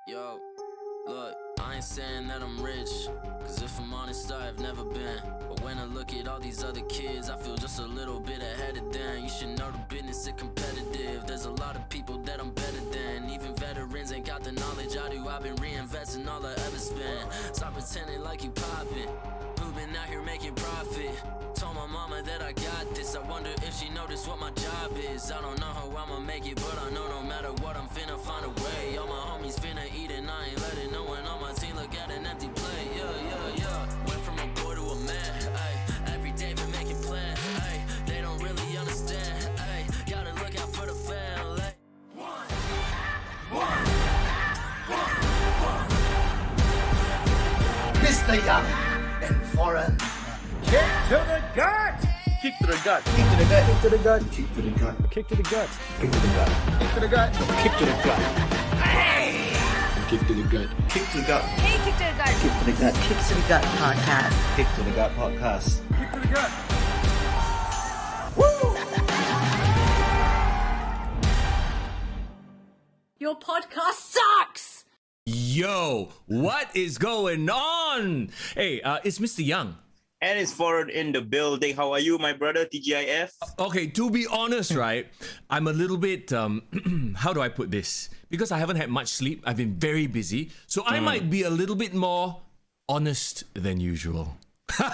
Yo, look, I ain't saying that I'm rich, cause if I'm honest, I've never been. But when I look at all these other kids, I feel just a little bit ahead of them. You should know the business is competitive. There's a lot of people that I'm better than. Even veterans ain't got the knowledge I do. I've been reinvesting all I ever spent. Stop pretending like you poppin'. Who been out here making profit? Told my mama that I got this. I wonder if she noticed what my job is. I don't know how I'ma make it, but I know no matter what, I'm finna find a way. All my homies finna eat and I ain't letting no one on my team look at an empty plate. Yeah. Went from a boy to a man. Ay, every day been making plans. Ay, they don't really understand. Ay, gotta look out for the family. Mr. Young and FRGN. Kick to the gut! Kick to the gut. Kick to the gut. Kick to the gut. Kick to the gut. Kick to the gut. Kick to the gut. Kick to the gut. Kick to the gut. Kick to the gut. Kick to the gut. Hey, kick to the gut. Kick to the gut. Kick to the gut podcast. Kick to the gut podcast. Kick to the gut. Your podcast sucks! Yo, what is going on? Hey, it's Mr. Young. And it's FRGN in the building. How are you, my brother, TGIF? Okay, to be honest, right, I'm a little bit, how do I put this? Because I haven't had much sleep, I've been very busy, so I might be a little bit more honest than usual.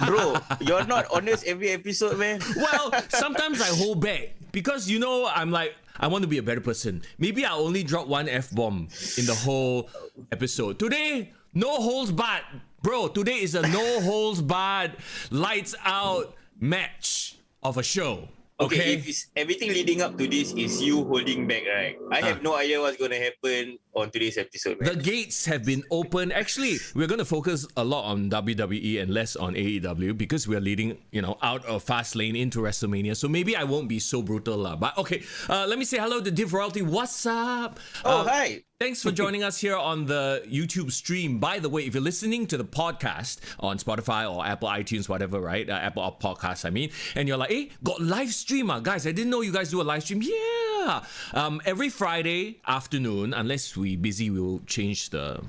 Bro, you're not honest every episode, man. Well, sometimes I hold back because, you know, I'm like, I want to be a better person. Maybe I only drop one F-bomb in the whole episode. Today, no holds barred. Bro, today is a no holds barred, lights out match of a show. Okay, if it's everything leading up to this is you holding back, right? I have no idea what's going to happen on today's episode, man. The gates have been opened. Actually, we're going to focus a lot on WWE and less on AEW because we're leading, out of Fastlane into WrestleMania. So maybe I won't be so brutal. But okay, let me say hello to Div Royalty. What's up? Hi. Thanks for joining us here on the YouTube stream. By the way, if you're listening to the podcast on Spotify or Apple iTunes, whatever, right? Apple Podcasts, I mean. And you're like, hey, got live stream. Guys, I didn't know you guys do a live stream. Yeah. Every Friday afternoon, unless we're busy, we'll change the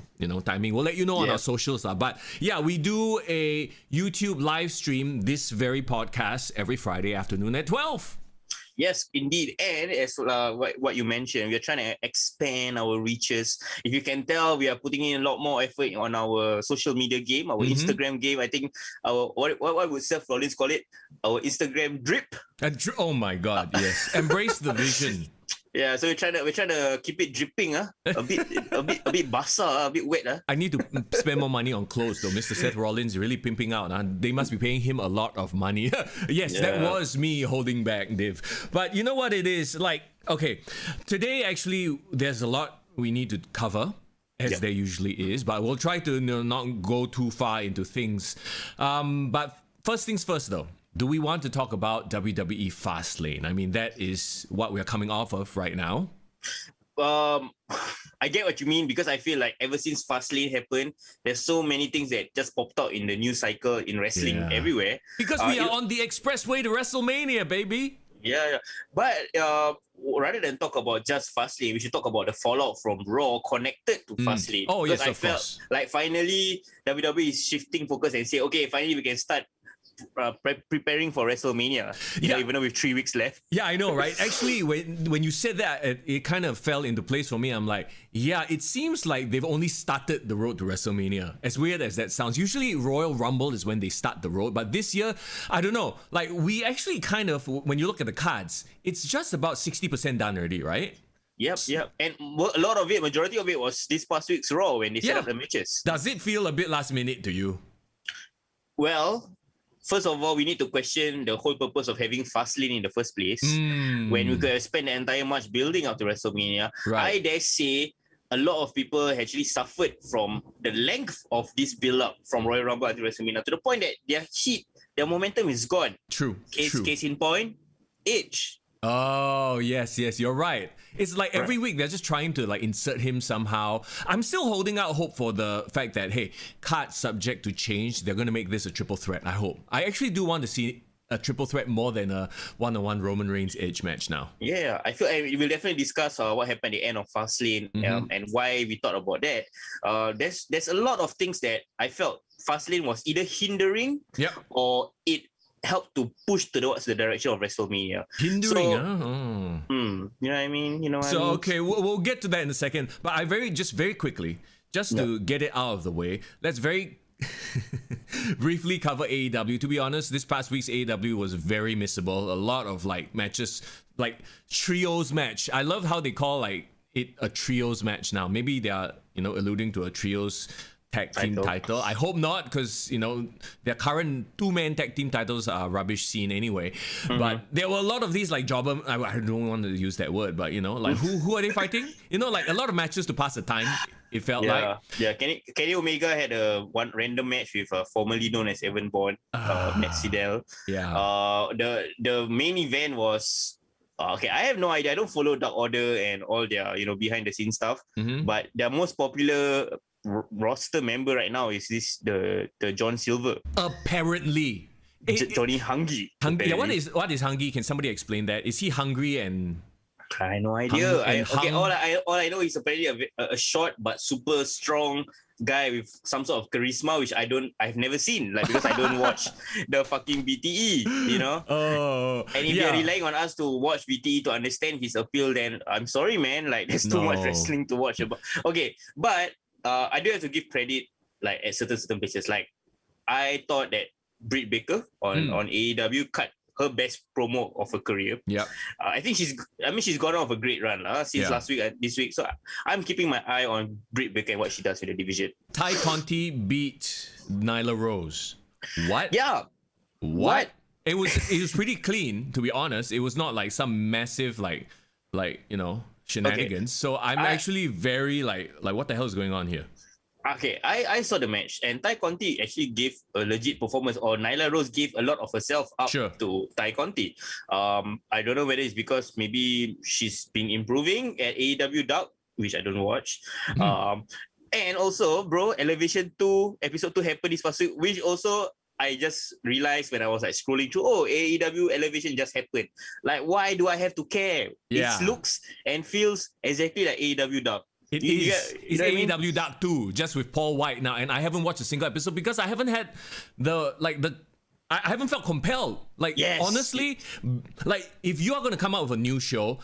timing. We'll let you know on our socials. But yeah, we do a YouTube live stream, this very podcast, every Friday afternoon at 12. Yes, indeed. And as what you mentioned, we're trying to expand our reaches. If you can tell, we are putting in a lot more effort on our social media game, our Instagram game. I think our what would Seth Rollins call it? Our Instagram drip. Oh my God, yes. Embrace the vision. Yeah, so we're trying to keep it dripping, a bit basah, a bit wet, I need to spend more money on clothes though. Mr. Seth Rollins is really pimping out. They must be paying him a lot of money. Yes, that was me holding back, Div. But you know what it is? Like, okay, today actually there's a lot we need to cover, as there usually is, but we'll try to not go too far into things. But first things first though. Do we want to talk about WWE Fastlane? I mean, that is what we're coming off of right now. I get what you mean because I feel like ever since Fastlane happened, there's so many things that just popped out in the news cycle in wrestling everywhere. Because we are on the expressway to WrestleMania, baby. Yeah. But rather than talk about just Fastlane, we should talk about the fallout from Raw connected to Fastlane. Oh, because yes, I of felt course. like finally WWE is shifting focus and say, okay, finally we can start preparing for WrestleMania, even though we have 3 weeks left. Yeah, I know, right? Actually, when you said that, it kind of fell into place for me. I'm like, yeah, it seems like they've only started the road to WrestleMania. As weird as that sounds. Usually Royal Rumble is when they start the road, but this year, I don't know. Like, we actually kind of, when you look at the cards, it's just about 60% done already, right? Yep. And a lot of it, majority of it was this past week's Raw when they set up the matches. Does it feel a bit last minute to you? Well, first of all, we need to question the whole purpose of having Fastlane in the first place. When we could have spent the entire match building up to WrestleMania. Right. I dare say a lot of people actually suffered from the length of this build-up from Royal Rumble to WrestleMania to the point that their momentum is gone. True. Case in point, Edge. Oh, yes, you're right. It's like every week they're just trying to like insert him somehow. I'm still holding out hope for the fact that, hey, card subject to change, they're going to make this a triple threat, I hope. I actually do want to see a triple threat more than a one-on-one Roman Reigns Edge match now. Yeah, I feel we will definitely discuss what happened at the end of Fastlane and why we thought about that. There's a lot of things that I felt Fastlane was either hindering or it helped to push towards the direction of WrestleMania. Hindering, you know what I mean? You know what I mean? Okay, we'll get to that in a second. But very quickly, just to get it out of the way, let's very briefly cover AEW. To be honest, this past week's AEW was very missable. A lot of like matches, like trios match. I love how they call like it a trios match now. Maybe they are, alluding to a trios tag team title. I hope not, because their current 2-man tag team titles are rubbish scene anyway. But there were a lot of these like jobber. I don't want to use that word, but like who are they fighting? Like a lot of matches to pass the time. It felt like Kenny Omega had one random match with formerly known as Evan Bourne, Matt Sydal. The main event was. Okay, I have no idea. I don't follow Dark Order and all their behind the scenes stuff. But their most popular roster member right now is the John Silver. Apparently, Johnny Hungee. Yeah, what is Hungee? Can somebody explain that? Is he hungry and? I have no idea. All I know is apparently a short but super strong guy with some sort of charisma, which I've never seen, like, because I don't watch the fucking BTE, and if you're relying on us to watch BTE to understand his appeal, then I'm sorry, man, like there's too much wrestling to watch about. Okay, but I do have to give credit, like, at certain places. Like, I thought that Britt Baker on AEW cut her best promo of her career. I think she's gone off a great run since last week and this week. So I'm keeping my eye on Britt Baker and what she does in the division. Ty Conti beat Nyla Rose. What? Yeah. What? It was pretty clean, to be honest. It was not like some massive like shenanigans. Okay. So I'm actually very like what the hell is going on here? Okay, I saw the match, and Ty Conti actually gave a legit performance, or Nyla Rose gave a lot of herself up to Ty Conti. I don't know whether it's because maybe she's been improving at AEW Dark, which I don't watch. And also, bro, Elevation 2, Episode 2 happened this past week, which also I just realized when I was like scrolling through, AEW Elevation just happened. Like, why do I have to care? It looks and feels exactly like AEW Dark. It's AEW Dark 2, just with Paul White now, and I haven't watched a single episode because I haven't had I haven't felt compelled. Like, honestly, like, if you are going to come out with a new show,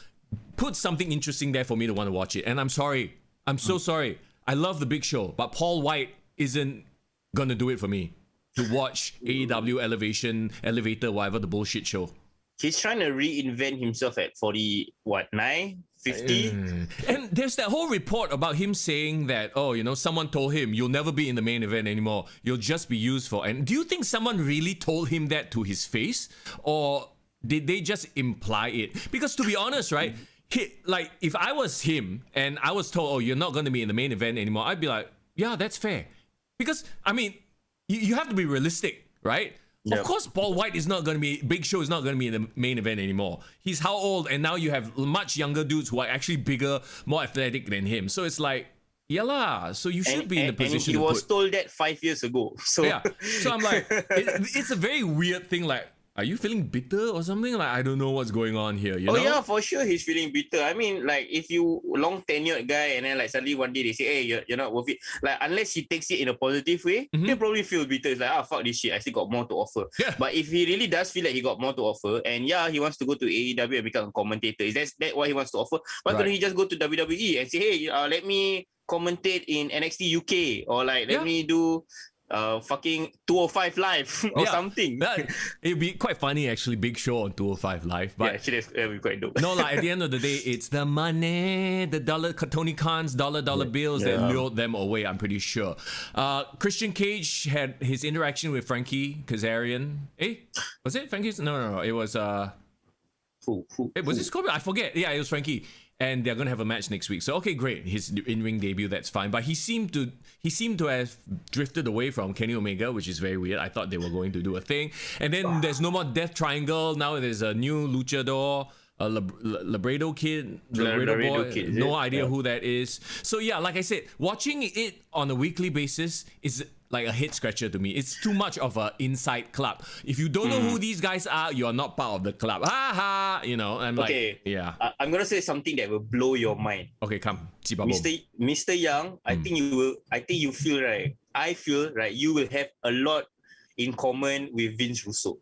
put something interesting there for me to want to watch it. And I'm sorry. I'm so sorry. I love The Big Show, but Paul White isn't going to do it for me to watch AEW Elevator, whatever the bullshit show. He's trying to reinvent himself at 9, 50. And there's that whole report about him saying that, someone told him, you'll never be in the main event anymore. You'll just be used for. And do you think someone really told him that to his face? Or did they just imply it? Because to be honest, right, if I was him and I was told, you're not going to be in the main event anymore, I'd be like, yeah, that's fair. Because, I mean, you have to be realistic, right? Yep. Of course, Paul White is not going to be, Big Show is not going to be in the main event anymore. He's how old? And now you have much younger dudes who are actually bigger, more athletic than him. So it's like, so you should be in the position. And he was told that 5 years ago. So yeah. So I'm like, it's a very weird thing. Like, are you feeling bitter or something? Like, I don't know what's going on here. You know? Yeah, for sure he's feeling bitter. I mean, like, if you long tenured guy and then like suddenly one day they say, hey, you're not worth it. Like, unless he takes it in a positive way, he'll probably feel bitter. It's like, fuck this shit. I still got more to offer. Yeah. But if he really does feel like he got more to offer, and he wants to go to AEW and become a commentator, is that what he wants to offer? Why couldn't he just go to WWE and say, hey, let me commentate in NXT UK, or like let me do fucking 205 Live or something. It'd be quite funny, actually, Big Show on 205 Live. But actually, that'd be quite dope. No, like, at the end of the day, it's the money, the dollar, Tony Khan's dollar bills that lured them away, I'm pretty sure. Christian Cage had his interaction with Frankie Kazarian. Was it Frankie? No. It was... was it Scorpio? I forget. Yeah, it was Frankie. And they're gonna have a match next week. So okay, great. His in-ring debut, that's fine. But he seemed to have drifted away from Kenny Omega, which is very weird. I thought they were going to do a thing. And then there's no more Death Triangle. Now there's a new luchador, a Labredo Kid, Labredo Boy. Kid, no idea who that is. So yeah, like I said, watching it on a weekly basis is like a head scratcher to me. It's too much of a inside club. If you don't know who these guys are, you're not part of the club. Ha ha! You know, I'm Okay. like, yeah. I'm gonna say something that will blow your mind. Okay, come. Chibabom. Mr. Young, I think you feel right. I feel right. You will have a lot in common with Vince Russo.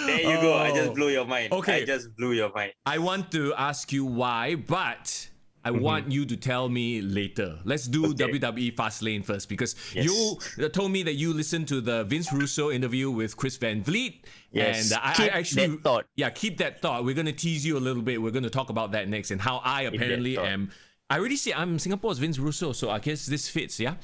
There you go. I just blew your mind. Okay. I just blew your mind. I want to ask you why, but I want you to tell me later. Let's do WWE Fastlane first, because you told me that you listened to the Vince Russo interview with Chris Van Vliet. Yes. And Keep I actually, that thought. Yeah, keep that thought. We're going to tease you a little bit. We're going to talk about that next and how I apparently thought. am. I already say I'm Singapore's Vince Russo, so I guess this fits, yeah?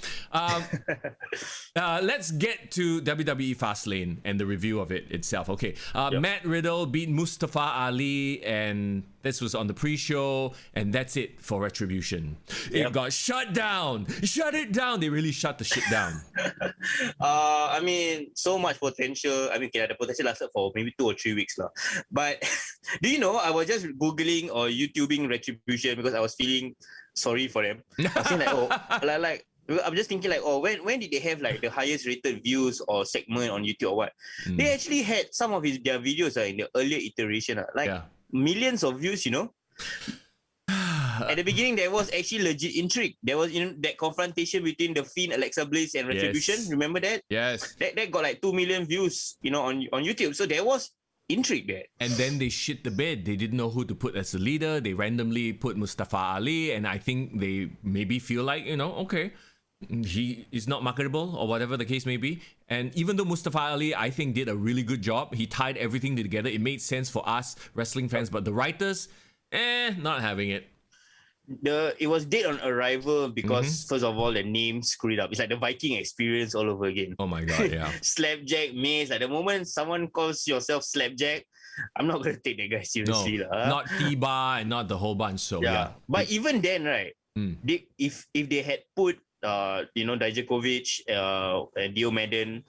Let's get to WWE Fastlane and the review of it itself. Okay, Matt Riddle beat Mustafa Ali, and this was on the pre-show, and that's it for Retribution. It got shut down. Shut it down. They really shut the shit down. I mean, so much potential. I mean, the potential lasted for maybe 2 or 3 weeks. But do you know, I was just Googling or YouTubing Retribution because I was feeling sorry for them. I was saying I'm just thinking when did they have like the highest rated views or segment on YouTube or what? They actually had some of their videos in the earlier iteration, millions of views, you know. At the beginning, there was actually legit intrigue. There was that confrontation between the Fiend, Alexa Bliss, and Retribution. Yes. Remember that? Yes. That got like 2 million views, on YouTube. So there was intrigue there. And then they shit the bed. They didn't know who to put as the leader. They randomly put Mustafa Ali, and I think they maybe feel like, okay, he is not marketable or whatever the case may be. And even though Mustafa Ali, I think, did a really good job, he tied everything together. It made sense for us wrestling fans, but the writers, not having it. It was dead on arrival because first of all, the name screwed up. It's like the Viking experience all over again. Oh my god, yeah. Slapjack, Mace. At the moment someone calls yourself Slapjack, I'm not gonna take that guy seriously. No, not T-Bar and not the whole bunch. So yeah. But even then, right? If they had put Dijakovic and Dio Madden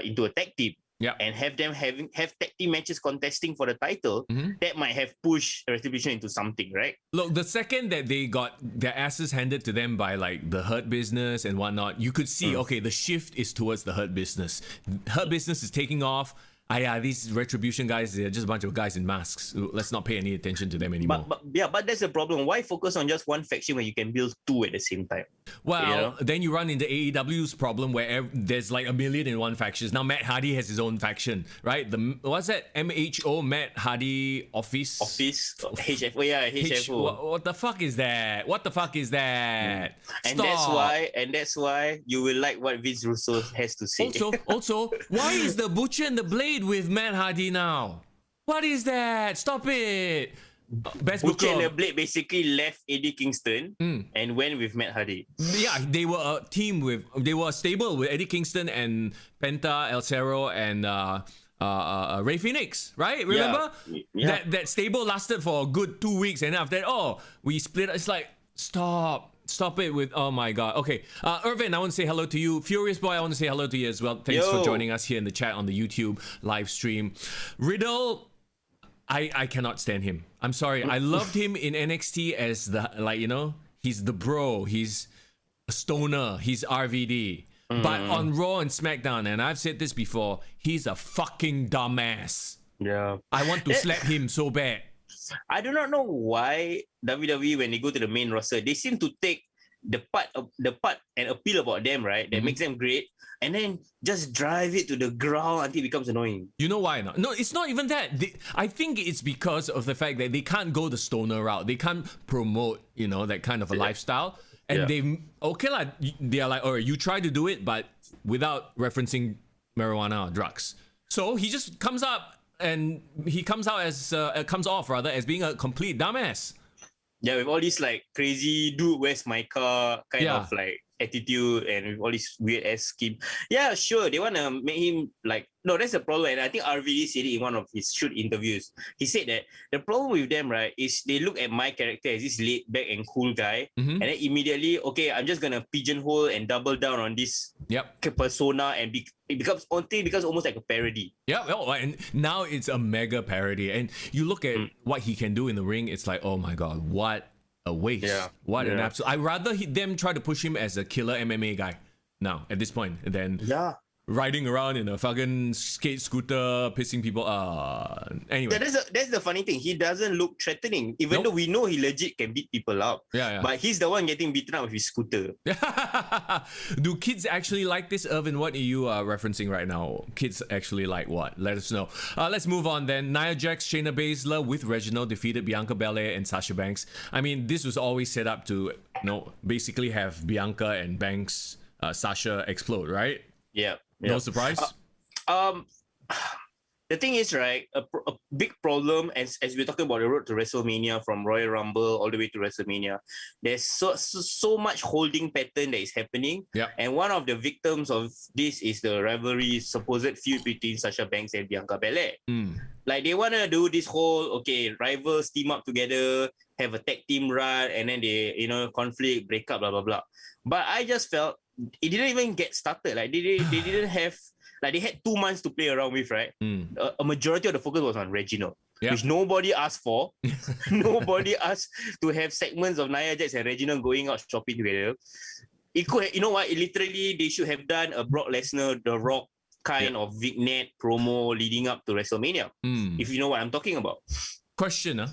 into a tag team, and have them have tag team matches contesting for the title, that might have pushed Retribution into something, right? Look, the second that they got their asses handed to them by like the Hurt Business and whatnot, you could see, okay, the shift is towards the Hurt Business. Hurt Business is taking off. These Retribution guys, they're just a bunch of guys in masks. Let's not pay any attention to them anymore. But that's the problem. Why focus on just one faction when you can build two at the same time? Well, then you run into AEW's problem where there's like 1 million in one faction. Now Matt Hardy has his own faction, right? What's that? MHO, Matt Hardy Office? HFO, HFO. What the fuck is that? What the fuck is that? And that's why you will like what Vince Russo has to say. Also, why is the Butcher and the Blade with Matt Hardy now? What is that? Stop it. Best Butcher and Booker. the Blade basically left Eddie Kingston and went with Matt Hardy. Yeah, they were a stable with Eddie Kingston and Penta, El Cerro, and Ray Phoenix, right? Remember? Yeah. That stable lasted for a good 2 weeks, and after that, we split. It's like, Stop it with, oh my god. Okay, Irvin, I want to say hello to you. Furious Boy, I want to say hello to you as well. Thanks for joining us here in the chat on the YouTube live stream. Riddle, I cannot stand him. I'm sorry. I loved him in NXT as he's the bro. He's a stoner. He's RVD. But on Raw and SmackDown, and I've said this before, he's a fucking dumbass. Yeah. I want to slap him so bad. I do not know why WWE, when they go to the main roster, they seem to take the part and appeal about them, right? That makes them great, and then just drive it to the ground until it becomes annoying. You know why not? No, it's not even that. I think it's because of the fact that they can't go the stoner route. They can't promote, that kind of a lifestyle. And they are like, all right, you try to do it, but without referencing marijuana or drugs. So he just comes off as being a complete dumbass. Yeah, with all this like crazy dude, where's my car kind of like attitude, and with all this weird ass scheme. Yeah, sure, they want to make him like, no, that's the problem. And I think RVD said it in one of his shoot interviews. He said that the problem with them, right, is they look at my character as this laid back and cool guy, and then immediately, okay, I'm just gonna pigeonhole and double down on this persona, and it becomes almost like a parody. Yeah, and now it's a mega parody. And you look at what he can do in the ring, it's like, oh my god, what a waste. Yeah. What an Yeah. absolute. I'd rather them try to push him as a killer MMA guy now at this point than riding around in a fucking skate scooter, pissing people. Anyway. That's the funny thing. He doesn't look threatening, even Nope. though we know he legit can beat people up. Yeah. But he's the one getting beaten up with his scooter. Do kids actually like this, Irvin? What are you referencing right now? Kids actually like what? Let us know. Let's move on then. Nia Jax, Shayna Baszler with Reginald defeated Bianca Belair and Sasha Banks. I mean, this was always set up to, basically have Bianca and Banks, Sasha explode, right? Yeah. No surprise? The thing is, right, a big problem as we're talking about the road to WrestleMania, from Royal Rumble all the way to WrestleMania, there's so much holding pattern that is happening. Yeah. And one of the victims of this is the rivalry, supposed feud between Sasha Banks and Bianca Belair. Like, they want to do this whole, rivals team up together, have a tag team run, and then they, conflict, break up, blah, blah, blah. But I just felt it didn't even get started. Like, they didn't have... Like, they had 2 months to play around with, right? A majority of the focus was on Reginald, which nobody asked for. Nobody asked to have segments of Nia Jax and Reginald going out shopping together. It could, they should have done a Brock Lesnar, The Rock kind of vignette promo leading up to WrestleMania, if you know what I'm talking about. Question,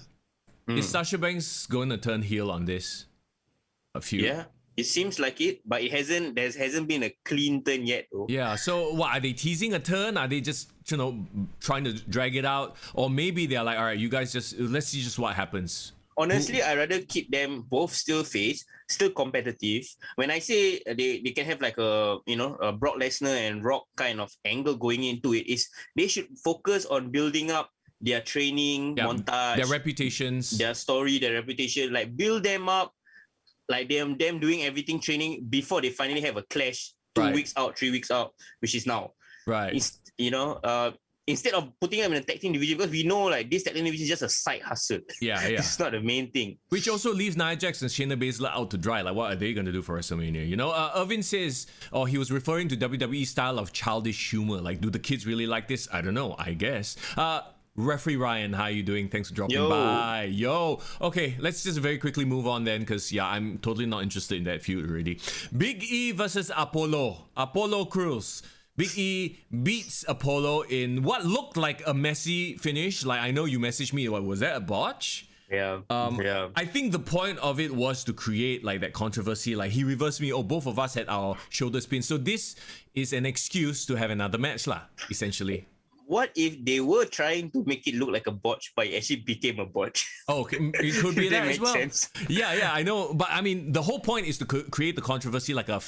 is Sasha Banks going to turn heel on this? A few. Yeah. It seems like it, but there hasn't been a clean turn yet, though. Yeah, so what, are they teasing a turn? Are they just, trying to drag it out? Or maybe they're like, all right, you guys let's see just what happens. Honestly, I'd rather keep them both still face, still competitive. When I say they can have like a Brock Lesnar and Rock kind of angle going into it, is they should focus on building up their training, montage, their reputations, their story, their reputation, like build them up. Like them doing everything training before they finally have a clash 2 weeks out, 3 weeks out, which is now. Right. Instead of putting them in a tag team division, because we know like this tag team division is just a side hustle. Yeah. It's not the main thing. Which also leaves Nia Jax and Shayna Baszler out to dry. Like, what are they going to do for WrestleMania? Irvin says, he was referring to WWE style of childish humor. Like, do the kids really like this? I don't know, I guess. Referee Ryan, how you doing? Thanks for dropping by. Yo. Okay, let's just very quickly move on then, because I'm totally not interested in that feud already. Big E versus Apollo. Apollo Crews. Big E beats Apollo in what looked like a messy finish. Like, I know you messaged me, was that a botch? Yeah. I think the point of it was to create like that controversy. Like, he reversed me. Both of us had our shoulder spin. So this is an excuse to have another match lah, essentially. What if they were trying to make it look like a botch, but it actually became a botch? Okay, it could be that as well. Sense. Yeah, I know. But I mean, the whole point is to create the controversy, like a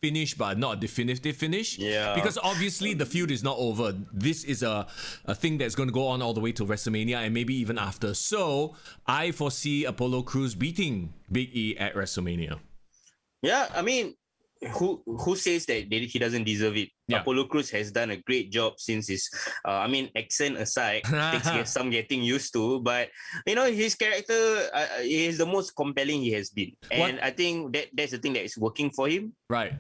finish, but not a definitive finish. Yeah. Because obviously the feud is not over. This is a thing that's going to go on all the way to WrestleMania and maybe even after. So I foresee Apollo Crews beating Big E at WrestleMania. Yeah, I mean, who says that he doesn't deserve it? Yeah. Apollo Crews has done a great job since his accent aside, takes some getting used to, but his character is the most compelling he has been, and I think that's the thing that is working for him. Right.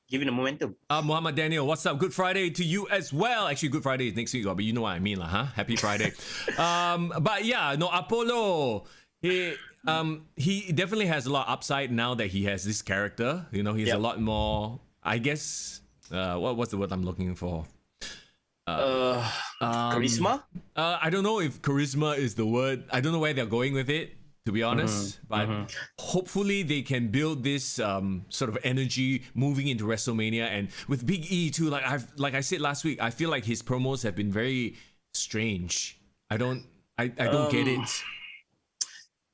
Giving the momentum. Muhammad Daniel, what's up? Good Friday to you as well. Actually, Good Friday is next week, but you know what I mean, huh? Happy Friday. But yeah, no, Apollo, he definitely has a lot of upside now that he has this character. He's a lot more, I guess, what's the word I'm looking for? Charisma? I don't know if charisma is the word. I don't know where they're going with it, to be honest. But hopefully they can build this sort of energy moving into WrestleMania. And with Big E too, like I said last week, I feel like his promos have been very strange. I don't get it.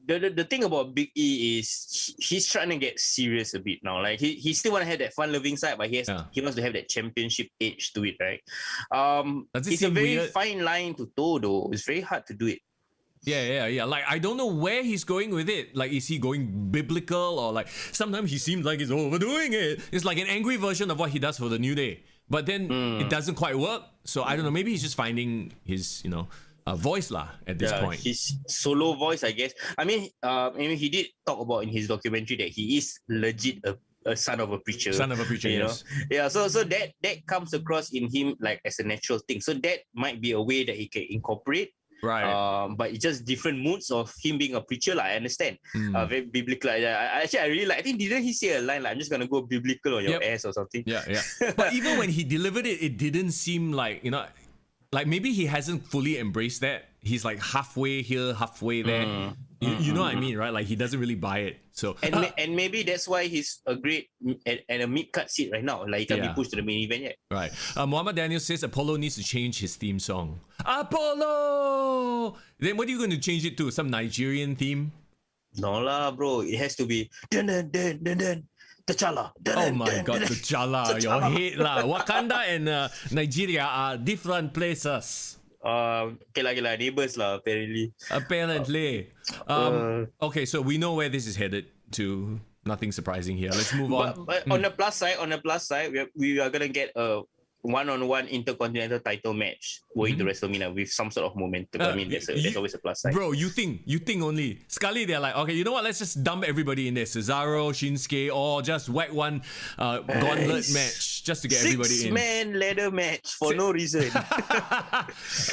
The thing about Big E is he's trying to get serious a bit now. Like he still want to have that fun-loving side, but he wants to have that championship edge to it, right? It's a very fine line to toe, though. It's very hard to do it. Yeah. Like, I don't know where he's going with it. Like, is he going biblical, or like sometimes he seems like he's overdoing it? It's like an angry version of what he does for the New Day, but then it doesn't quite work. So I don't know. Maybe he's just finding his voice lah at this point. His solo voice, I guess. I mean, he did talk about in his documentary that he is legit a son of a preacher. Son of a preacher, yes. Yeah, so that comes across in him like as a natural thing. So that might be a way that he can incorporate. Right. But it's just different moods of him being a preacher. Like, I understand. Very biblical. I really like. I think didn't he say a line like, "I'm just gonna go biblical on your ass" or something? Yeah. But even when he delivered it, it didn't seem like, like maybe he hasn't fully embraced that. He's like halfway here, halfway there. You know what I mean, right? Like he doesn't really buy it. So and maybe that's why he's a great and a mid-cut seat right now. Like he can't be pushed to the main event yet. Right. Muhammad Daniel says Apollo needs to change his theme song. Apollo! Then what are you going to change it to? Some Nigerian theme? No lah, bro. It has to be dun dun dun dun dun. T'Challa. Oh my god, T'Challa. Your head lah. Wakanda and Nigeria are different places. Okay lah, neighbors lah, apparently. Apparently. Okay, so we know where this is headed to. Nothing surprising here. Let's move on. But on the plus side, we are gonna get a one-on-one intercontinental title match going to WrestleMania with some sort of momentum. I mean, there's always a plus side. Bro, you think only. Sekali, they're like, okay, you know what? Let's just dump everybody in there. Cesaro, Shinsuke, or just whack one gauntlet match just to get everybody in. 6-man ladder match for no reason.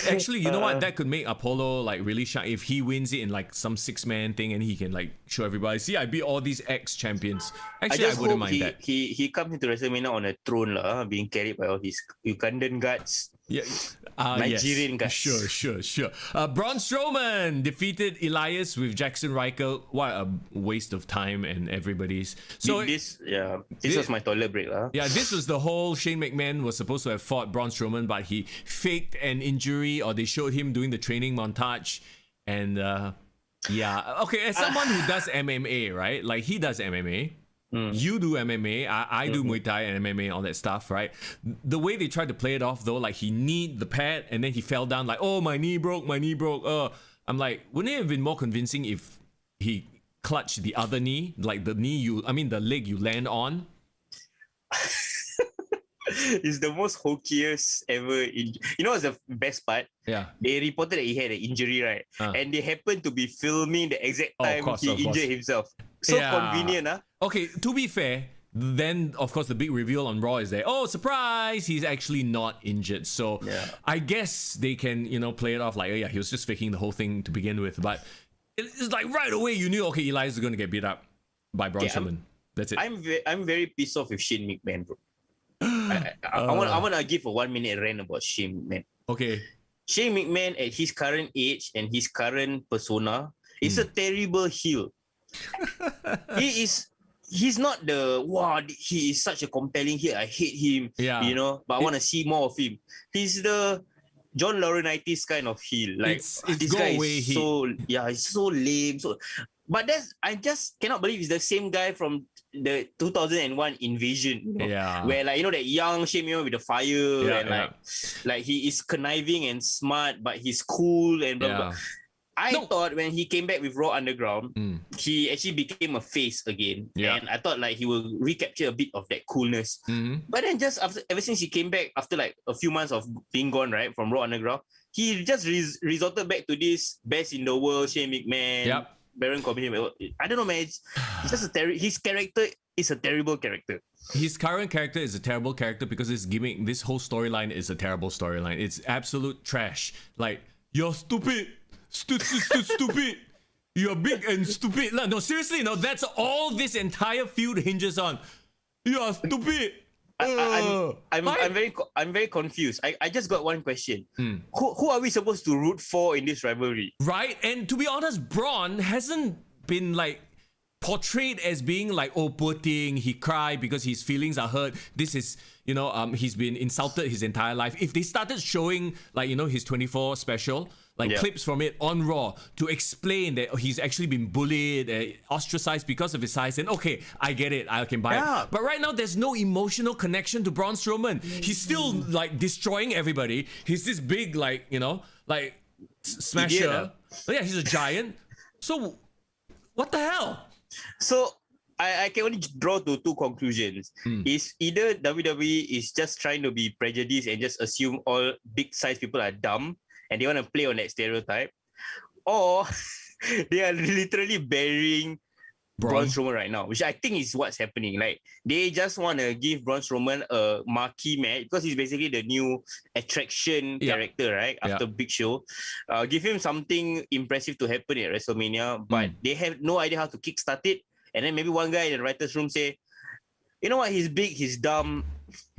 Actually, you know what? That could make Apollo like really shine if he wins it in like some 6-man thing and he can like show everybody, see, I beat all these ex-champions. Actually, I wouldn't mind that. He comes into WrestleMania on a throne lah, being carried by all his Ugandan guts. Yeah, Nigerian guys. Sure. Braun Strowman defeated Elias with Jackson Riker. What a waste of time and everybody's. So this was my toilet break lah. Yeah, this was the whole Shane McMahon was supposed to have fought Braun Strowman, but he faked an injury, or they showed him doing the training montage, and okay, as someone who does MMA, right? Like he does MMA. You do MMA, I do Muay Thai and MMA, all that stuff, right? The way they tried to play it off though, like he kneed the pad and then he fell down like, oh, my knee broke. I'm like, wouldn't it have been more convincing if he clutched the other knee, like the leg you land on? It's the most hokiest ever. You know what's the best part? Yeah. They reported that he had an injury, right? And they happened to be filming the exact time he injured himself. So convenient, huh? Okay, to be fair, then of course the big reveal on Raw is there. Oh, surprise! He's actually not injured. So I guess they can, play it off like, oh yeah, he was just faking the whole thing to begin with. But it's like right away you knew, okay, Elias is going to get beat up by Braun Strowman. That's it. I'm very pissed off with Shane McMahon, bro. I want to give a 1 minute rant about Shane McMahon. Okay. Shane McMahon at his current age and his current persona is a terrible heel. He's not he is such a compelling heel. I hate him, but I want to see more of him. He's the John Laurinaitis kind of heel. Like it's this go guy away is he's so lame. But I just cannot believe it's the same guy from the 2001 Invasion, where like that young Shane McMahon with the fire like he is conniving and smart, but he's cool and blah blah. I thought when he came back with Raw Underground, he actually became a face again, and I thought like he will recapture a bit of that coolness. But then just ever since he came back after like a few months of being gone, right, from Raw Underground, he just resorted back to this best in the world Shane McMahon. Baron Corbin. I don't know, man. It's just his character is a terrible character. His current character is a terrible character because his gimmick, this whole storyline is a terrible storyline. It's absolute trash. Like, you're stupid. Stupid. You're big and stupid. No, seriously, that's all this entire feud hinges on. You're stupid. I'm very confused. I just got one question. Who are we supposed to root for in this rivalry? Right, and to be honest, Braun hasn't been like portrayed as being like, oh, poor thing, he cried because his feelings are hurt. This is, he's been insulted his entire life. If they started showing like, his 24 special, like clips from it on Raw to explain that he's actually been bullied, ostracized because of his size, and okay, I get it, I can buy it. But right now, there's no emotional connection to Braun Strowman. He's still like destroying everybody. He's this big, like, smasher. Yeah, he's a giant. So, what the hell? So, I can only draw to two conclusions. Is either WWE is just trying to be prejudiced and just assume all big size people are dumb, and they want to play on that stereotype, or they are literally burying Braun. Braun Strowman right now, which I think is what's happening. Like they just want to give Braun Strowman a marquee match because he's basically the new attraction character, right? After Big Show, give him something impressive to happen at WrestleMania, but they have no idea how to kickstart it. And then maybe one guy in the writers' room say, "You know what? He's big, he's dumb.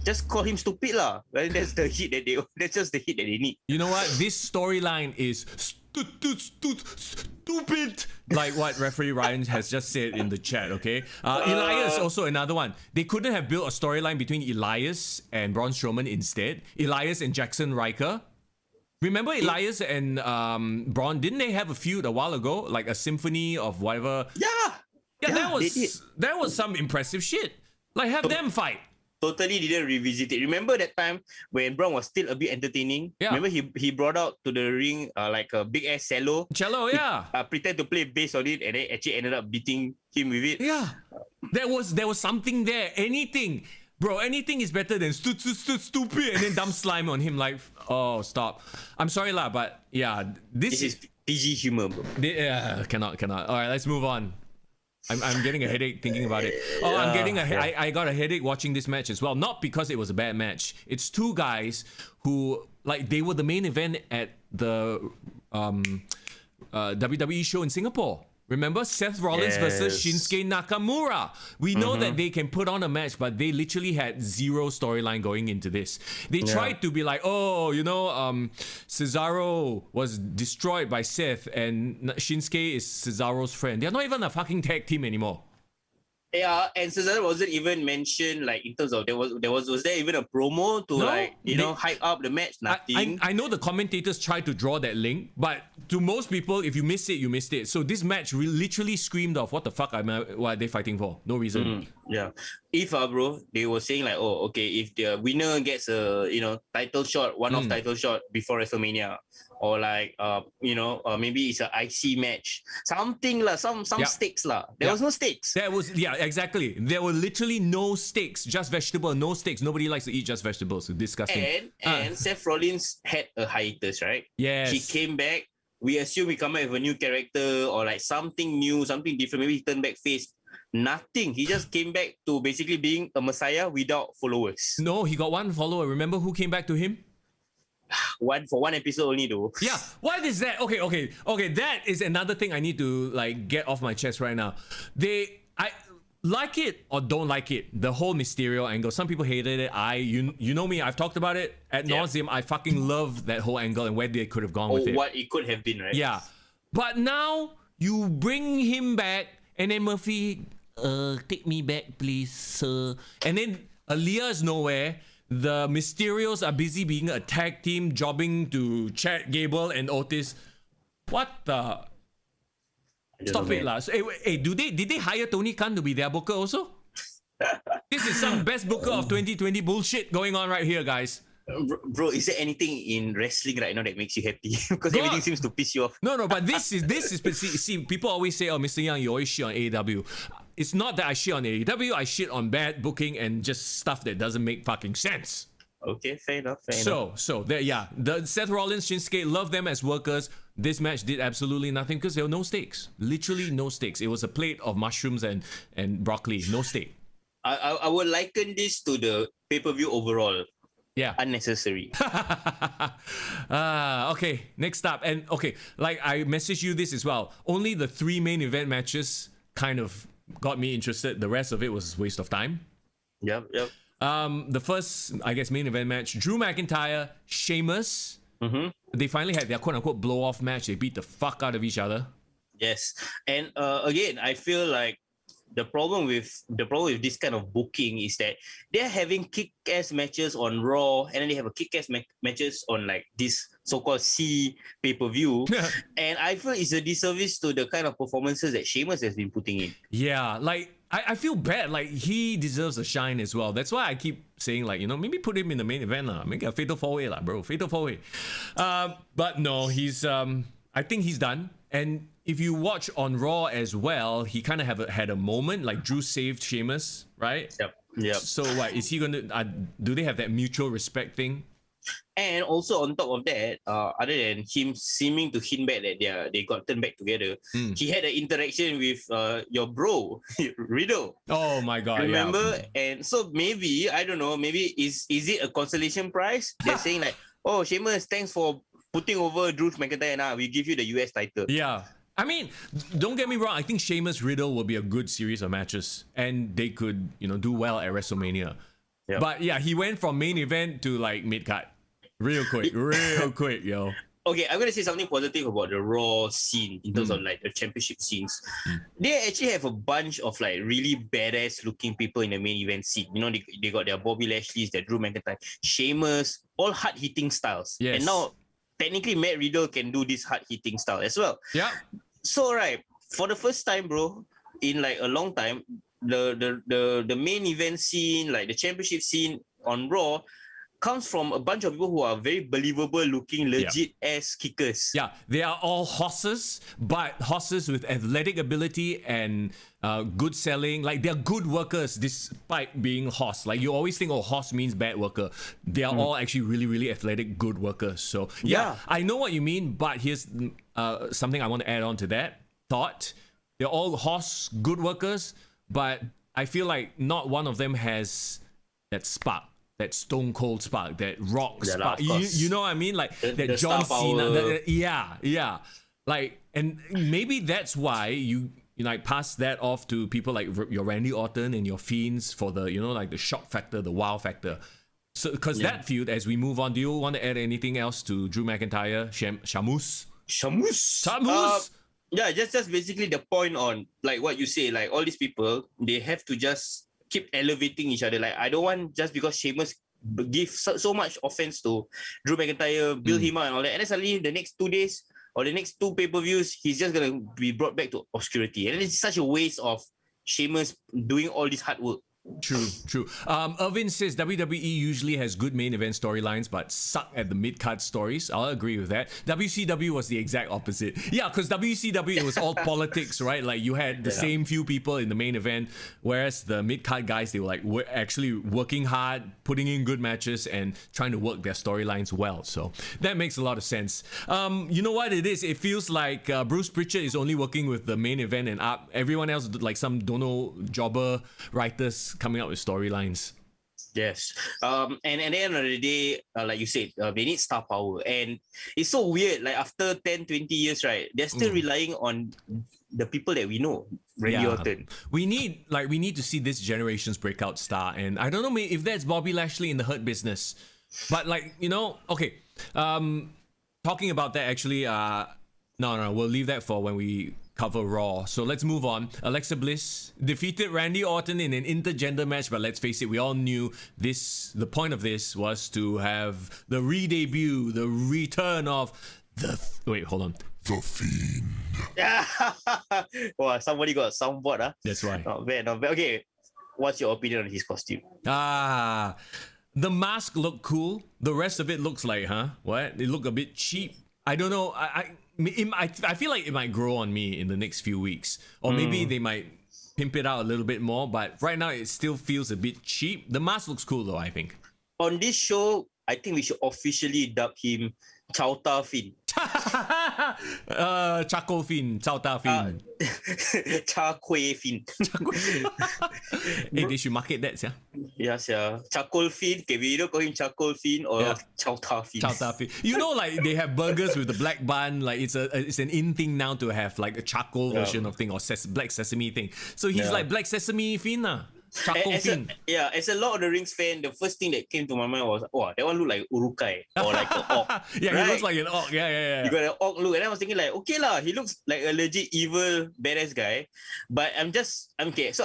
Just call him stupid lah." Right? That's the hit that they. That's just the hit that they need. You know what? This storyline is stupid, like what referee Ryan has just said in the chat. Okay, Elias also another one. They couldn't have built a storyline between Elias and Braun Strowman instead. Elias and Jackson Riker. Remember Elias and Braun? Didn't they have a feud a while ago, like a symphony of whatever? Yeah, that was some impressive shit. Like have them fight. Totally didn't revisit it. Remember that time when Braun was still a bit entertaining? Yeah. Remember he brought out to the ring like a big ass cello. Cello, yeah. Pretend to play bass on it, and then actually ended up beating him with it. Yeah. There was something there. Anything is better than stupid and then dumb slime on him. Like, oh, stop. I'm sorry lah, but yeah, this is PG humor, bro. Cannot. All right, let's move on. I'm getting a headache thinking about it. Oh, I'm getting I got a headache watching this match as well. Not because it was a bad match. It's two guys who, like, they were the main event at the WWE show in Singapore. Remember Seth Rollins versus Shinsuke Nakamura? We know that they can put on a match, but they literally had zero storyline going into this. They tried to be like, oh, you know, Cesaro was destroyed by Seth and Shinsuke is Cesaro's friend. They're not even a fucking tag team anymore. Yeah, and Cesaro wasn't even mentioned, like, in terms of was there even a promo to hype up the match? Nothing. I know the commentators tried to draw that link, but to most people, if you miss it, you missed it. So this match literally screamed off, what the fuck what are they fighting for? No reason. Yeah. If bro, they were saying like, oh, okay, if the winner gets a title shot, one-off title shot before WrestleMania, or like maybe it's an IC match, something lah, some stakes lah. There was no stakes. There was exactly. There were literally no stakes, just vegetable, no stakes. Nobody likes to eat just vegetables. Disgusting. And Seth Rollins had a hiatus, right? Yes. He came back. We assume he come back with a new character or like something new, something different. Maybe he turned back face. Nothing. He just came back to basically being a messiah without followers. No, he got one follower. Remember who came back to him? For one episode only though. Yeah. What is that? Okay. That is another thing I need to like get off my chest right now. I like it or don't like it. The whole Mysterio angle. Some people hated it. You know me. I've talked about it ad nauseum. I fucking love that whole angle and where they could have gone with it. What it could have been, right? Yeah. But now you bring him back and then Murphy, take me back, please, sir. And then Aaliyah's nowhere. The Mysterios are busy being a tag team, jobbing to Chad Gable and Otis. What the? Stop it, lah. So, hey, did they hire Tony Khan to be their booker also? This is some best booker of 2020 bullshit going on right here, guys. Bro, is there anything in wrestling right now that makes you happy? Because everything seems to piss you off. No, but this is see, people always say, oh, Mr. Young, you always shit on AEW. It's not that I shit on AEW, I shit on bad booking and just stuff that doesn't make fucking sense. Okay, fair enough. So there, the Seth Rollins, Shinsuke, love them as workers. This match did absolutely nothing because there were no stakes. Literally no stakes. It was a plate of mushrooms and broccoli. No stake. I would liken this to the pay-per-view overall. Yeah. Unnecessary. Okay, next up. And okay, like I messaged you this as well. Only the 3 main event matches kind of got me interested. The rest of it was a waste of time. Yep. The first, I guess, main event match, Drew McIntyre, Sheamus. They finally had their quote-unquote blow-off match. They beat the fuck out of each other. Yes. And again, I feel like the problem with this kind of booking is that they're having kick-ass matches on Raw, and then they have a kick-ass matches on like this so-called C pay-per-view. And I feel it's a disservice to the kind of performances that Sheamus has been putting in. Yeah, like I feel bad. Like he deserves a shine as well. That's why I keep saying like, maybe put him in the main event lah. Make a fatal 4-way lah, bro. Fatal 4-way. But no, he's I think he's done. And if you watch on Raw as well, he kind of had a moment like Drew saved Sheamus, right? Yep. So what is he gonna? Do they have that mutual respect thing? And also on top of that, other than him seeming to hint back that they got turned back together, he had an interaction with your bro Riddle. Oh my God! Remember? Yeah. And so maybe I don't know. Maybe is it a consolation prize? They're saying like, oh, Sheamus, thanks for putting over Drew McIntyre. Now we give you the US title. Yeah. I mean, don't get me wrong. I think Sheamus Riddle will be a good series of matches, and they could, do well at WrestleMania. Yep. But yeah, he went from main event to like mid card, real quick, yo. Okay, I'm gonna say something positive about the Raw scene in terms of like the championship scenes. They actually have a bunch of like really badass looking people in the main event scene. They got their Bobby Lashley's, their Drew McIntyre, Sheamus, all hard hitting styles. Yes. And now technically Matt Riddle can do this hard hitting style as well. Yeah. So right, for the first time, bro, in like a long time, the main event scene, like the championship scene on Raw, comes from a bunch of people who are very believable looking, legit ass kickers. Yeah, they are all horses, but horses with athletic ability and good selling. Like, they're good workers despite being horse. Like, you always think, horse means bad worker. They are all actually really, really athletic, good workers. So, yeah, I know what you mean, but here's something I want to add on to that thought. They're all horse, good workers, but I feel like not one of them has that spark. That stone cold spark, that rock spark. You know what I mean? Like that John Cena. Yeah. Like, and maybe that's why you like pass that off to people like your Randy Orton and your Fiends for the like the shock factor, the wow factor. So because that feud, as we move on, do you want to add anything else to Drew McIntyre, Shamus? Yeah, just basically the point on like what you say. Like all these people, they have to just keep elevating each other. Like I don't want just because Sheamus give so much offense to Drew McIntyre, build him up and all that, and then suddenly the next 2 days or the next 2 pay-per-views, he's just gonna be brought back to obscurity, and it's such a waste of Sheamus doing all this hard work. True. Irvin says WWE usually has good main event storylines but suck at the mid-card stories. I'll agree with that. WCW was the exact opposite. Yeah, because WCW, it was all politics, right? Like you had the same few people in the main event, whereas the mid-card guys, they were like actually working hard, putting in good matches and trying to work their storylines well. So that makes a lot of sense. You know what it is? It feels like Bruce Pritchard is only working with the main event and up. Everyone else, like some jobber writers, coming up with storylines. Yes. And at the end of the day, like you said, they need star power. And it's so weird. Like after 10, 20 years, right? They're still relying on the people that we know. Randy Orton. We need to see this generation's breakout star. And I don't know if that's Bobby Lashley in the Hurt Business. But okay. Talking about that actually, no, we'll leave that for when we cover Raw. So let's move on. Alexa Bliss defeated Randy Orton in an intergender match, but let's face it, we all knew the point of this was to have the re-debut, the return of the Fiend. Wow, somebody got a soundboard, huh? That's right. Not bad. Okay, what's your opinion on his costume? The mask looked cool. The rest of it looks like, what? It looked a bit cheap. I don't know. I feel like it might grow on me in the next few weeks, or maybe they might pimp it out a little bit more. But right now, it still feels a bit cheap. The mask looks cool though, I think. On this show, I think we should officially dub him Chowta Fiend. Charcoal Fiend, Chowta Fiend. Char-Kway Fiend. Hey, they should market that, yeah. Yes, yeah. Charcoal Fiend. Okay, we either call him Charcoal Fiend or Chowta Fiend. Chowta Fiend. Like they have burgers with the black bun. Like it's an in thing now to have like a charcoal version of thing or black sesame thing. So he's like Black Sesame Fiend. Charcoal Fiend. As a Lord of the Rings fan, the first thing that came to my mind was, wow, that one look like Urukai or like an orc. Yeah, right? He looks like an orc. Yeah. You got an orc look, and I was thinking like, okay lah, he looks like a legit evil badass guy. But I'm okay. So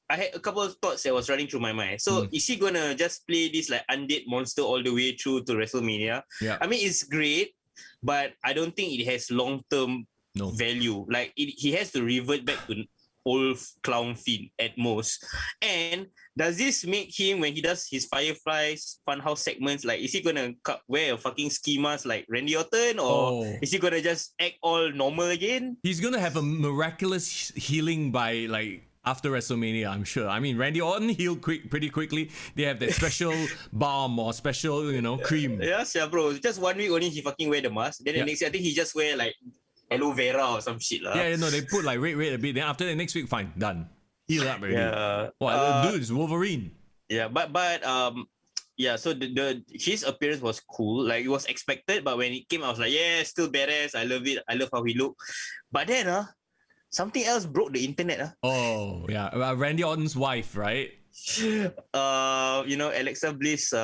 I had a couple of thoughts that was running through my mind. So is he gonna just play this like undead monster all the way through to WrestleMania? Yeah. I mean, it's great, but I don't think it has long-term value. Like he has to revert back to old clown Fiend at most. And does this make him, when he does his Fireflies Funhouse segments, like is he gonna wear a fucking ski mask like Randy Orton, or is he gonna just act all normal again? He's gonna have a miraculous healing by like after WrestleMania, I'm sure. I mean, Randy Orton healed pretty quickly. They have that special balm or special, cream. Yes, yeah, bro. Just 1 week only he fucking wear the mask. Then the Yeah. next year, I think he just wear like aloe vera or some shit lah. Yeah, they put like red a bit. Then after the next week, fine, done. Heal up already. Yeah. Wow, dude, it's Wolverine. Yeah, but yeah. So his appearance was cool. Like it was expected, but when it came, I was like, yeah, still badass. I love it. I love how he looked. But then something else broke the internet. Oh, yeah. Randy Orton's wife, right? Alexa Bliss.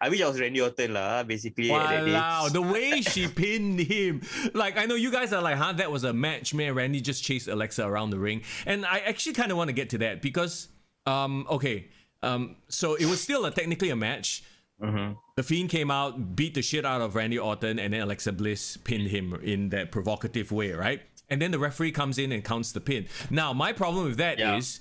I wish I was Randy Orton lah. Basically, at that day. Wow, the way she pinned him. Like, I know you guys are like, huh, that was a match, man. Randy just chased Alexa around the ring. And I actually kind of want to get to that because, so it was still technically a match. Mm-hmm. The Fiend came out, beat the shit out of Randy Orton, and then Alexa Bliss pinned him in that provocative way, right? And then the referee comes in and counts the pin. Now, my problem with that is...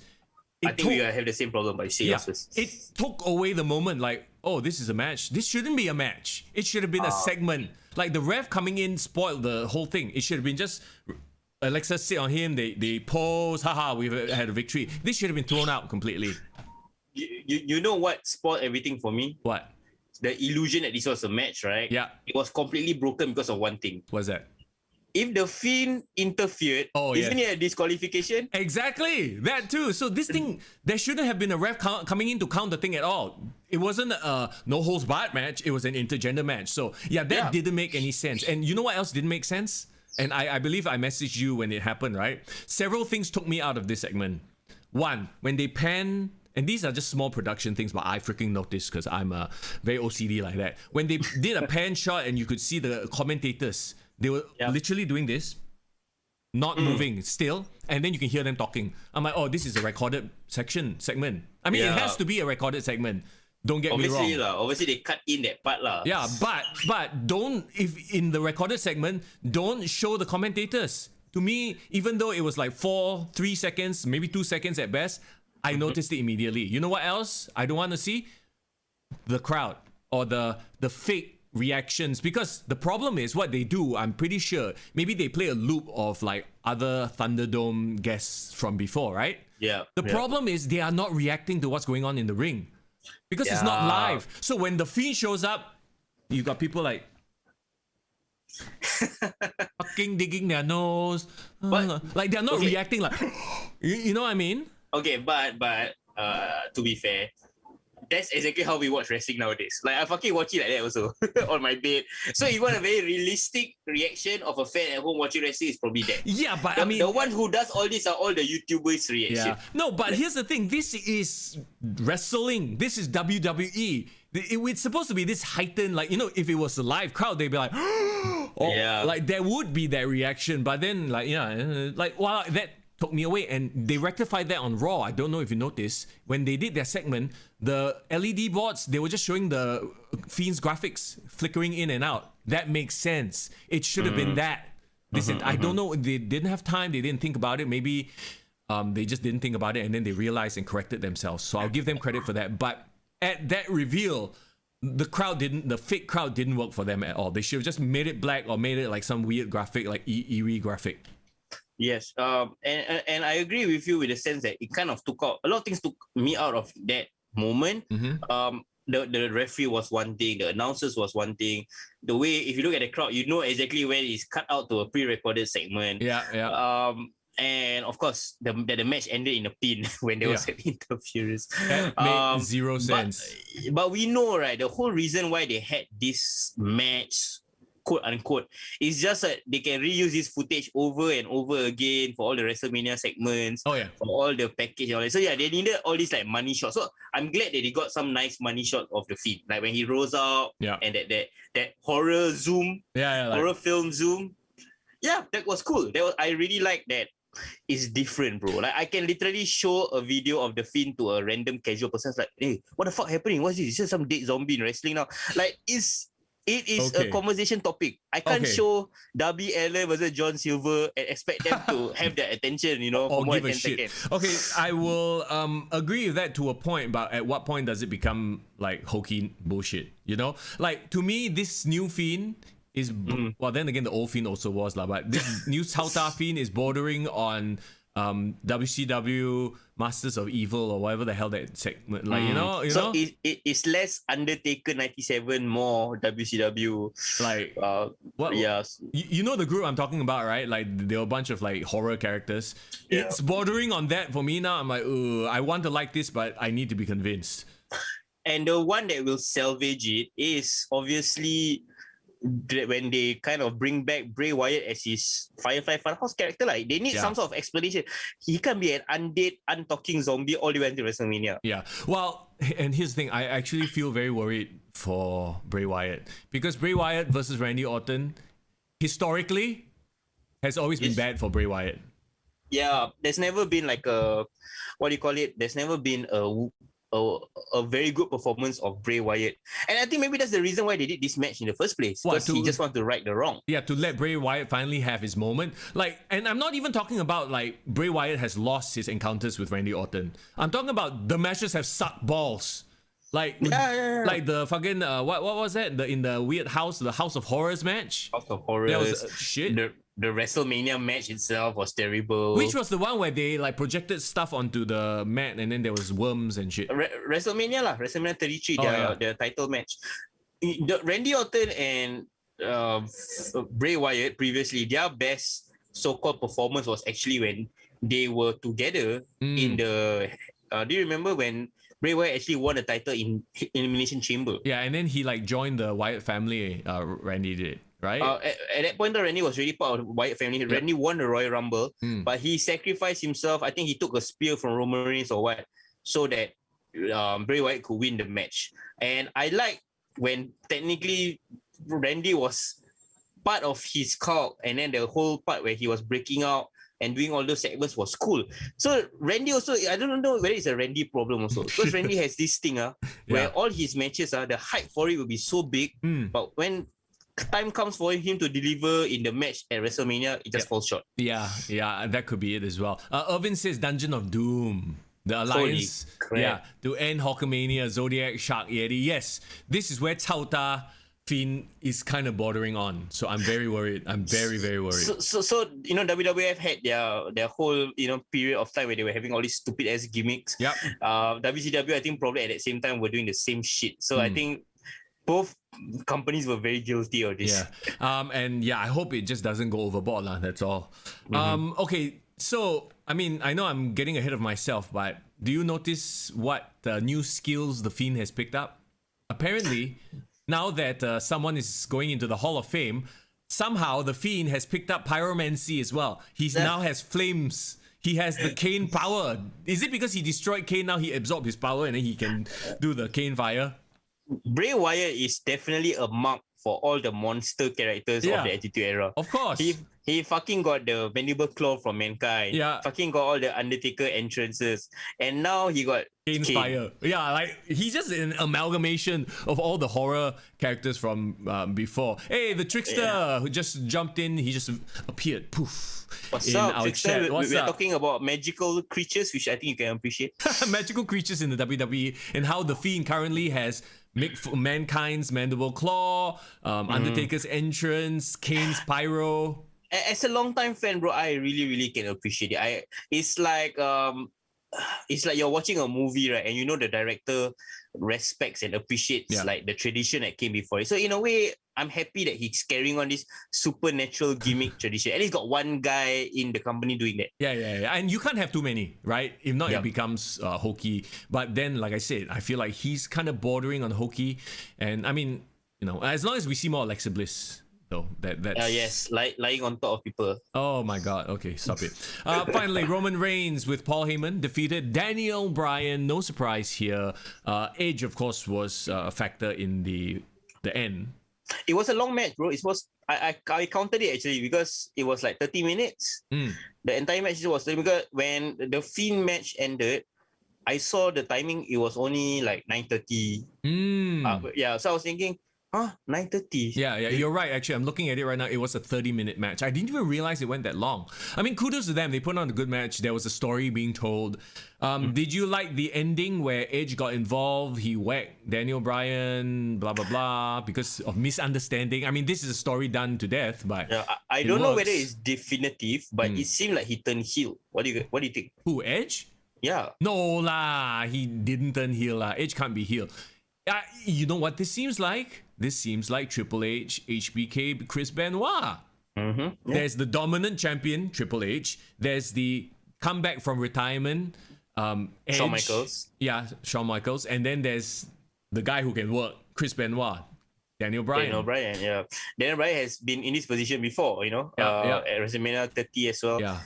I think we have the same problem, but you say yours first. It took away the moment, like, oh, this is a match. This shouldn't be a match. It should have been a segment. Like, the ref coming in spoiled the whole thing. It should have been just Alexa sit on him, they pose, haha, we've had a victory. This should have been thrown out completely. You know what spoiled everything for me? What? The illusion that this was a match, right? Yeah. It was completely broken because of one thing. What's that? If the Fiend interfered, isn't it a disqualification? Exactly, that too. So this thing, there shouldn't have been a ref coming in to count the thing at all. It wasn't a no holds barred match. It was an intergender match. So yeah, that didn't make any sense. And you know what else didn't make sense? And I believe I messaged you when it happened, right? Several things took me out of this segment. One, when they pan. And these are just small production things, but I freaking noticed because I'm very OCD like that. When they did a pan shot and you could see the commentators, they were literally doing this, not moving still, and then you can hear them talking. I'm like, oh, this is a recorded segment. I mean, it has to be a recorded segment. Don't get me wrong. Obviously, they cut in that part lah. Yeah, but don't, if in the recorded segment, don't show the commentators. To me, even though it was like 3 seconds, maybe 2 seconds at best, I noticed it immediately. You know what else I don't want to see? The crowd or the fake reactions, because the problem is what they do, I'm pretty sure, maybe they play a loop of like other Thunderdome guests from before, right? Yeah. The problem is they are not reacting to what's going on in the ring because it's not live. So when the Fiend shows up, you got people like fucking digging their nose, like they're not reacting like you know what I mean? Okay, but to be fair, that's exactly how we watch wrestling nowadays. Like I fucking watch it like that also on my bed. So you want a very realistic reaction of a fan at home watching wrestling is probably that. Yeah, but I mean, the one who does all this are all the YouTubers' reaction. Yeah. No, but here's the thing. This is wrestling. This is WWE. It's supposed to be this heightened, like, if it was a live crowd, they'd be like, like there would be that reaction. But then, like, that took me away, and they rectified that on Raw. I don't know if you noticed when they did their segment, the LED boards, they were just showing the Fiend's graphics flickering in and out. That makes sense. It should have been that. I don't know. They didn't have time. They didn't think about it. Maybe they just didn't think about it, and then they realized and corrected themselves. So I'll give them credit for that. But at that reveal, the fake crowd didn't work for them at all. They should have just made it black or made it like some weird graphic, like eerie graphic. Yes, and I agree with you with the sense that it kind of took out a lot of things. Took me out of that moment. The referee was one thing, the announcers was one thing. The way, if you look at the crowd, you know exactly when it's cut out to a pre-recorded segment. And of course, the match ended in a pin when there was an interference. That made zero sense. But we know, right, the whole reason why they had this match, quote unquote, is just that they can reuse this footage over and over again for all the WrestleMania segments, for all the package and all that. So yeah, they needed all these like money shots. So I'm glad that they got some nice money shot of the Fiend, like when he rolls out and that horror zoom, horror film zoom. Yeah, that was cool. I really like that. It's different, bro. Like I can literally show a video of the Fiend to a random casual person. It's like, hey, what the fuck happening? What's this? It's just some dead zombie in wrestling now. Like it is a conversation topic. I can't show Darby Allin versus John Silver and expect them to have their attention, for more than 10 seconds. Okay, I will agree with that to a point, but at what point does it become like hokey bullshit? Like to me, this new Fiend is well. Then again, the old Fiend also was lah. But this new Chao Ta Fiend is bordering on WCW Masters of Evil or whatever the hell that segment, like you know. So it's less Undertaker 97, more WCW. Like What? Yeah. You know the group I'm talking about, right? Like there were a bunch of like horror characters. Yeah. It's bordering on that for me now. I'm like, I want to like this, but I need to be convinced. And the one that will salvage it is obviously when they kind of bring back Bray Wyatt as his Firefly Funhouse character. Like they need some sort of explanation. He can't be an undead, untalking zombie all the way until WrestleMania. Yeah. Well, and here's the thing. I actually feel very worried for Bray Wyatt because Bray Wyatt versus Randy Orton historically has always been bad for Bray Wyatt. Yeah, there's never been like a, what do you call it? There's never been a very good performance of Bray Wyatt. And I think maybe that's the reason why they did this match in the first place. Because he just wants to right the wrong. Yeah, to let Bray Wyatt finally have his moment. Like, and I'm not even talking about like Bray Wyatt has lost his encounters with Randy Orton. I'm talking about the matches have sucked balls. Like, like the fucking what was that? In the weird house, the House of Horrors match. House of Horrors. That was shit. The WrestleMania match itself was terrible. Which was the one where they like projected stuff onto the mat and then there was worms and shit. WrestleMania lah, WrestleMania 33, their title match. Randy Orton and Bray Wyatt previously, their best so-called performance was actually when they were together in the. Do you remember when Bray Wyatt actually won the title in Elimination Chamber? Yeah, and then he like joined the Wyatt family. Randy did. Right? At that point, Randy was really part of the Wyatt family. Yep. Randy won the Royal Rumble, but he sacrificed himself. I think he took a spear from Roman Reigns or what, so that Bray Wyatt could win the match. And I like when technically Randy was part of his cult, and then the whole part where he was breaking out and doing all those segments was cool. So Randy also, I don't know whether it's a Randy problem also, because Randy has this thing where all his matches the hype for it will be so big, but when time comes for him to deliver in the match at WrestleMania, it just falls short. Yeah, that could be it as well. Irvin says Dungeon of Doom. The Alliance, to end Hulkamania, Zodiac, Shark, Yeti. Yes, this is where Chauta Fiend is kind of bordering on. So I'm very worried. I'm very, very worried. So you know, WWF had their whole period of time where they were having all these stupid ass gimmicks. Yep. WCW, I think probably at that same time were doing the same shit. So I think both companies were very guilty of this. And I hope it just doesn't go overboard lah. That's all. Okay, so I mean, I know I'm getting ahead of myself, but do you notice what new skills the Fiend has picked up? Apparently, now that someone is going into the Hall of Fame, somehow the Fiend has picked up pyromancy as well. He now has flames. He has the Kane power. Is it because he destroyed Kane, now he absorbed his power and then he can do the Kane fire? Bray Wyatt is definitely a mark for all the monster characters of the Attitude Era. Of course. He fucking got the Mandible Claw from Mankind. Yeah. Fucking got all the Undertaker entrances. And now he got Kane's fire. Yeah, like he's just an amalgamation of all the horror characters from before. Hey, the Trickster who just jumped in, he just appeared. Poof. What's up, Trickster? We're talking about magical creatures, which I think you can appreciate. Magical creatures in the WWE, and how the Fiend currently has Mankind's Mandible Claw, Undertaker's entrance, Kane's pyro. As a long-time fan, bro, I really, really can appreciate it. It's like you're watching a movie, right? And you know the director respects and appreciates like the tradition that came before it. So in a way, I'm happy that he's carrying on this supernatural gimmick tradition. And he's got one guy in the company doing that. Yeah. And you can't have too many, right? If not, it becomes hokey. But then, like I said, I feel like he's kind of bordering on hokey. And I mean, as long as we see more Alexa Bliss, though, that's... yes, lying on top of people. Oh my God. Okay, stop it. Finally, Roman Reigns with Paul Heyman defeated Daniel Bryan. No surprise here. Age, of course, was a factor in the end. It was a long match, bro. It was I counted it actually because it was like 30 minutes. The entire match was 30 because when the Fiend match ended, I saw the timing. It was only like 9:30. So I was thinking, 9:30. Yeah, you're right. Actually, I'm looking at it right now. It was a 30-minute match. I didn't even realize it went that long. I mean, kudos to them. They put on a good match. There was a story being told. Did you like the ending where Edge got involved? He whacked Daniel Bryan, blah, blah, blah, because of misunderstanding. I mean, this is a story done to death, but Yeah, I don't know whether it's definitive, but it seemed like he turned heel. What do you think? Who, Edge? Yeah. No lah, he didn't turn heel lah. Edge can't be heel. You know what this seems like? This seems like Triple H, HBK, Chris Benoit. There's the dominant champion, Triple H. There's the comeback from retirement, Edge. Shawn Michaels. Yeah, Shawn Michaels. And then there's the guy who can work, Chris Benoit, Daniel Bryan. Daniel Bryan has been in this position before, at WrestleMania 30 as well. Yeah.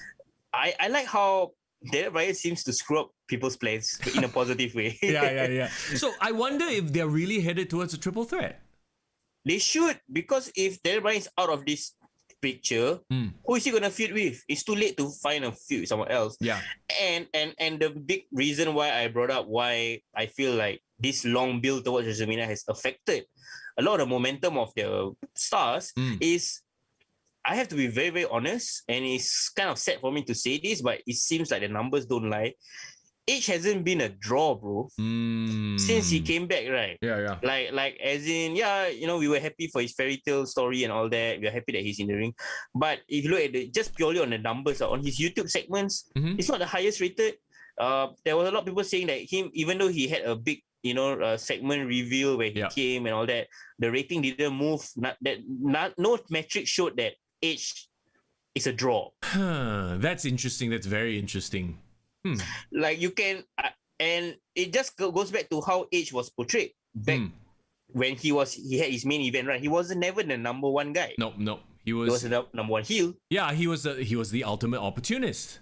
I like how Daniel Bryan seems to screw up people's plans in a positive way. Yeah. So I wonder if they're really headed towards a triple threat. They should, because if Daniel Bryan is out of this picture, who is he gonna feud with? It's too late to find a feud with someone else. Yeah. And the big reason why I brought up why I feel like this long build towards WrestleMania has affected a lot of the momentum of the stars is, I have to be very, very honest, and it's kind of sad for me to say this, but it seems like the numbers don't lie. Edge hasn't been a draw, bro, since he came back, right? Yeah. Like as in, we were happy for his fairy tale story and all that. We are happy that he's in the ring. But if you look at just purely on the numbers, on his YouTube segments, it's not the highest rated. There was a lot of people saying that even though he had a big, segment reveal where he came and all that, the rating didn't move. No metric showed that Edge is a draw. That's interesting. That's very interesting. Like you can, and it just goes back to how Edge was portrayed back when he had his main event, right? He wasn't never the number one guy. No, he He was the number one heel. Yeah, he was the ultimate opportunist.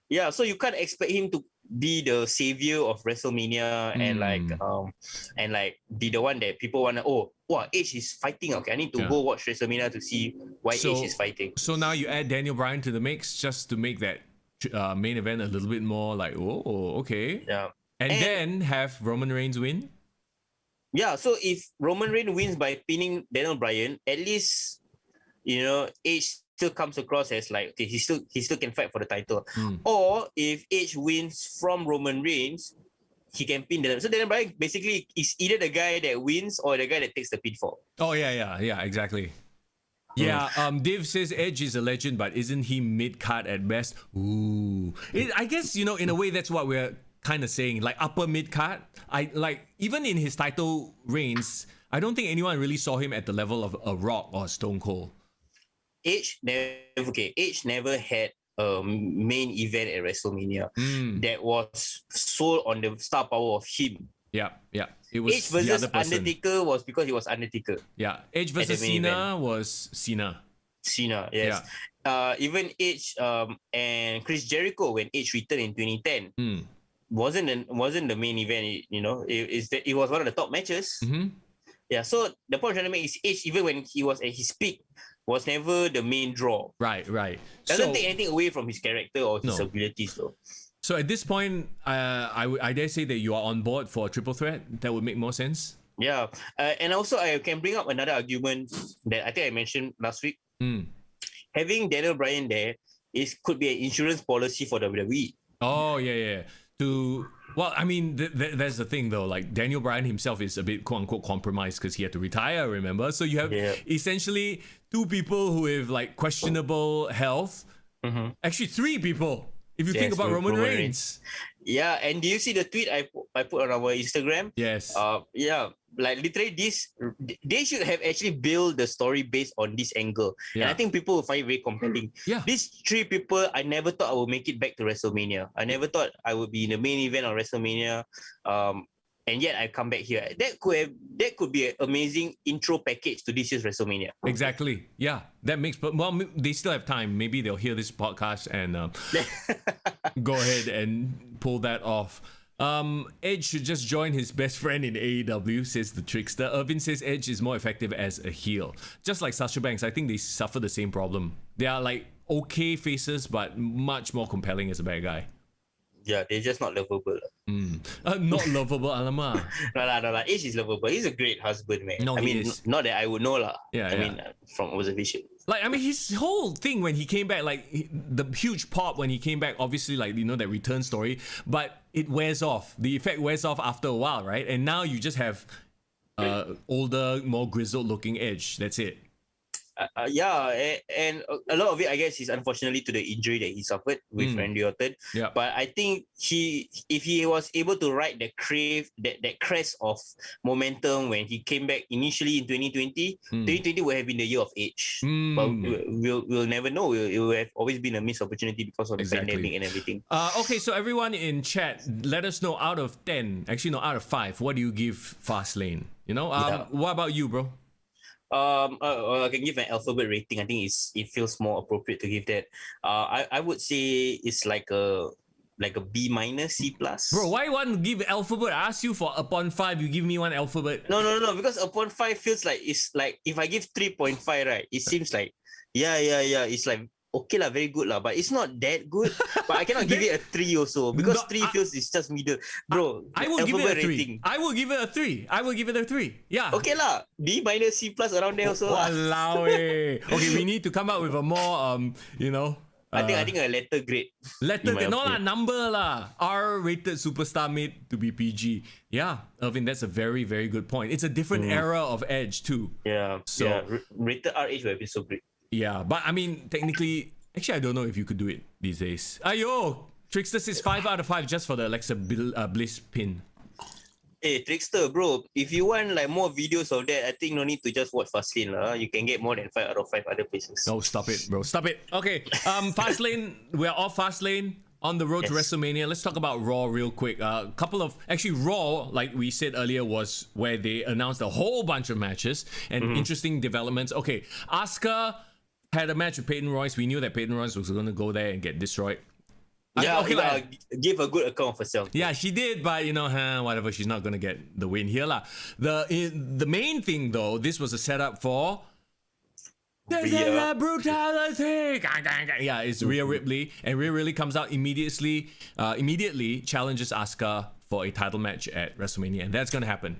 Yeah, so you can't expect him to be the savior of WrestleMania and be the one that people want to, Edge is fighting. Okay, I need to go watch WrestleMania to see why Edge is fighting. So now you add Daniel Bryan to the mix just to make that main event a little bit more like, okay. Yeah. And then have Roman Reigns win? Yeah, so if Roman Reigns wins by pinning Daniel Bryan, at least, Edge still comes across as like, okay, he still can fight for the title. Or if Edge wins from Roman Reigns, he can pin Daniel. So Daniel Bryan basically is either the guy that wins or the guy that takes the pinfall. Oh, yeah, exactly. Yeah, Dave says Edge is a legend, but isn't he mid-card at best? Ooh. I guess, in a way, that's what we're kind of saying. Like upper mid-card. Even in his title reigns, I don't think anyone really saw him at the level of a Rock or Stone Cold. Edge never had a main event at WrestleMania that was sold on the star power of him. Yeah. It was Edge versus the other person. Undertaker was because he was Undertaker. Yeah, Edge versus Cena was Cena. Cena, yes. Yeah. Even Edge and Chris Jericho, when Edge returned in 2010, wasn't the main event. It was one of the top matches. Yeah. So the point I'm trying to make is Edge, even when he was at his peak, was never the main draw. Right. Doesn't take anything away from his character or his abilities, though. So at this point, I dare say that you are on board for a triple threat. That would make more sense. Yeah, and also I can bring up another argument that I think I mentioned last week. Having Daniel Bryan there could be an insurance policy for WWE. Oh yeah. That's the thing though. Like Daniel Bryan himself is a bit quote unquote compromised because he had to retire. Remember, so you have essentially two people who have like questionable health. Actually, three people. If you think about Roman Reigns. Yeah, and do you see the tweet I put on our Instagram? Yes. Like literally they should have actually built the story based on this angle. Yeah. And I think people will find it very compelling. Yeah. These three people, I never thought I would make it back to WrestleMania. I never thought I would be in the main event of WrestleMania. And yet I come back here. That could be an amazing intro package to this year's WrestleMania. Exactly. Yeah, that makes. Well, they still have time. Maybe they'll hear this podcast and go ahead and pull that off. Edge should just join his best friend in AEW, says the trickster. Irvin says Edge is more effective as a heel. Just like Sasha Banks, I think they suffer the same problem. They are like okay faces, but much more compelling as a bad guy. Yeah, they're just not lovable. Not lovable, alamak. No lah. Ace is lovable. He's a great husband, man. No, I he mean, is. not that I would know lah. Yeah, I mean, from observation. Like, I mean, his whole thing when he came back, like the huge pop when he came back, obviously, like, you know, that return story, but it wears off. The effect wears off after a while, right? And now you just have older, more grizzled looking Edge. That's it. Yeah, and a lot of it, I guess, is unfortunately to the injury that he suffered with Randy Orton. Yeah. But I think if he was able to ride that crest of momentum when he came back initially in 2020, 2020 would have been the year of Edge. But we'll never know. It will have always been a missed opportunity because of the pandemic and everything. Okay, so everyone in chat, let us know out of 10, actually no, out of 5, what do you give Fastlane? You know, what about you, bro? I can give an alphabet rating. I think it feels more appropriate to give that. I would say it's like a B minus, C plus. Bro, why you want to give alphabet? I asked you for upon 5, you give me one alphabet. No. Because upon 5 feels like it's like if I give 3.5, right? It seems like yeah. It's like okay lah, very good lah, but it's not that good. But I cannot give it a 3 also because 3 feels it's just middle, bro. I will give it a 3. Rating. I will give it a 3. Yeah. Okay lah, B minus, C plus around there also. Walao eh. Okay, we need to come up with a more you know. I think a letter grade. Letter grade, no lah, number lah. R-rated superstar made to be PG. Yeah, Irvin, that's a very, very good point. It's a different era of Edge too. Yeah. So rated RH would have been so great. Yeah, but I mean, technically, actually, I don't know if you could do it these days. Ayo, Trickster says 5 out of 5 just for the Alexa Bliss pin. Hey, Trickster, bro, if you want like more videos of that, I think no need to just watch Fastlane lah. You can get more than 5 out of 5 other places. No, stop it, bro. Stop it. Okay, Fastlane, we're off Fastlane. On the road to WrestleMania. Let's talk about Raw real quick. Actually, Raw, like we said earlier, was where they announced a whole bunch of matches and interesting developments. Okay, Asuka had a match with Peyton Royce. We knew that Peyton Royce was going to go there and get destroyed. Yeah, give a good account of herself. Yeah, she did, but you know, whatever. She's not going to get the win here, lah. The main thing, though, this was a setup for brutality. Yeah, it's Rhea Ripley, and Rhea Ripley comes out immediately challenges Asuka for a title match at WrestleMania, and that's going to happen.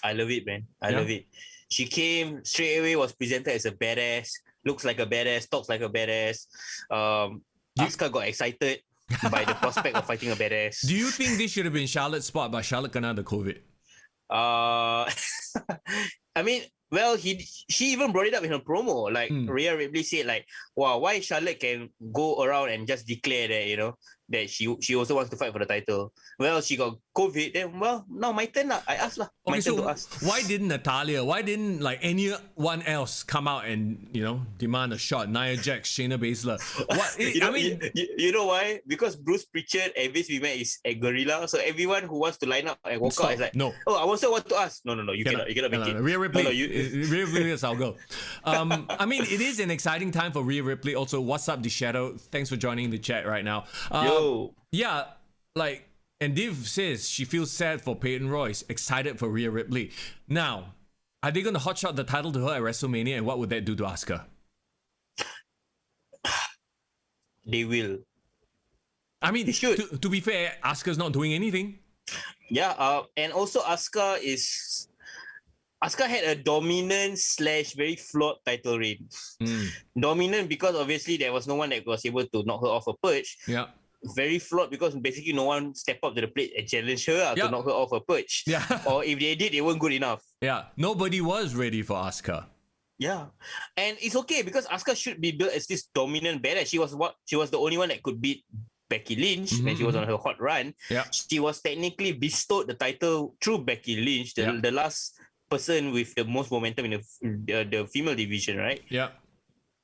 I love it, man. I love it. She came straight away, was presented as a badass. Looks like a badass, talks like a badass. Asuka got excited by the prospect of fighting a badass. Do you think this should have been Charlotte's spot, but Charlotte kena the COVID? I mean, well, she even brought it up in her promo. Like Rhea Ripley said, like, wow, why Charlotte can go around and just declare that, you know, that she also wants to fight for the title. Well, she got COVID, then well, now my turn lah. I asked lah. Okay, my turn so to ask. why didn't Natalia? Why didn't like anyone else come out and, you know, demand a shot? Nia Jax, Shayna Baszler. What? You know why? Because Bruce Pritchard and Vince McMahon is a gorilla. So everyone who wants to line up and walk out is like, no. Oh, I also want to ask. No, you cannot make it. Rhea Ripley. No, Rhea Ripley is our girl. I mean, it is an exciting time for Rhea Ripley. Also, what's up, The Shadow? Thanks for joining the chat right now. Yo. Yeah, like, and Div says she feels sad for Peyton Royce, excited for Rhea Ripley. Now, are they going to hotshot the title to her at WrestleMania, and what would that do to Asuka? They will. I mean, they should. To be fair, Asuka's not doing anything. Yeah, and also Asuka had a dominant / very flawed title reign. Dominant because obviously there was no one that was able to knock her off her perch. Yeah. Very flawed because basically no one stepped up to the plate and challenged her to knock her off her perch. Yeah. Or if they did, they weren't good enough. Yeah. Nobody was ready for Asuka. Yeah. And it's okay because Asuka should be built as this dominant badass. She was the only one that could beat Becky Lynch when she was on her hot run. Yeah. She was technically bestowed the title through Becky Lynch, the last person with the most momentum in the female division, right? Yeah.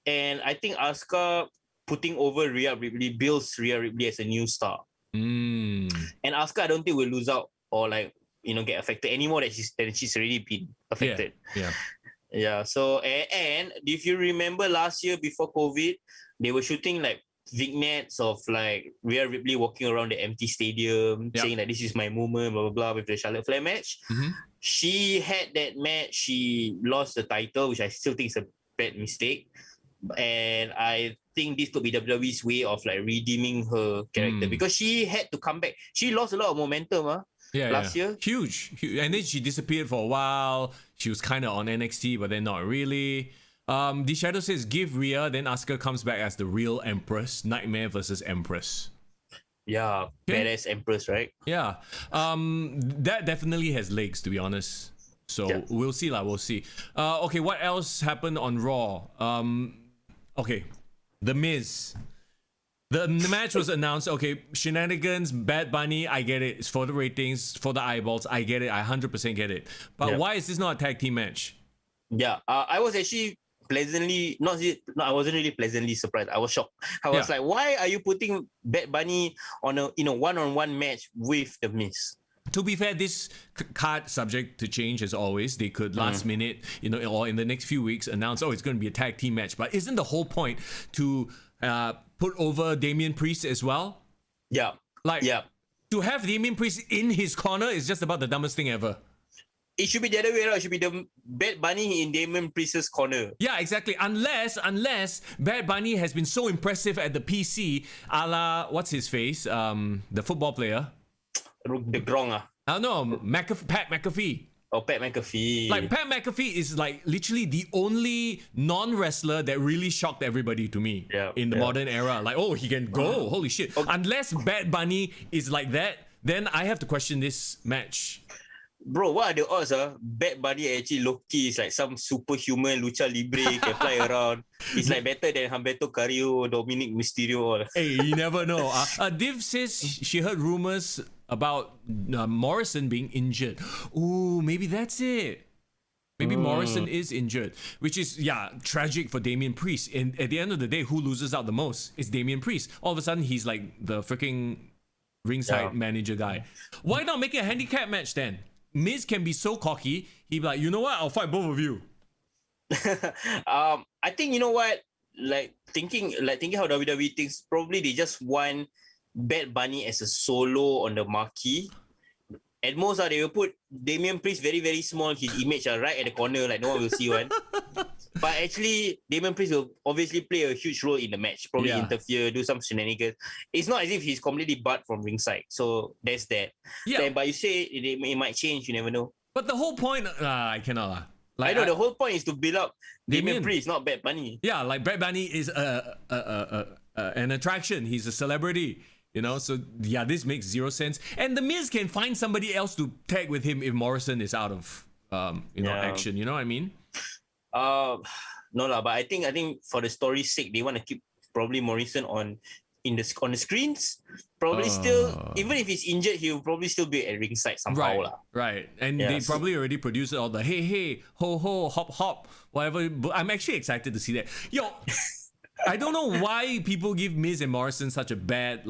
And I think Asuka putting over Rhea Ripley builds Rhea Ripley as a new star. And Asuka, I don't think will lose out or like, you know, get affected anymore than she's already been affected. Yeah. So and if you remember last year before COVID, they were shooting like vignettes of like Rhea Ripley walking around the empty stadium saying that this is my moment, blah blah blah, with the Charlotte Flair match. She had that match. She lost the title, which I still think is a bad mistake. And I think this could be WWE's way of like redeeming her character because she had to come back. She lost a lot of momentum last year. Huge. And then she disappeared for a while. She was kind of on NXT, but then not really. The Shadow says, give Rhea, then Asuka comes back as the real Empress. Nightmare versus Empress. Yeah, badass Empress, right? Yeah. That definitely has legs, to be honest. So we'll see. We'll see. Okay, what else happened on Raw? Okay, The Miz. The match was announced. Okay, shenanigans, Bad Bunny, I get it. It's for the ratings, for the eyeballs. I get it. I 100% get it. But why is this not a tag team match? Yeah, I was actually I wasn't really pleasantly surprised. I was shocked. I was like, why are you putting Bad Bunny on a one-on-one match with The Miz? To be fair, this card subject to change as always. They could last minute, or in the next few weeks announce, it's going to be a tag team match. But isn't the whole point to put over Damian Priest as well? Yeah. To have Damian Priest in his corner is just about the dumbest thing ever. It should be the other way around. It should be the Bad Bunny in Damian Priest's corner. Yeah, exactly. Unless Bad Bunny has been so impressive at the PC, a la, what's his face? The football player. The Grong. I don't know, Pat McAfee. Oh, Pat McAfee. Like, Pat McAfee is like literally the only non-wrestler that really shocked everybody to me in the modern era. Like, he can go. Holy shit. Okay. Unless Bad Bunny is like that, then I have to question this match. Bro, what are the odds? Bad Bunny actually low-key is like some superhuman lucha libre, can fly around. He's like better than Humberto Carrillo, Dominic Mysterio. Hey, you never know. Div says she heard rumors about Morrison being injured. Ooh, maybe that's it. Maybe Morrison is injured, which is, tragic for Damian Priest. And at the end of the day, who loses out the most? It's Damian Priest. All of a sudden, he's like the freaking ringside manager guy. Why not make it a handicap match then? Miz can be so cocky, he'd be like, you know what? I'll fight both of you. I think, you know what? Thinking how WWE thinks, probably they just want Bad Bunny as a solo on the marquee. At most, they will put Damian Priest very, very small, his image right at the corner, like no one will see one. But actually, Damian Priest will obviously play a huge role in the match, probably interfere, do some shenanigans. It's not as if he's completely barred from ringside. So there's that. Yeah. But you say it might change, you never know. But the whole point, I cannot. I know, the whole point is to build up Damian Priest, not Bad Bunny. Yeah, like Bad Bunny is an attraction. He's a celebrity. So this makes zero sense. And The Miz can find somebody else to tag with him if Morrison is out of action. You know what I mean? No lah, but I think for the story's sake, they want to keep probably Morrison on the screens. Probably still, even if he's injured, he'll probably still be at ringside somehow lah. Right. And they probably already produced all the hey, ho ho, hop hop, whatever. But I'm actually excited to see that. I don't know why people give Miz and Morrison such a bad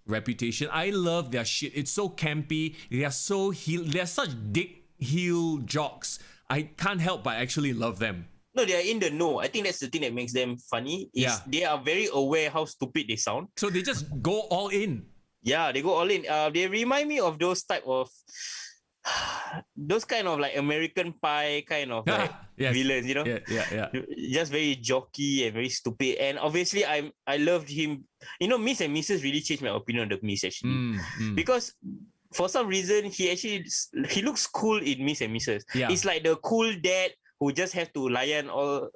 reputation. I love their shit. It's so campy. They are so they're such dick heel jocks. I can't help but actually love them. No, they are in the know. I think that's the thing that makes them funny. They are very aware how stupid they sound. So they just go all in. Yeah, they go all in. They remind me of those type of those kind of American Pie kind of villains, Yeah. Just very jockey and very stupid. And obviously, I loved him. Miz and Mrs. really changed my opinion on the Miz actually, because for some reason he looks cool in Miz and Mrs. Yeah. It's like the cool dad who just have to lion all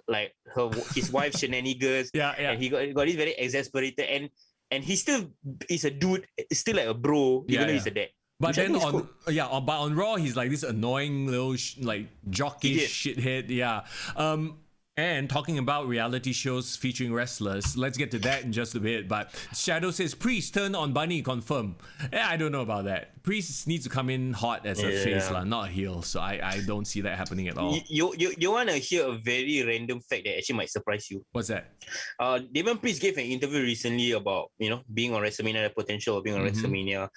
his wife's shenanigans. And he got this very exasperated and he still is a dude, still like a bro, even though he's a dad. But then on Raw, he's like this annoying little jockey shithead. Yeah. And talking about reality shows featuring wrestlers, let's get to that in just a bit. But Shadow says Priest turn on Bunny confirm. I don't know about that. Priest needs to come in hot as a face, not a heel. So I don't see that happening at all. You want to hear a very random fact that actually might surprise you? What's that? Damian Priest gave an interview recently about being on WrestleMania, the potential of being on WrestleMania,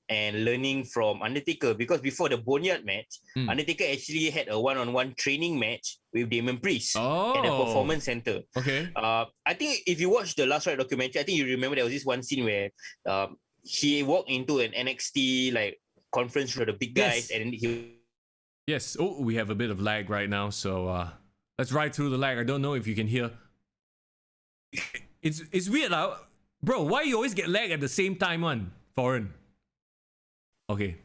and learning from Undertaker, because before the Boneyard match, Undertaker actually had a one-on-one training match with Damian Priest at the Performance Center. Okay. I think if you watch the Last Ride documentary, I think you remember there was this one scene where he walked into an NXT conference for the big guys, and he. Yes. Oh, we have a bit of lag right now, so let's ride through the lag. I don't know if you can hear. It's weird, bro. Why you always get lag at the same time, one foreign? Okay.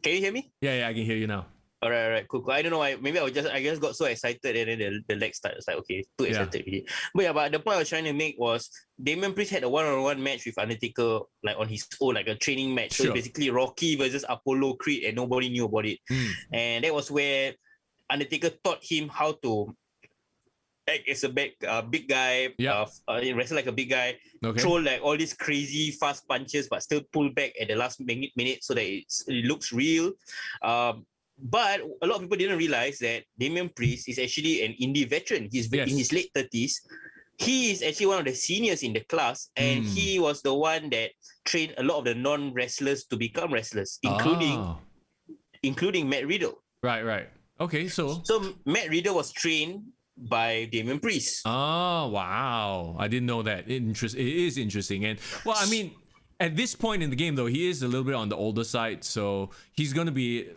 Can you hear me? Yeah, I can hear you now. All right, cool. I don't know why. Maybe I just got so excited and then the leg started. It's like, okay, too excited already. But the point I was trying to make was Damian Priest had a one-on-one match with Undertaker, like on his own, like a training match. So Sure. basically Rocky versus Apollo Creed, and nobody knew about it. And that was where Undertaker taught him how to act as a big guy, wrestle like a big guy, throw like all these crazy fast punches, but still pull back at the last minute so that it looks real. But a lot of people didn't realize that Damian Priest is actually an indie veteran. He's in his late 30s. He is actually one of the seniors in the class, and he was the one that trained a lot of the non-wrestlers to become wrestlers, including Matt Riddle. Right. Okay, so Matt Riddle was trained by Damian Priest. Oh, wow. I didn't know that. It is interesting. And, well, I mean, at this point in the game, though, he is a little bit on the older side. So he's going to be,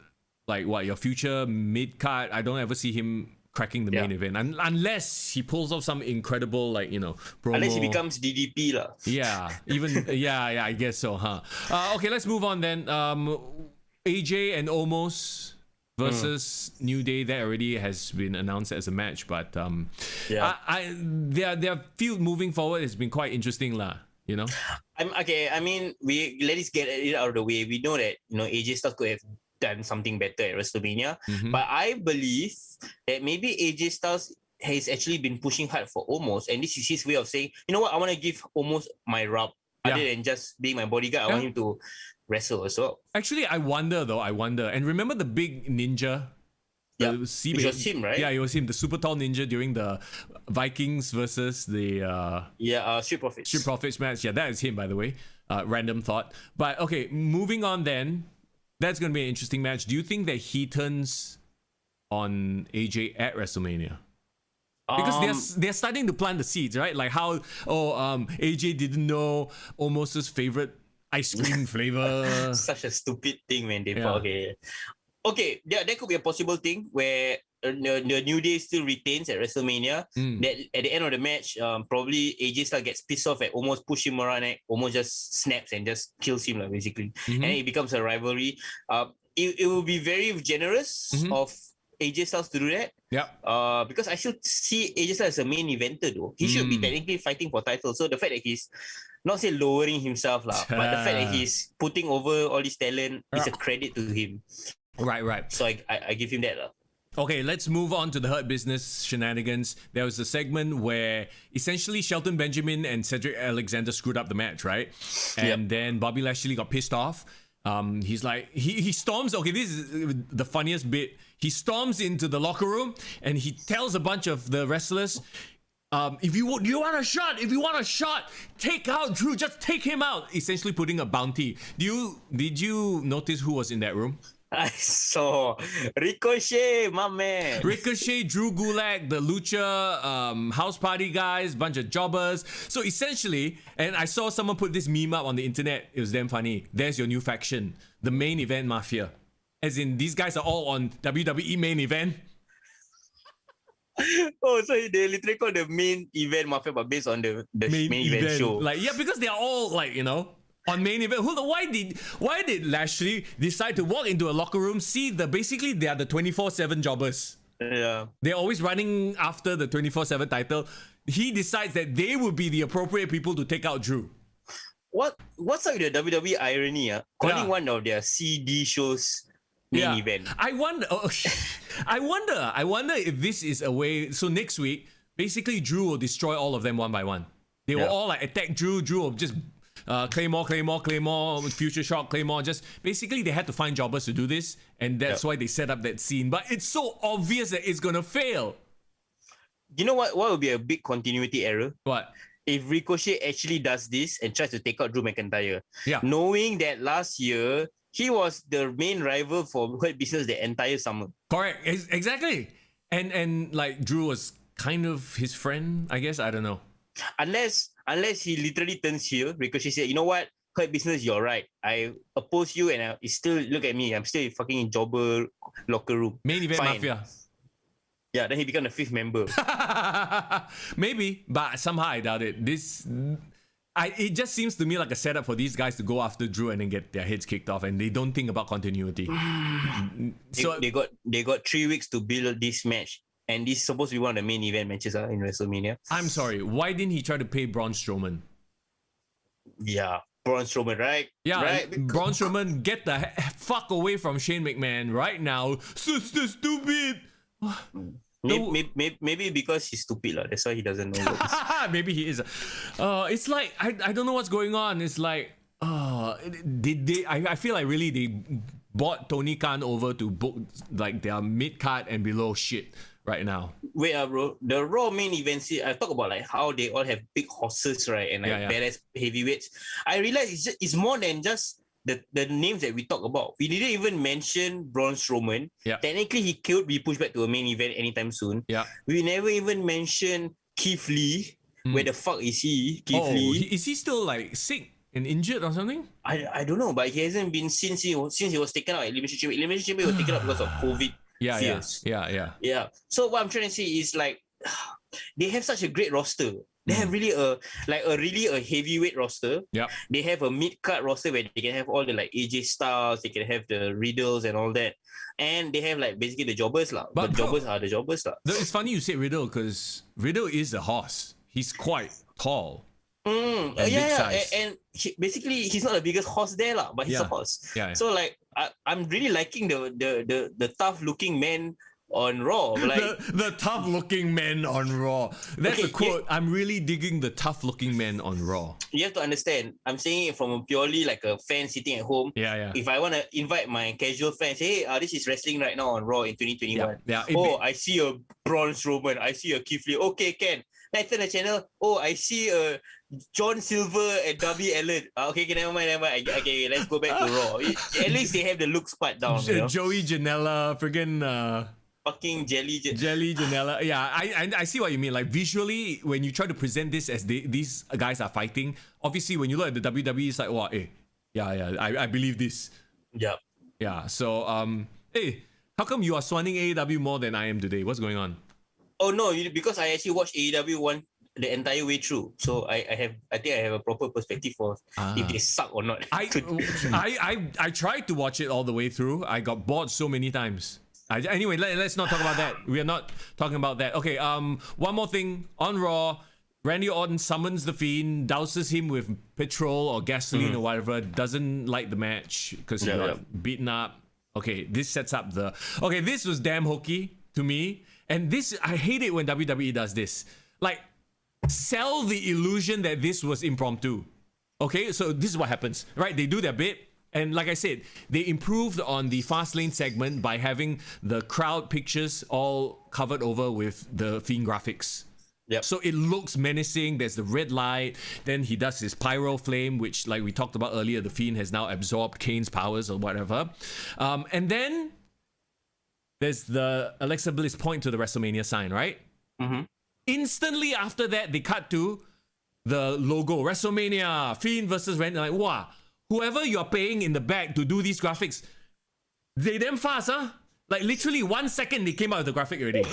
like, what, your future mid-card? I don't ever see him cracking the main event. Unless he pulls off some incredible, like, promo. Unless he becomes DDP lah. Yeah. Yeah, I guess so, huh? Okay, let's move on then. AJ and Omos versus New Day, that already has been announced as a match, but their feud moving forward has been quite interesting lah. I mean, let's get it out of the way. We know that AJ Styles could have done something better at WrestleMania, but I believe that maybe AJ Styles has actually been pushing hard for Omos, and this is his way of saying, you know what, I want to give Omos my rub, other than just being my bodyguard. I want him to wrestle as well. Actually, I wonder. And remember the big ninja? Yeah, it was him, right? Yeah, it was him, the super tall ninja during the Vikings versus the Street Profits. Street Profits match. Yeah, that is him, by the way. Random thought. But okay, moving on then. That's going to be an interesting match. Do you think that he turns on AJ at WrestleMania? Because they're starting to plant the seeds, right? Like how AJ didn't know Omos's favorite ice cream flavor. Such a stupid thing, man. Okay, that could be a possible thing where the New Day still retains at WrestleMania. That at the end of the match, probably AJ Styles gets pissed off at Omos, push him around, and Omos just snaps and just kills him, basically. And it becomes a rivalry. It will be very generous of AJ Styles to do that. Yeah. Because I still see AJ Styles as a main eventer though. He should be technically fighting for title. So the fact that he's not say lowering himself but the fact that he's putting over all this talent is a credit to him. Right. So I give him that lah. Okay, let's move on to the Hurt Business shenanigans. There was a segment where essentially Shelton Benjamin and Cedric Alexander screwed up the match, right? And then Bobby Lashley got pissed off. He's like, he storms. Okay, this is the funniest bit. He storms into the locker room and he tells a bunch of the wrestlers, if you want a shot, take out Drew. Just take him out. Essentially putting a bounty. Did you notice who was in that room? I saw Ricochet, my man. Ricochet, Drew Gulak, the Lucha House Party guys, bunch of jobbers. So essentially, and I saw someone put this meme up on the internet. It was damn funny. There's your new faction, the Main Event Mafia. As in, these guys are all on WWE Main Event. Oh, so they literally call the Main Event Mafia, but based on the main event show. Like, yeah, because they are all like, on Main Event. Why did Lashley decide to walk into a locker room, see basically they are the 24/7 jobbers. Yeah. They're always running after the 24/7 title. He decides that they would be the appropriate people to take out Drew. What's up with the WWE irony? Calling one of their CD shows main event. I wonder if this is a way. So next week, basically Drew will destroy all of them one by one. They will all like attack Drew. Drew will just Claymore, Future Shock, Claymore. Just basically they had to find jobbers to do this, and that's why they set up that scene. But it's so obvious that it's gonna fail. You know what would be a big continuity error? What? If Ricochet actually does this and tries to take out Drew McIntyre, knowing that last year he was the main rival for Hurt Business the entire summer. Correct, exactly. And like Drew was kind of his friend, I guess. I don't know. Unless he literally turns heel, Ricochet said, you know what, Hurt Business, you're right. I oppose you and I still look at me. I'm still fucking in jobber locker room. Main Event Mafia. Yeah, then he became the 5th member. Maybe, but somehow I doubt it. It just seems to me like a setup for these guys to go after Drew and then get their heads kicked off, and they don't think about continuity. So they got 3 weeks to build this match, and this is supposed to be one of the main event matches in WrestleMania. I'm sorry, why didn't he try to pay Braun Strowman? Yeah, Braun Strowman, right? Yeah, right. Braun Strowman, get the fuck away from Shane McMahon right now. So stupid. Maybe because he's stupid, that's why he doesn't know. Maybe he is. It's like I don't know what's going on. It's like did they? I feel like really they bought Tony Khan over to book like their mid card and below shit right now. Wait, bro. The Raw main event, I talk about like how they all have big horses, right, and like badass heavyweights. I realize it's more than just the names that we talk about. We didn't even mention Braun Strowman. Yeah. Technically, he could be pushed back to a main event anytime soon. Yeah. We never even mentioned Keith Lee. Where the fuck is he? Keith Lee. Is he still like sick and injured or something? I don't know, but he hasn't been since he was taken out at Elimination Chamber. Elimination Chamber was taken out because of COVID. Fears. Yeah. So what I'm trying to say is like they have such a great roster. They have really a heavyweight roster. Yeah. They have a mid-card roster where they can have all the like AJ Styles, they can have the Riddles and all that. And they have like basically the jobbers lah. But the jobbers are the jobbers lah. It's funny you say Riddle because Riddle is a horse. He's quite tall. And big size. And basically he's not the biggest horse there lah, but he's a horse. Yeah. So like I'm really liking the tough looking man on Raw. Like the tough looking men on Raw. That's Okay, a quote. I'm really digging the tough looking men on Raw. you have to understand, I'm saying it from a purely like a fan sitting at home. Yeah. If I want to invite my casual fans, hey, this is wrestling right now on Raw in 2021. Yeah. I see a Braun Strowman. I see a Keith Lee. Okay, Ken. Then I turn the channel. I see a John Silver and Darby Allin. Okay, never mind. Okay, let's go back to Raw. At least they have the looks part down. Joey Janela, friggin' Fucking Jelly Janela. Yeah, I see what you mean. Like visually, when you try to present this as these guys are fighting, obviously when you look at the WWE, it's like, wow, I believe this. Yeah. Yeah. So hey, how come you are swanning AEW more than I am today? What's going on? Oh no, because I actually watched AEW the entire way through, so I think I have a proper perspective for if they suck or not. I tried to watch it all the way through. I got bored so many times. Anyway, let's not talk about that. We are not talking about that. Okay, one more thing. On Raw, Randy Orton summons the Fiend, douses him with petrol or gasoline or whatever, doesn't like the match because he got beaten up. Okay, this sets up this was damn hokey to me. And this, I hate it when WWE does this. Like, sell the illusion that this was impromptu. Okay, so this is what happens, right? They do their bit. And like I said, they improved on the Fastlane segment by having the crowd pictures all covered over with the Fiend graphics. Yep. So it looks menacing. There's the red light. Then he does his pyro flame, which, like we talked about earlier, the Fiend has now absorbed Kane's powers or whatever. And then there's the Alexa Bliss point to the WrestleMania sign, right? Mm-hmm. Instantly after that, they cut to the logo, WrestleMania, Fiend versus Randy. Like, wow. Whoever you're paying in the back to do these graphics, they damn fast, huh? Like literally 1 second they came out with the graphic already.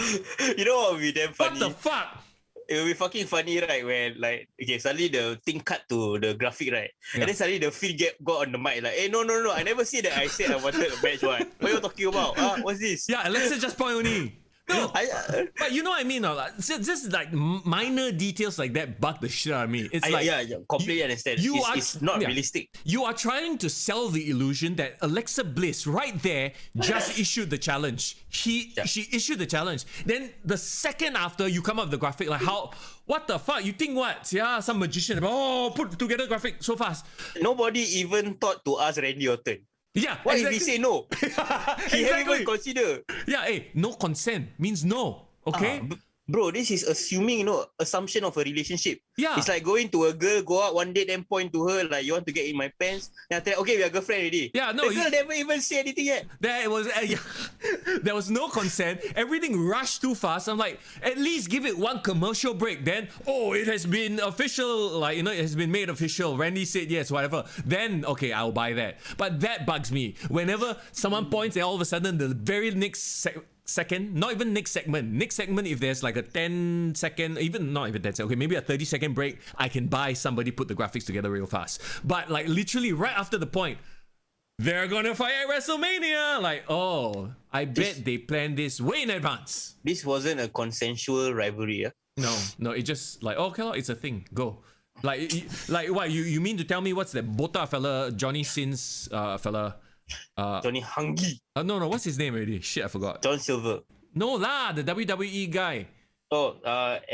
You know what would be damn funny? What the fuck? It will be fucking funny, right? When like, okay, suddenly the thing cut to the graphic, right? Yeah. And then suddenly the Fiend got on the mic like, hey, no, I never said that. I said I wanted a match one. What are you talking about? What's this? Yeah, Alexa just point only. No, but you know what I mean? Just like minor details like that bug the shit out of me. It's like completely understand. It's not realistic. You are trying to sell the illusion that Alexa Bliss right there just issued the challenge. She issued the challenge. Then the second after you come up with the graphic, like how? What the fuck? You think what? Yeah, some magician. Put together graphic so fast. Nobody even thought to ask Randy Orton. Yeah, why exactly. did he say no? He haven't even considered. Yeah, hey, no consent means no. Okay. Bro, this is assuming, assumption of a relationship. Yeah. It's like going to a girl, go out one day, then point to her, like, you want to get in my pants? Then after that, okay, we are girlfriend already. Yeah, no. The girl never even say anything yet. There was no consent. Everything rushed too fast. I'm like, at least give it one commercial break. Then, it has been official, it has been made official. Randy said yes, whatever. Then, okay, I'll buy that. But that bugs me. Whenever someone points and all of a sudden the very next second, not even next segment. Next segment, if there's like a 10-second, even not even 10 seconds, okay, maybe a 30-second break, I can buy somebody put the graphics together real fast. But like literally right after the point, they're gonna fight at WrestleMania. Like, oh, I bet they planned this way in advance. This wasn't a consensual rivalry. No, it just like, okay, it's a thing. Go. Like what? You mean to tell me what's that Botak fella, Johnny Sins fella? Johnny Hungy. No, what's his name already? Shit, I forgot. John Silver. No lah, the WWE guy. Oh,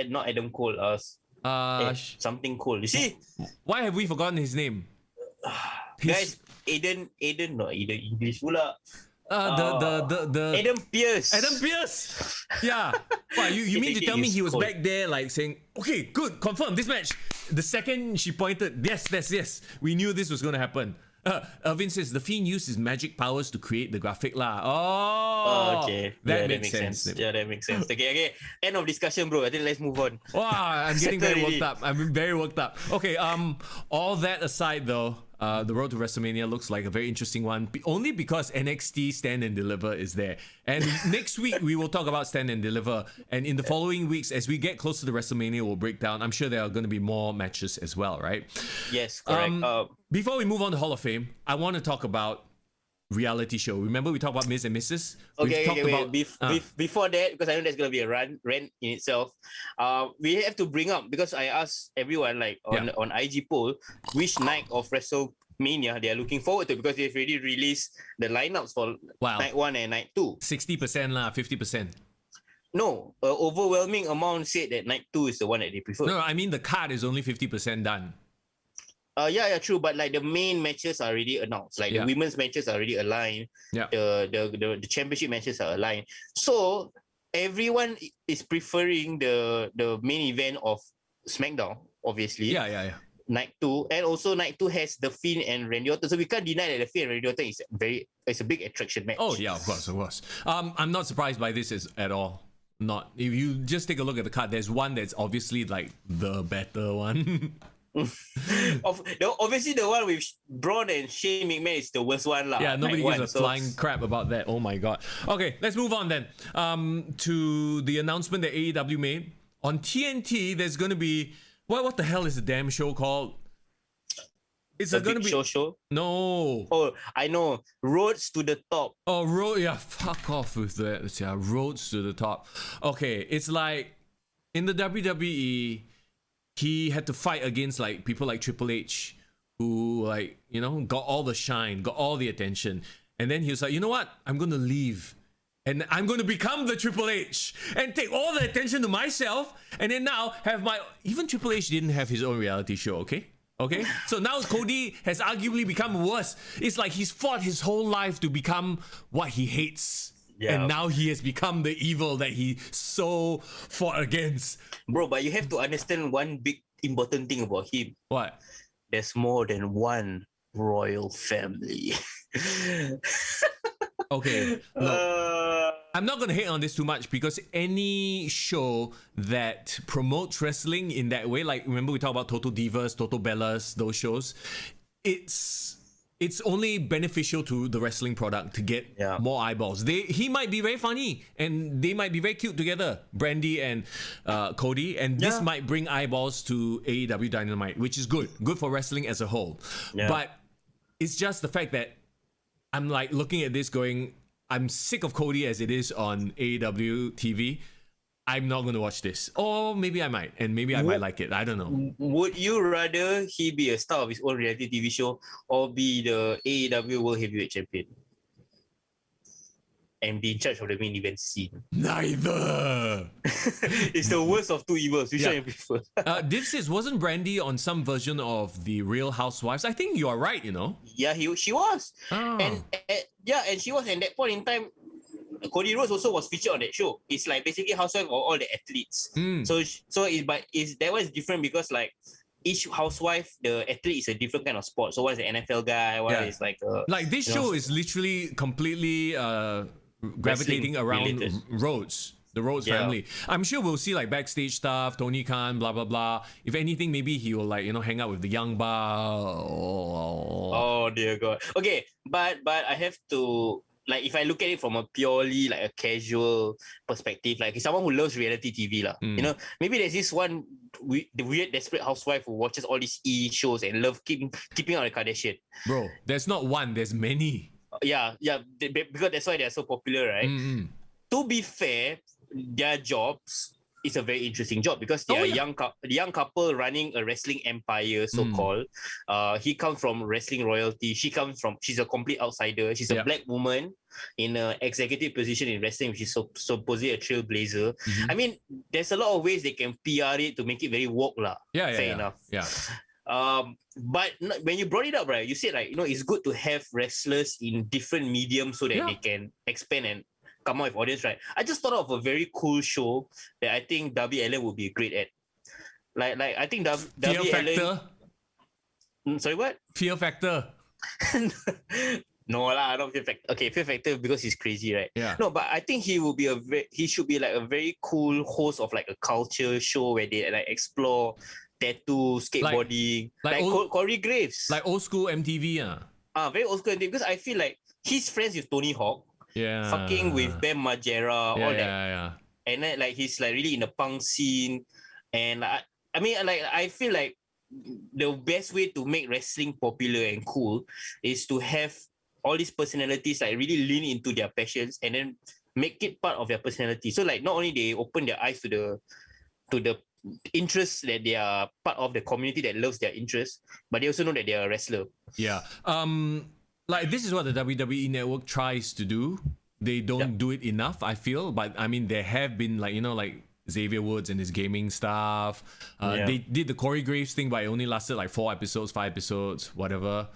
not Adam Cole. Something Cole. You see? Why have we forgotten his name? Guys, Aiden, not Aiden English pula. The Adam Pearce. Adam Pearce. Yeah. Wow, you mean to tell me he was back there like saying, okay, good, confirm this match. The second she pointed, yes, we knew this was going to happen. Irvin says the Fiend used his magic powers to create the graphic lah. Oh, okay. That makes sense. Yeah, that makes sense. Okay. End of discussion, bro. I think let's move on. Wow, I'm getting very Settle worked up. I'm very worked up. Okay, all that aside though, the road to WrestleMania looks like a very interesting one, only because NXT Stand and Deliver is there. And next week we will talk about Stand and Deliver. And in the following weeks, as we get closer to WrestleMania, we'll break down. I'm sure there are going to be more matches as well, right? Yes, correct. Before we move on to Hall of Fame, I want to talk about reality show. Remember we talked about Ms. and Mrs.? Before that, because I know there's going to be a rant in itself, we have to bring up, because I asked everyone like on IG poll which night of WrestleMania they are looking forward to, because they've already released the lineups for night 1 and night 2. 60% lah, 50%. No, overwhelming amount said that night 2 is the one that they prefer. No, I mean the card is only 50% done. Yeah, true. But like the main matches are already announced. Like the women's matches are already aligned. Yeah. The championship matches are aligned. So everyone is preferring the main event of SmackDown, obviously. Yeah. Night 2, and also night 2 has the Fiend and Randy Orton. So we can't deny that the Fiend and Randy Orton is a big attraction match. Oh yeah, of course. I'm not surprised by this at all. Not if you just take a look at the card. There's one that's obviously like the better one. Obviously the one with Braun and Shane McMahon is the worst one lah. Yeah, nobody gives a flying crap about that. Oh my god. Okay, let's move on then to the announcement that AEW made on TNT. There's going to be what the hell is the damn show called? It's going to be show. No. Oh, I know. Roads to the Top. Oh, yeah. Fuck off with that. Yeah, Roads to the Top. Okay, it's like in the WWE. He had to fight against like people like Triple H, who like, you know, got all the shine, got all the attention. And then he was like, you know what? I'm going to leave. And I'm going to become the Triple H and take all the attention to myself. And then now have my... Even Triple H didn't have his own reality show, okay? Okay? So now Cody has arguably become worse. It's like he's fought his whole life to become what he hates. Yeah. And now he has become the evil that he so fought against. Bro, but you have to understand one big important thing about him. What? There's more than one royal family. Okay. Look, I'm not going to hate on this too much, because any show that promotes wrestling in that way, like remember we talked about Total Divas, Total Bellas, those shows, it's only beneficial to the wrestling product to get more eyeballs. He might be very funny and they might be very cute together, Brandy and Cody, and this might bring eyeballs to AEW Dynamite, which is good for wrestling as a whole. But it's just the fact that I'm like looking at this going, I'm sick of Cody as it is on AEW TV. I'm not going to watch this. Or maybe I might. And maybe I might like it. I don't know. Would you rather he be a star of his own reality TV show or be the AEW World Heavyweight Champion? And be in charge of the main event scene? Neither. It's the worst of two evils. Which one you prefer? Div says, wasn't Brandy on some version of The Real Housewives? I think you are right, you know. Yeah, she was. Oh. And she was. And that point in time, Cody Rhodes also was featured on that show. It's like basically housewife of all the athletes. That one is different because like each housewife, the athlete is a different kind of sport. So one is an NFL guy, one is like this show is literally completely gravitating around Rhodes. The Rhodes family. I'm sure we'll see like backstage stuff, Tony Khan, blah blah blah. If anything, maybe he will like, you know, hang out with the young bar. Oh dear God. Okay, but I have to like if I look at it from a purely like a casual perspective, like someone who loves reality TV lah, you know, maybe there's this one the weird desperate housewife who watches all these shows and love keeping out the Kardashian. Bro, there's not one, there's many. Yeah, because that's why they're so popular, right? To be fair, their jobs is a very interesting job because they are young couple running a wrestling empire, so called. He comes from wrestling royalty. She's a complete outsider. She's a black woman in an executive position in wrestling, which is supposedly a trailblazer. I mean, there's a lot of ways they can PR it to make it very woke lah. Fair enough. Yeah. But when you brought it up, right, you said like, you know, it's good to have wrestlers in different mediums so that they can expand and come out with audience, right? I just thought of a very cool show that I think Darby Allin would be great at. Like I think Darby Factor. Allin. Sorry, what? Fear Factor. No lah, not Fear Factor. Okay, Fear Factor because he's crazy, right? Yeah. No, but I think he should be like a very cool host of like a culture show where they like explore tattoo, skateboarding, like Corey Graves, like old school MTV. Very old school MTV because I feel like he's friends with Tony Hawk. Yeah. Fucking with Bam Margera, all that. Yeah. And then like he's like really in the punk scene. And I mean like I feel like the best way to make wrestling popular and cool is to have all these personalities like really lean into their passions and then make it part of their personality. So like not only they open their eyes to the interests that they are part of the community that loves their interests, but they also know that they are a wrestler. Yeah. Like this is what the WWE network tries to do. They don't do it enough, I feel. But I mean, there have been like, you know, like Xavier Woods and his gaming stuff. They did the Corey Graves thing, but it only lasted like 4 episodes, 5 episodes, whatever.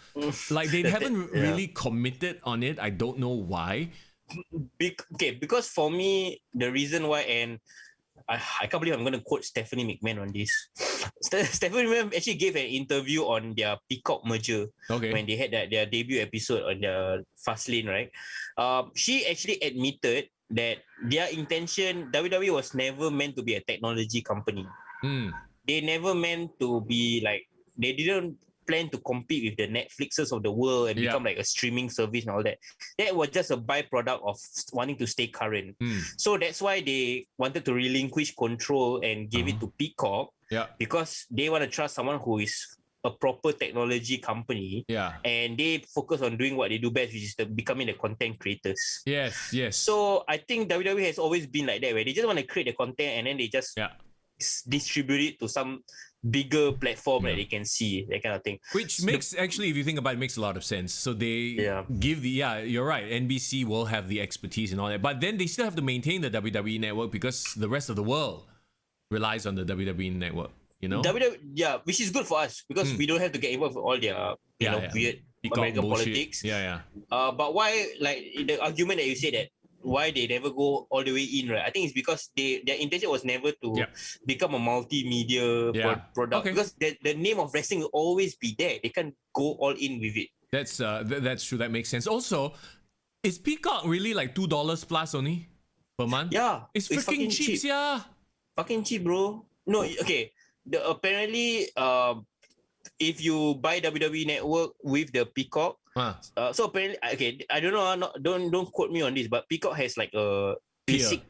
Like they haven't really committed on it. I don't know why. Because for me, the reason why, and I can't believe I'm going to quote Stephanie McMahon on this. Stephanie McMahon actually gave an interview on their Peacock merger when they had their debut episode on the Fastlane, right? She actually admitted that their intention, WWE was never meant to be a technology company. They never meant to be like, they didn't plan to compete with the Netflixes of the world and become like a streaming service and all that. That was just a byproduct of wanting to stay current. So that's why they wanted to relinquish control and give it to Peacock because they want to trust someone who is a proper technology company and they focus on doing what they do best, which is becoming the content creators. Yes. So I think WWE has always been like that, where they just want to create the content and then they just distribute it to some bigger platform that they can see, that kind of thing. Which makes, actually, if you think about it, makes a lot of sense. So they give you're right, NBC will have the expertise and all that, but then they still have to maintain the WWE network because the rest of the world relies on the WWE network, you know? Which is good for us because we don't have to get involved with all their weird American politics. But why, like the argument that you say that why they never go all the way in, right? I think it's because their intention was never to become a multimedia product because the name of wrestling will always be there. They can't go all in with it. That's true. That makes sense. Also, is Peacock really like $2 plus only per month? Yeah, it's freaking cheap, yeah. Fucking cheap, bro. No, okay. Apparently, if you buy WWE Network with the Peacock, so apparently, okay, I don't know, don't quote me on this, but Peacock has like a basic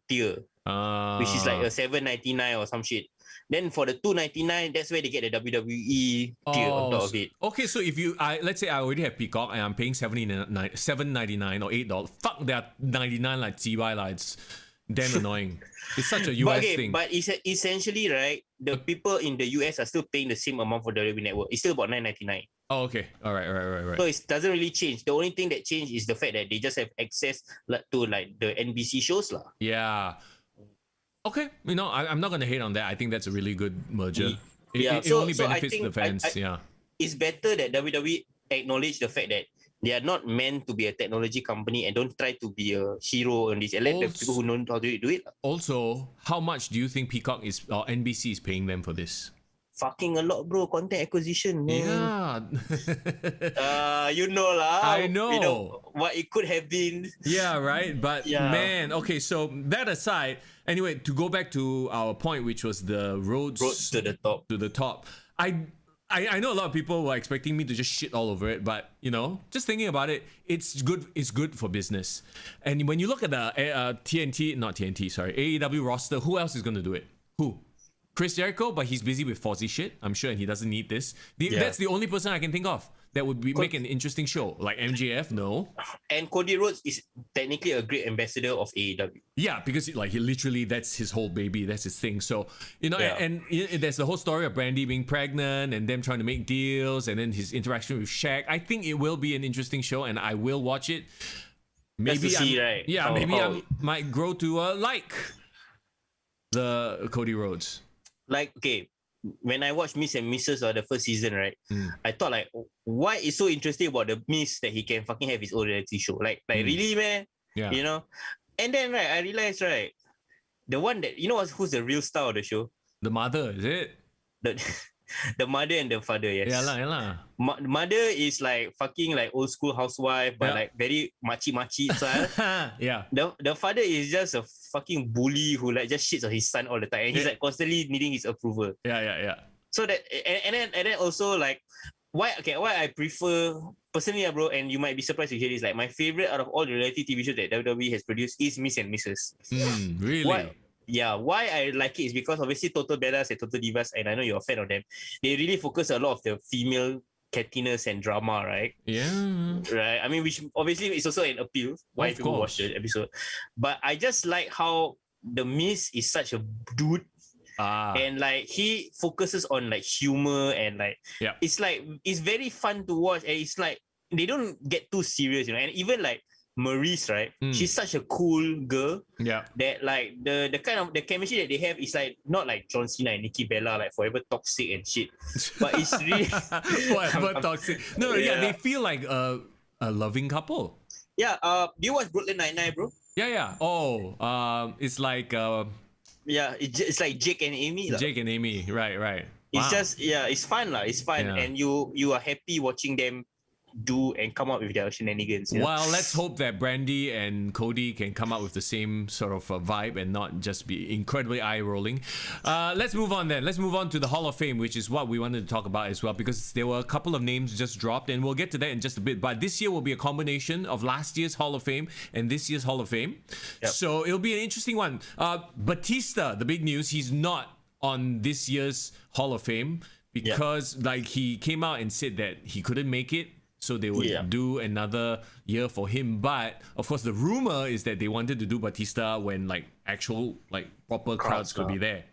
tier, which is like a $7.99 or some shit. Then for the $2.99, that's where they get the WWE tier on top of it. Okay, so if let's say I already have Peacock and I'm paying $7.99 or $8, fuck that 99 like TY like it's damn annoying. It's such a US thing. But essentially, right, the people in the US are still paying the same amount for the WWE Network. It's still about $9.99. Oh, okay. All right. So it doesn't really change. The only thing that changed is the fact that they just have access to like the NBC shows lah. Yeah. Okay. You know, I'm not going to hate on that. I think that's a really good merger. It only benefits the fans. It's better that WWE acknowledge the fact that they are not meant to be a technology company and don't try to be a hero on this. And let the people who know how to do it. Also, how much do you think Peacock or NBC is paying them for this? Fucking a lot, bro. Content acquisition, man. Yeah. You know lah. I know. You know what it could have been. Yeah, right. But man, okay. So that aside, anyway, to go back to our point, which was the roads to the top. To the top. I know a lot of people were expecting me to just shit all over it, but you know, just thinking about it, it's good. It's good for business. And when you look at the AEW roster, who else is going to do it? Who? Chris Jericho, but he's busy with Fozzy shit, I'm sure, and he doesn't need this. That's the only person I can think of that would make an interesting show. Like MJF, no. And Cody Rhodes is technically a great ambassador of AEW. Yeah, because he literally, that's his whole baby, that's his thing. So, you know, and there's the whole story of Brandy being pregnant and them trying to make deals, and then his interaction with Shaq. I think it will be an interesting show, and I will watch it. Maybe right? Yeah, I might grow to like the Cody Rhodes. Like, okay, when I watched Miss and Mrs. or the first season, right, I thought like, why is so interesting about the Miss that he can fucking have his own reality show? Like really, man? Yeah. You know? And then, right, I realized, right, the one that, you know who's the real star of the show? The mother, is it? The mother and the father, yes. Yeah lah. Mother is like fucking like old school housewife, but like very machi style. Yeah. The father is just a fucking bully who like just shits on his son all the time, and he's like constantly needing his approval. Yeah. So that and then also like why I prefer personally, bro, and you might be surprised to hear this, like my favorite out of all the reality TV shows that WWE has produced is Miss and Mrs. Really? Why I like it is because obviously Total Bellas and Total Divas, and I know you're a fan of them, they really focus a lot of the female cattiness and drama, right? Yeah. Right. I mean, which obviously is also an appeal why people watch the episode. But I just like how the Miz is such a dude. And like he focuses on like humor and like it's very fun to watch, and it's like they don't get too serious, you know. And even like Maurice, right? She's such a cool girl. Yeah. That like the kind of the chemistry that they have is like not like John Cena and Nikki Bella, like forever toxic and shit. But it's really forever toxic. No, they feel like a loving couple. Yeah. Do you watch Brooklyn Nine-Nine, bro? Yeah. Oh, it's like it's like Jake and Amy. Jake and Amy, right. It's just it's fun lah. It's fun, and you are happy watching them do and come up with their shenanigans. Well, let's hope that Brandy and Cody can come up with the same sort of vibe and not just be incredibly eye-rolling. Let's move on then. Let's move on to the Hall of Fame, which is what we wanted to talk about as well, because there were a couple of names just dropped, and we'll get to that in just a bit. But this year will be a combination of last year's Hall of Fame and this year's Hall of Fame. Yep. So it'll be an interesting one. Batista, the big news, he's not on this year's Hall of Fame because like he came out and said that he couldn't make it. So they would do another year for him. But of course, the rumor is that they wanted to do Batista when like actual like proper crowds could be there.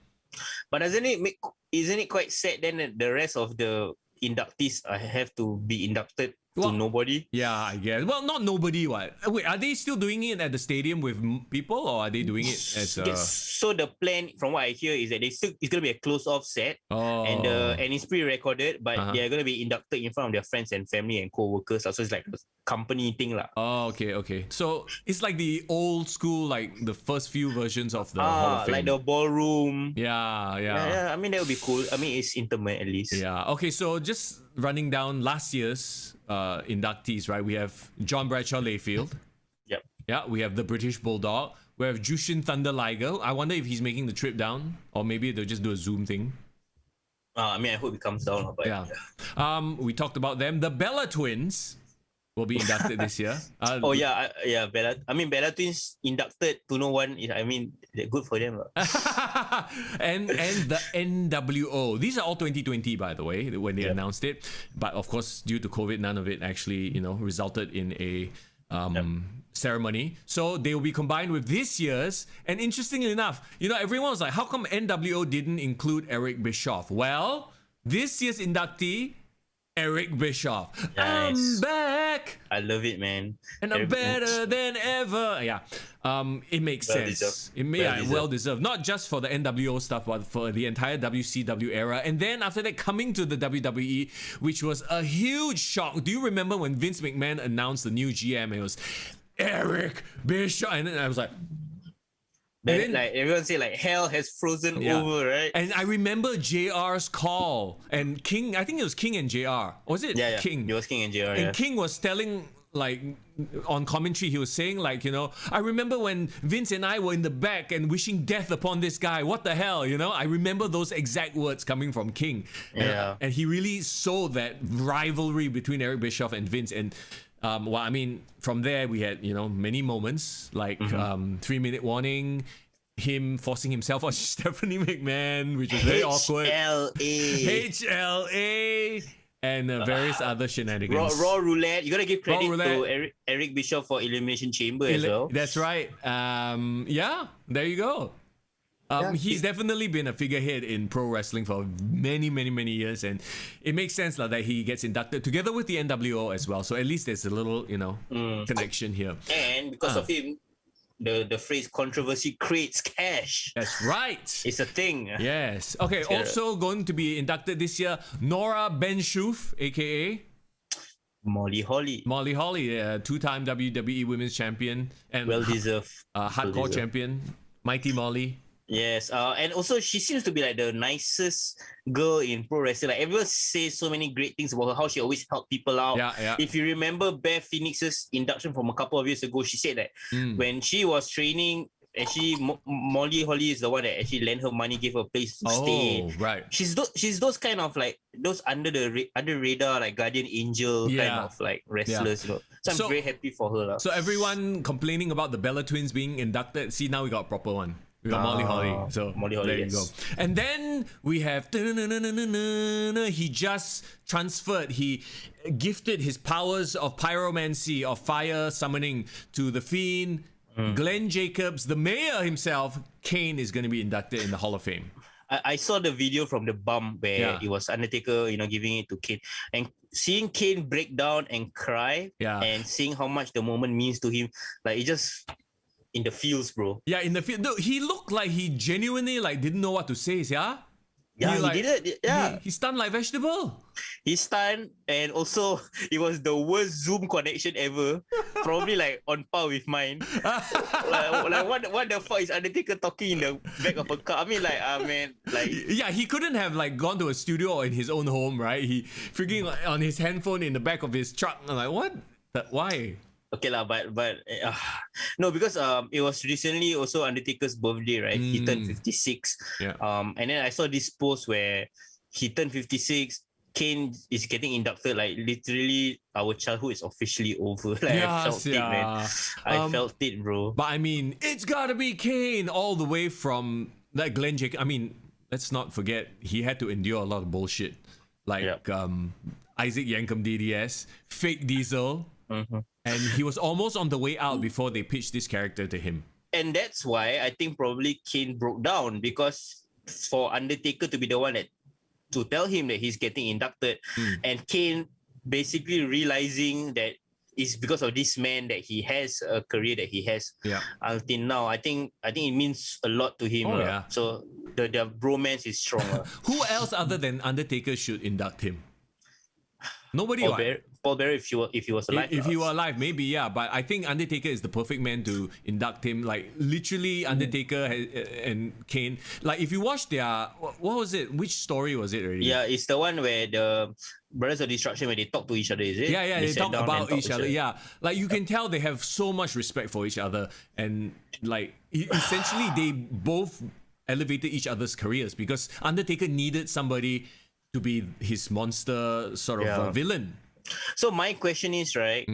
But isn't it quite sad then that the rest of the inductees have to be inducted to nobody? Yeah, I guess. Well, not nobody. What? Wait, are they still doing it at the stadium with people, or are they doing it as a... So the plan, from what I hear, is that it's going to be a closed-off set, and it's pre-recorded, but they're going to be inducted in front of their friends and family and co-workers. So it's like a company thing, lah. Oh, okay. So it's like the old school, like the first few versions of the Hall of Fame. Like the ballroom. Yeah. I mean, that would be cool. I mean, it's intimate at least. Yeah. Okay, so just running down last year's inductees, right? We have John Bradshaw Layfield. Yep. Yeah, we have the British Bulldog. We have Jushin Thunder Liger. I wonder if he's making the trip down, or maybe they'll just do a Zoom thing. I mean, I hope it comes down. But we talked about them. The Bella Twins will be inducted this year. Bella. I mean, Bella Twins inducted to no one. I mean, good for them. and the NWO. These are all 2020, by the way, when they announced it. But of course, due to COVID, none of it actually, resulted in a ceremony. So they will be combined with this year's. And interestingly enough, everyone was like, how come NWO didn't include Eric Bischoff? Well, this year's inductee, Eric Bischoff. Nice. I'm back. I love it, man. And I'm better than ever. Yeah. It makes sense. Well deserved. Not just for the NWO stuff, but for the entire WCW era. And then after that, coming to the WWE, which was a huge shock. Do you remember when Vince McMahon announced the new GM? It was Eric Bischoff. And then I was like... Then, like everyone say like hell has frozen over, right? And I remember JR's call and King. I think it was King and JR. Was it? Yeah. King. It was King and JR. And King was telling like on commentary, he was saying like, you know, I remember when Vince and I were in the back and wishing death upon this guy. What the hell, you know? I remember those exact words coming from King. Yeah. And he really sold that rivalry between Eric Bischoff and Vince. And well, I mean, from there we had, you know, many moments like 3-minute warning, him forcing himself on Stephanie McMahon, which was very awkward. HLA. And various other shenanigans. Raw Roulette. You gotta give credit Raw Roulette. to Eric Bischoff for Elimination Chamber as well. That's right. Yeah, there you go. He's definitely been a figurehead in pro wrestling for many, many, many years, and it makes sense that he gets inducted together with the NWO as well. So at least there's a little, you know, connection here. And because of him, the phrase controversy creates cash. That's right. It's a thing. Yes. Okay. Also going to be inducted this year, Nora Ben-Shoof, aka Molly Holly. Molly Holly, two-time WWE Women's Champion and Well deserved. Hardcore Champion, Mighty Molly. Yes, and also she seems to be like the nicest girl in pro wrestling. Like everyone says so many great things about her, how she always helped people out. Yeah. If you remember Beth Phoenix's induction from a couple of years ago, she said that when she was training, actually Molly Holly is the one that actually lent her money, gave her a place to stay. Oh, right. She's those kind of like those under radar like guardian angel kind of like wrestlers. You know? So I'm very happy for her. So everyone complaining about the Bella Twins being inducted, see now we got a proper one. We got Molly Holly. So Molly Holly, there you go. And then we have he just transferred. He gifted his powers of pyromancy, of fire summoning to the Fiend. Glenn Jacobs, the mayor himself. Kane is going to be inducted in the Hall of Fame. I saw the video from the bump where it was Undertaker, you know, giving it to Kane, and seeing Kane break down and cry, and seeing how much the moment means to him, like it just in the feels, bro. Yeah, in the field. Dude, he looked like he genuinely like didn't know what to say, Yeah, he did it. Yeah. He stunned like vegetable. He stunned, and also it was the worst Zoom connection ever. Probably like on par with mine. like what the fuck is Undertaker talking in the back of a car? I mean, like, man, like. Yeah, he couldn't have like gone to a studio or in his own home, right? He freaking like, on his handphone in the back of his truck. I'm like, what? Why? Okay lah, but no, because it was recently also Undertaker's birthday, right? He turned 56. Yeah. And then I saw this post where he turned 56. Kane is getting inducted. Like literally, our childhood is officially over. Like I felt it, man. I felt it, bro. But I mean, it's gotta be Kane all the way from that Glenn Jacobs. I mean, let's not forget he had to endure a lot of bullshit, like Isaac Yankem DDS, fake Diesel. And he was almost on the way out before they pitched this character to him. And that's why I think probably Kane broke down, because for Undertaker to be the one that to tell him that he's getting inducted, and Kane basically realizing that it's because of this man that he has a career that he has until now. I think it means a lot to him. So the bromance is stronger. Who else other than Undertaker should induct him? Nobody. Paul Bearer, if he was alive. If he were alive, maybe, yeah. But I think Undertaker is the perfect man to induct him. Like, literally, Undertaker and Kane. Like, if you watch their... What was it? Which story was it already? Yeah, it's the one where the Brothers of Destruction, where they talk to each other, is it? Yeah, they talk about each other. Yeah. Like, you can tell they have so much respect for each other. And, like, essentially, they both elevated each other's careers because Undertaker needed somebody to be his monster sort of villain. So my question is, right,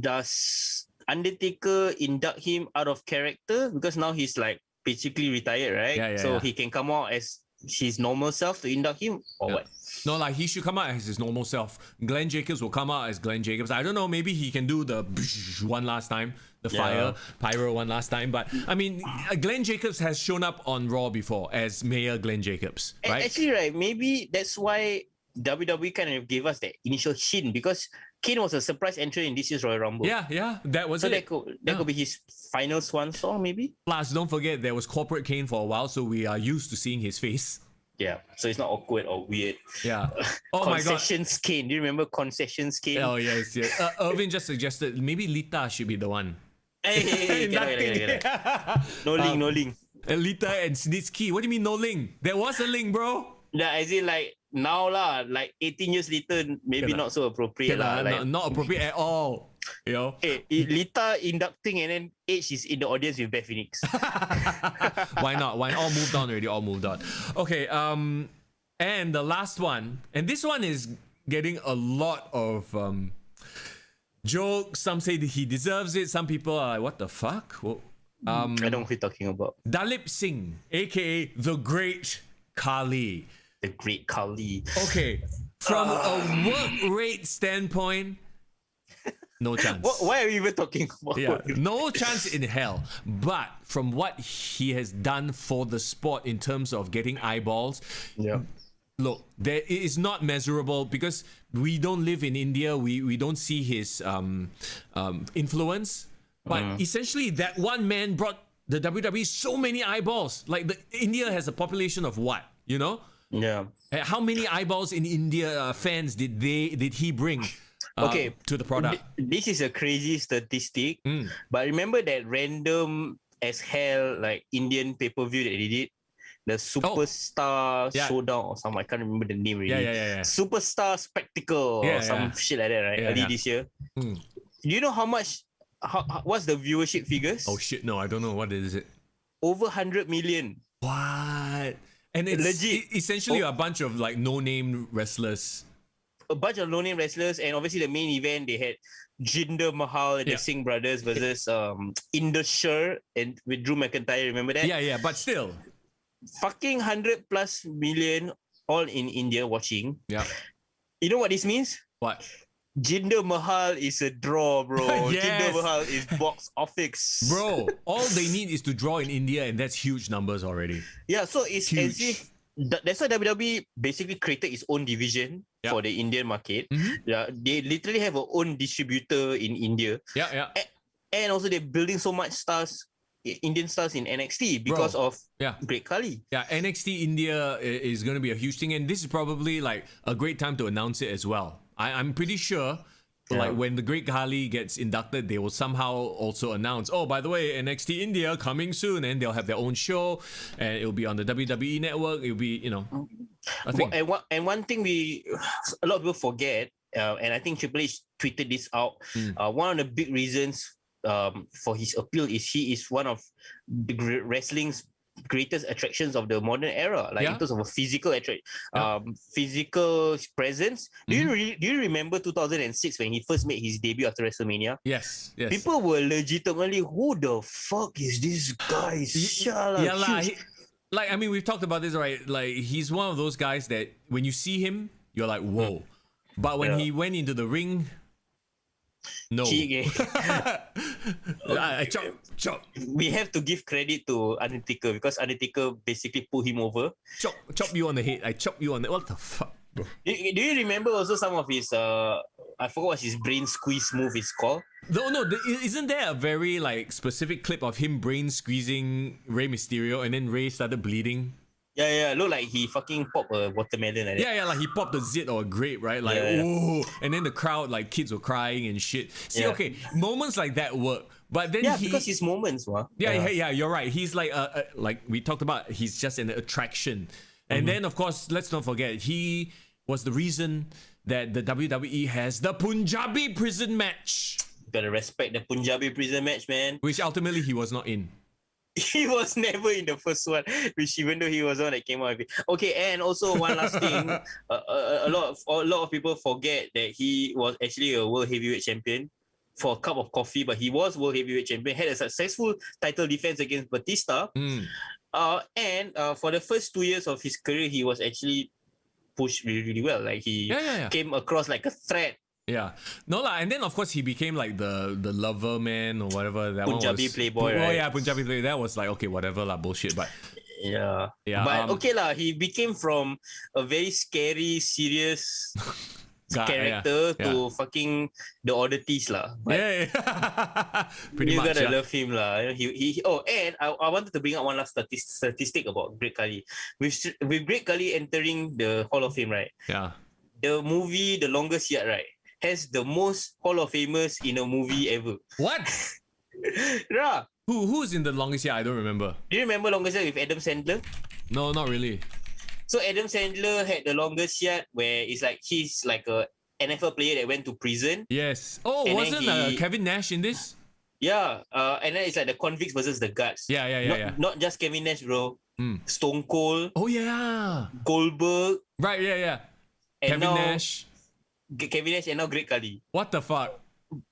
does Undertaker induct him out of character? Because now he's like basically retired, right? So he can come out as his normal self to induct him, or what? No, like he should come out as his normal self. Glenn Jacobs will come out as Glenn Jacobs. I don't know, maybe he can do the one last time, the fire, pyro one last time. But I mean, Glenn Jacobs has shown up on Raw before as Mayor Glenn Jacobs, right? Actually, right, maybe that's why WWE kind of gave us that initial hint, because Kane was a surprise entrant in this year's Royal Rumble. Yeah, that was so it. That could be his final swan song, maybe. Plus, don't forget there was corporate Kane for a while, so we are used to seeing his face. Yeah, so it's not awkward or weird. Yeah. Oh my God. Concessions Kane. Do you remember Concessions Kane? Oh yes. Irvin just suggested maybe Lita should be the one. Hey, no link. Lita and Snitsky. What do you mean no link? There was a link, bro. Yeah, as in like now lah, like 18 years later, maybe not so appropriate lah. Not appropriate at all. You know? Hey, Lita inducting and then Edge is in the audience with Beth Phoenix. Why not? Why all moved on already? All moved on. Okay. And the last one, and this one is getting a lot of jokes. Some say that he deserves it. Some people are like, "What the fuck?" Well, I don't know what you're talking about. Dalip Singh, aka the Great Khali. The Great Khali. Okay, from a work rate standpoint, no chance. Why are we even talking about Yeah, no chance in hell. But from what he has done for the sport in terms of getting eyeballs, Yeah. look, it is not measurable because we don't live in India. We don't see his influence. But essentially, that one man brought the WWE so many eyeballs. Like India has a population of what? You know? Yeah. How many eyeballs in India fans did he bring? To the product. This is a crazy statistic, but remember that random as hell like Indian pay-per-view that they did, the Superstar Showdown or something. I can't remember the name really. Yeah. Superstar Spectacle or some shit like that, right? Early this year. Do you know how much? What's the viewership figures? Oh shit! No, I don't know. What is it? Over 100 million. What? And it's Legit. essentially a bunch of like no-name wrestlers. A bunch of no-name wrestlers, and obviously the main event they had Jinder Mahal and the Singh brothers versus Induction and with Drew McIntyre. Remember that? Yeah, but still, fucking 100+ million all in India watching. Yeah. You know what this means? What? Jinder Mahal is a draw, bro. Yes. Jinder Mahal is box office. Bro, all they need is to draw in India, and that's huge numbers already. Yeah, so it's as if that's why WWE basically created its own division for the Indian market. Yeah, they literally have a own distributor in India. Yeah. And also they're building so much stars, Indian stars in NXT because of Great Khali. Yeah, NXT India is going to be a huge thing, and this is probably like a great time to announce it as well. I'm pretty sure like when the Great Khali gets inducted, they will somehow also announce, oh, by the way, NXT India coming soon, and they'll have their own show, and it'll be on the WWE network. It'll be, you know, I think. And one thing a lot of people forget, and I think Triple H tweeted this out. One of the big reasons for his appeal is he is one of the wrestling's greatest attractions of the modern era, like in terms of a physical physical presence. Do you remember 2006 when he first made his debut after WrestleMania? Yes. People were legitimately, who the fuck is this guy? Like, I mean, we've talked about this, right? Like, he's one of those guys that when you see him, you're like, whoa. But when he went into the ring, no. I chop. We have to give credit to Undertaker because Undertaker basically put him over. Chop you on the head. I chop you on the... What the fuck, bro? Do you remember also some of his... I forgot what his brain squeeze move is called. No. Isn't there a very like specific clip of him brain squeezing Rey Mysterio and then Rey started bleeding? Yeah. Look like he fucking popped a watermelon like that. Yeah, like he popped a zit or a grape, right? Like, ooh. And then the crowd, like kids were crying and shit. See, okay, moments like that work. But then because his moments, wow. Yeah, you're right. He's like we talked about, he's just an attraction. And then, of course, let's not forget, he was the reason that the WWE has the Punjabi prison match. Gotta respect the Punjabi prison match, man. Which ultimately he was not in. He was never in the first one, which even though he was on that came out of it. Okay, and also one last thing, a lot of people forget that he was actually a world heavyweight champion for a cup of coffee, but he was world heavyweight champion, had a successful title defense against Batista, and for the first 2 years of his career, he was actually pushed really, really well. Like he came across like a threat. Yeah, no lah, and then of course he became like the lover man or whatever. That Punjabi one was, playboy, right? Oh yeah, Punjabi playboy. That was like, okay, whatever lah, bullshit. But yeah. But okay lah, he became from a very scary, serious character to fucking the oddities lah. But pretty much. You gotta love him lah. And I wanted to bring up one last statistic about Great Khali. With Great Khali entering the Hall of Fame, right? Yeah. The movie The Longest Yard, right, has the most Hall of Famers in a movie ever. What? Rah. Who's in The Longest Yard? I don't remember. Do you remember Longest Yard with Adam Sandler? No, not really. So Adam Sandler had The Longest Yard where it's like he's like a NFL player that went to prison. Yes. Oh, And then wasn't Kevin Nash in this? Yeah, and then it's like the convicts versus the guards. Yeah. Not just Kevin Nash, bro. Stone Cold, Oh yeah. Goldberg, Right. Yeah. and Kevin now Nash. Kevin Nash, and now Great Khali. What the fuck?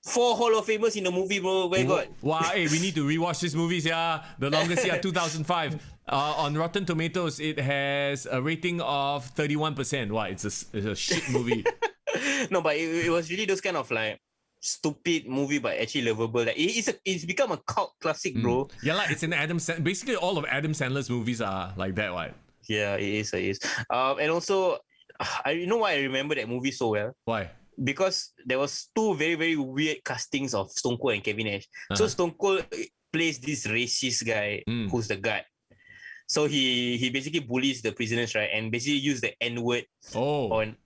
4 Hall of Famers in the movie, bro. Where got? Wow, hey, we need to rewatch these movies, yeah. The longest year, 2005. On Rotten Tomatoes, it has a rating of 31%. Wow, it's a shit movie. No, but it was really those kind of like stupid movie, but actually lovable. Like it's become a cult classic, bro. Yeah, like it's an basically all of Adam Sandler's movies are like that, right? Yeah, it is. And also, you know why I remember that movie so well? Why? Because there was 2 very, very weird castings of Stone Cold and Kevin Nash. So Stone Cold plays this racist guy who's the guard. So he basically bullies the prisoners, right? And basically use the N-word on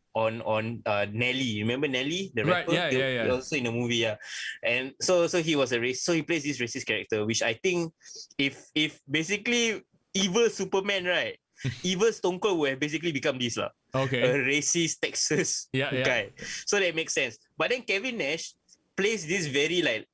Nelly. Remember Nelly, the Right, rapper? yeah. Also in the movie, yeah. And so he was so he plays this racist character, which I think if basically evil Superman, right? Evil Stone Cold would have basically become this lah. Okay. A racist Texas guy. So that makes sense. But then Kevin Nash plays this very like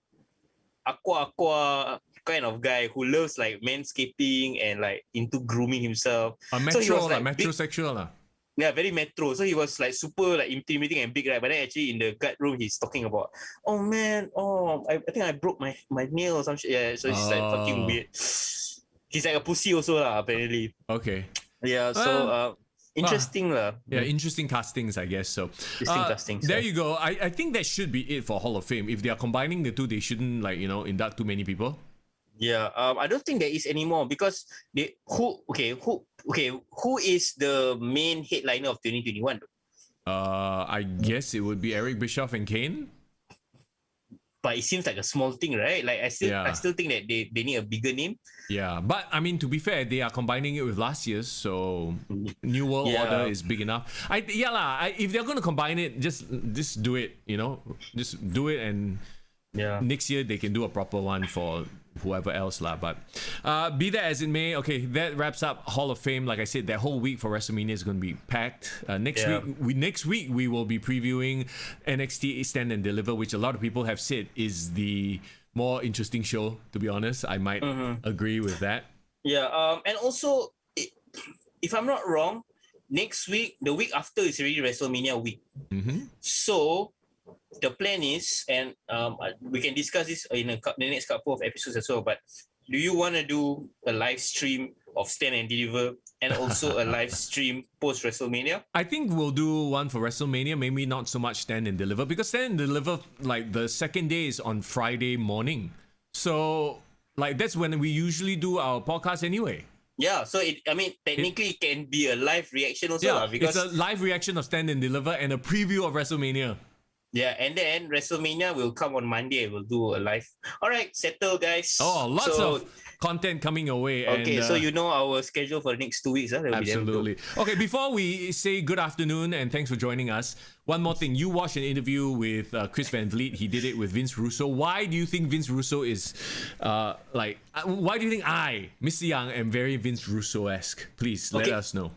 aqua kind of guy who loves like manscaping and like into grooming himself. A metro, so he was, like, metrosexual. Yeah, very metro. So he was like super like intimidating and big, right? But then actually in the guard room, he's talking about, oh man, I think I broke my nail or some shit. Yeah, so it's like fucking weird. He's like a pussy also lah, apparently. Okay. Yeah, so interesting lah. Yeah, interesting castings, I guess. So Interesting castings. there you go. I think that should be it for Hall of Fame. If they are combining the two, they shouldn't induct too many people. Yeah, I don't think there is anymore because who is the main headliner of 2021? I guess it would be Eric Bischoff and Kane. But it seems like a small thing, right? Like I still think that they need a bigger name. Yeah, but I mean, to be fair, they are combining it with last year's, so New World Order is big enough. If they're going to combine it, just do it. Just do it, and next year they can do a proper one for whoever else lah. But be that as it may, okay, that wraps up Hall of Fame. Like I said, that whole week for WrestleMania is going to be packed. Next week we will be previewing NXT Stand and Deliver, which a lot of people have said is the more interesting show. To be honest, I might agree with that. Yeah, and also, if I'm not wrong, next week, the week after is already WrestleMania week. So the plan is, and we can discuss this in the next couple of episodes as well, but do you want to do a live stream of Stand and Deliver and also a live stream post WrestleMania? I think we'll do one for WrestleMania, maybe not so much Stand and Deliver, because Stand and Deliver, like the second day is on Friday morning. So like that's when we usually do our podcast anyway. Yeah, so technically it can be a live reaction also. Yeah, because it's a live reaction of Stand and Deliver and a preview of WrestleMania. Yeah, and then WrestleMania will come on Monday. We'll do a live. All right, settle, guys. Oh, lots of content coming your way. Okay, so you know our schedule for the next 2 weeks. Absolutely. Okay, before we say good afternoon and thanks for joining us, one more thing. You watched an interview with Chris Van Vliet. He did it with Vince Russo. Why do you think Vince Russo is why do you think I, Mr. Young, am very Vince Russo-esque? Please let us know.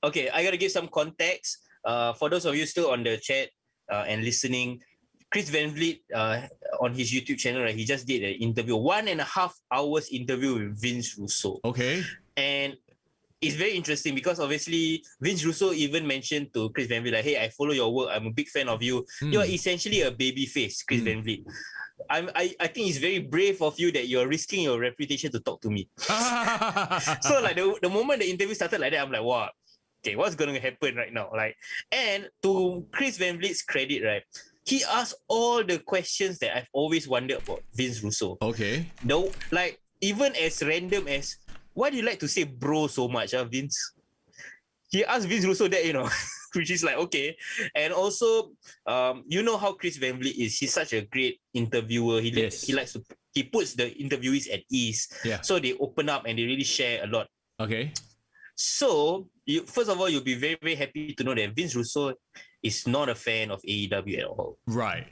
Okay, I got to give some context. For those of you still on the chat, and listening, Chris Van Vliet on his YouTube channel, right, he just did an interview, 1.5 hours interview with Vince Russo. Okay. And it's very interesting because obviously Vince Russo even mentioned to Chris Van Vliet, like, hey, I follow your work, I'm a big fan of you. You're essentially a baby face, Chris Van Vliet. I think it's very brave of you that you're risking your reputation to talk to me. So like the moment the interview started like that, I'm like, wow. Okay, what's going to happen right now? Like, and to Chris Van Vliet's credit, right, he asked all the questions that I've always wondered about Vince Russo. Okay. No, like even as random as, why do you like to say bro so much, Vince? He asked Vince Russo that, which is like, okay. And also, you know how Chris Van Vliet is. He's such a great interviewer. He puts the interviewees at ease. Yeah. So they open up and they really share a lot. Okay. So, first of all, you'll be very, very happy to know that Vince Russo is not a fan of AEW at all. Right.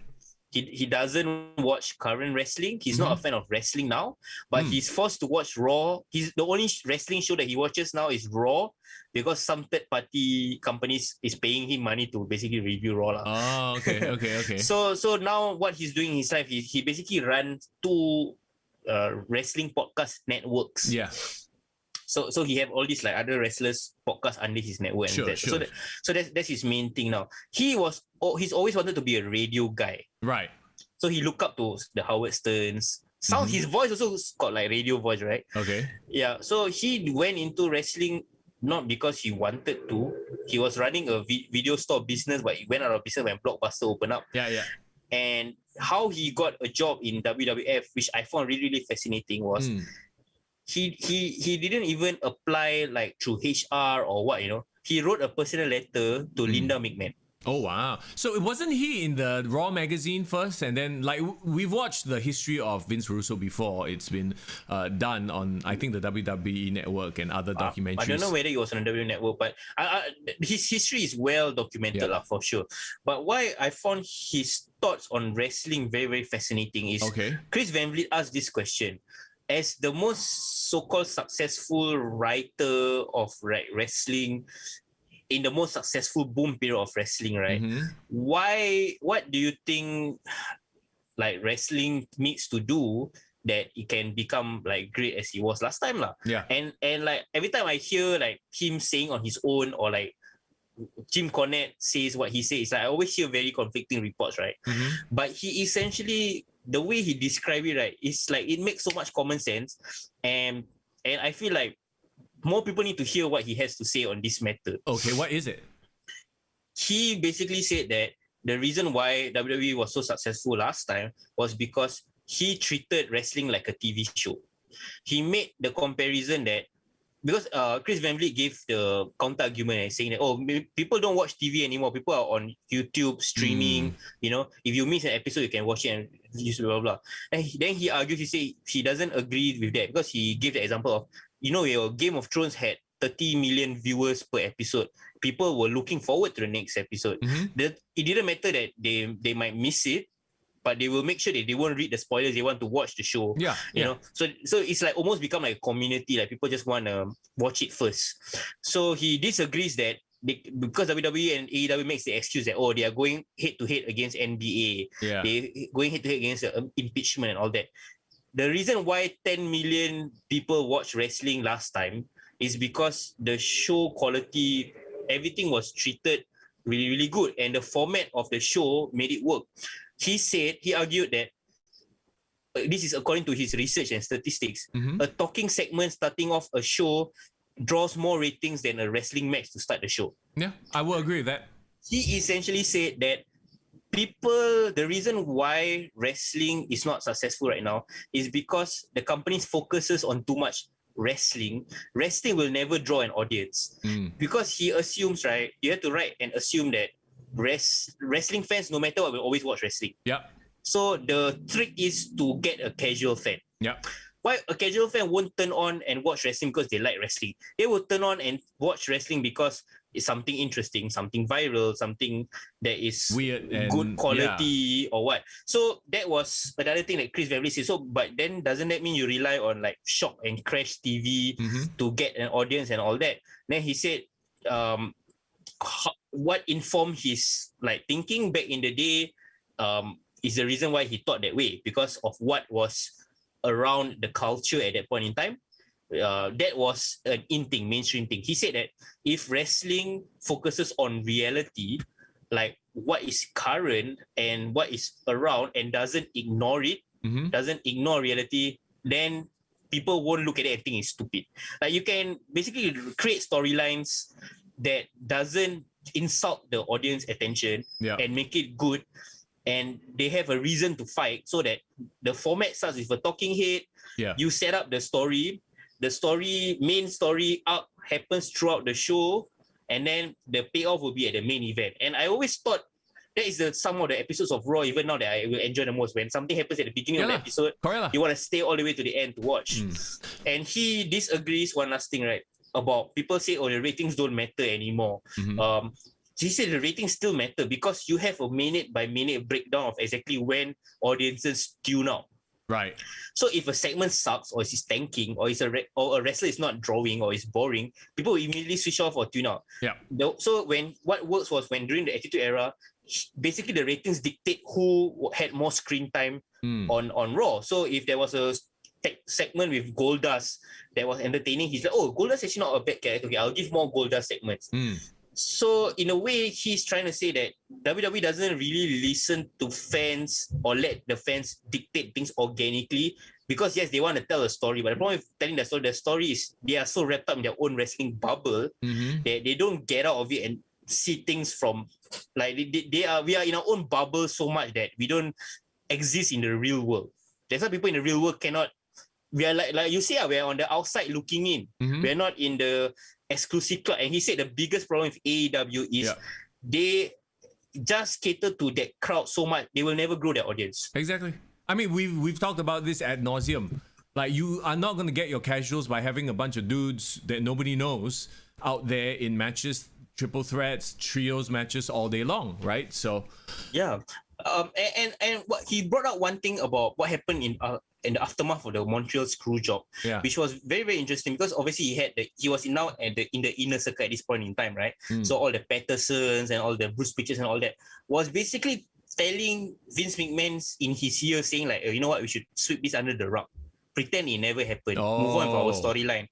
he doesn't watch current wrestling. He's not a fan of wrestling now, but he's forced to watch Raw. He's the only wrestling show that he watches now is Raw because some third party companies is paying him money to basically review Raw lah. Oh, okay. So now what he's doing in his life, he basically runs two wrestling podcast networks. Yeah. So he have all these like other wrestlers podcast under his network. Sure, and that. sure. So that's his main thing now. He's always wanted to be a radio guy. Right. So he looked up to the Howard Sterns. His voice also got like radio voice, right? Okay. Yeah. So he went into wrestling not because he wanted to. He was running a video store business, but he went out of business when Blockbuster opened up. Yeah. And how he got a job in WWF, which I found really, really fascinating, was he didn't even apply like through HR or what, He wrote a personal letter to Linda McMahon. Oh wow! So it wasn't he in the Raw magazine first, and then like we've watched the history of Vince Russo before. It's been done on I think the WWE Network and other documentaries. I don't know whether he was on the WWE Network, but his history is well documented for sure. But why I found his thoughts on wrestling very, very fascinating is Chris Van Vliet asked this question. As the most so-called successful writer of wrestling, in the most successful boom period of wrestling, right? What do you think like wrestling needs to do that it can become like great as he was last time lah? Yeah. And like every time I hear like him saying on his own or like Jim Cornette says what he says, like I always hear very conflicting reports, right? But he essentially, the way he described it, right, it's like it makes so much common sense, and I feel like more people need to hear what he has to say on this matter. Okay, what is it? He basically said that the reason why WWE was so successful last time was because he treated wrestling like a TV show. He made the comparison that because Chris Van Vliet gave the counter argument saying that people don't watch TV anymore. People are on YouTube streaming. If you miss an episode, you can watch it and blah blah blah. And then he argued. He said he doesn't agree with that because he gave the example of your Game of Thrones had 30 million viewers per episode. People were looking forward to the next episode. It didn't matter that they might miss it, but they will make sure that they won't read the spoilers. They want to watch the show. Yeah. So it's like almost become like a community. Like people just want to watch it first. So he disagrees that because WWE and AEW makes the excuse that they are going head to head against NBA. Yeah. They're going head to head against impeachment and all that. The reason why 10 million people watched wrestling last time is because the show quality, everything was treated really, really good. And the format of the show made it work. He argued that this is according to his research and statistics. A talking segment starting off a show draws more ratings than a wrestling match to start the show. Yeah, I will agree with that. He essentially said that the reason why wrestling is not successful right now is because the company focuses on too much wrestling. Wrestling will never draw an audience because he assumes, right, you have to write and assume that wrestling fans, no matter what, will always watch wrestling. Yeah. So the trick is to get a casual fan. Yeah. Why a casual fan won't turn on and watch wrestling because they like wrestling? They will turn on and watch wrestling because it's something interesting, something viral, something that is weird and good quality or what. So that was another thing that Chris Van Vliet said. So, but then doesn't that mean you rely on like Shock and Crash TV to get an audience and all that? Then he said, what informed his like thinking back in the day is the reason why he thought that way, because of what was around the culture at that point in time. That was an in thing, mainstream thing. He said that if wrestling focuses on reality, like what is current and what is around, and doesn't ignore it, doesn't ignore reality, then people won't look at it and think it's stupid. Like you can basically create storylines that doesn't insult the audience attention and make it good, and they have a reason to fight, so that the format starts with a talking head. You set up the story. The main story arc happens throughout the show, and then the payoff will be at the main event. And I always thought that is some of the episodes of Raw, even now, that I will enjoy the most. When something happens at the beginning of the episode, you want to stay all the way to the end to watch. And he disagrees, one last thing, right? About people say, the ratings don't matter anymore. he said the ratings still matter because you have a minute by minute breakdown of exactly when audiences tune out. Right. So if a segment sucks or is tanking or or a wrestler is not drawing or is boring, people will immediately switch off or tune out. Yeah. So what works was when during the Attitude Era, basically the ratings dictate who had more screen time on Raw. So if there was a segment with Goldust that was entertaining, he's like, oh, Goldust is actually not a bad character. Okay, I'll give more Goldust segments. So in a way, he's trying to say that WWE doesn't really listen to fans or let the fans dictate things organically because yes, they want to tell a story, but the problem with telling the story is they are so wrapped up in their own wrestling bubble that they don't get out of it and see things from like we are in our own bubble so much that we don't exist in the real world. That's why people in the real world cannot. We are like you see, we're on the outside looking in. We're not in the exclusive club. And he said the biggest problem with AEW is they just cater to that crowd so much they will never grow their audience. Exactly. I mean, we've talked about this ad nauseum. Like, you are not going to get your casuals by having a bunch of dudes that nobody knows out there in matches, triple threats, trios matches all day long, right? So yeah. And what he brought out one thing about what happened in the aftermath of the Montreal screw job, which was very, very interesting because obviously he was now in the inner circle at this point in time, right? So all the Pattersons and all the Bruce Pritchards and all that was basically telling Vince McMahon in his ear saying like, you know what, we should sweep this under the rug, pretend it never happened, move on with our storyline.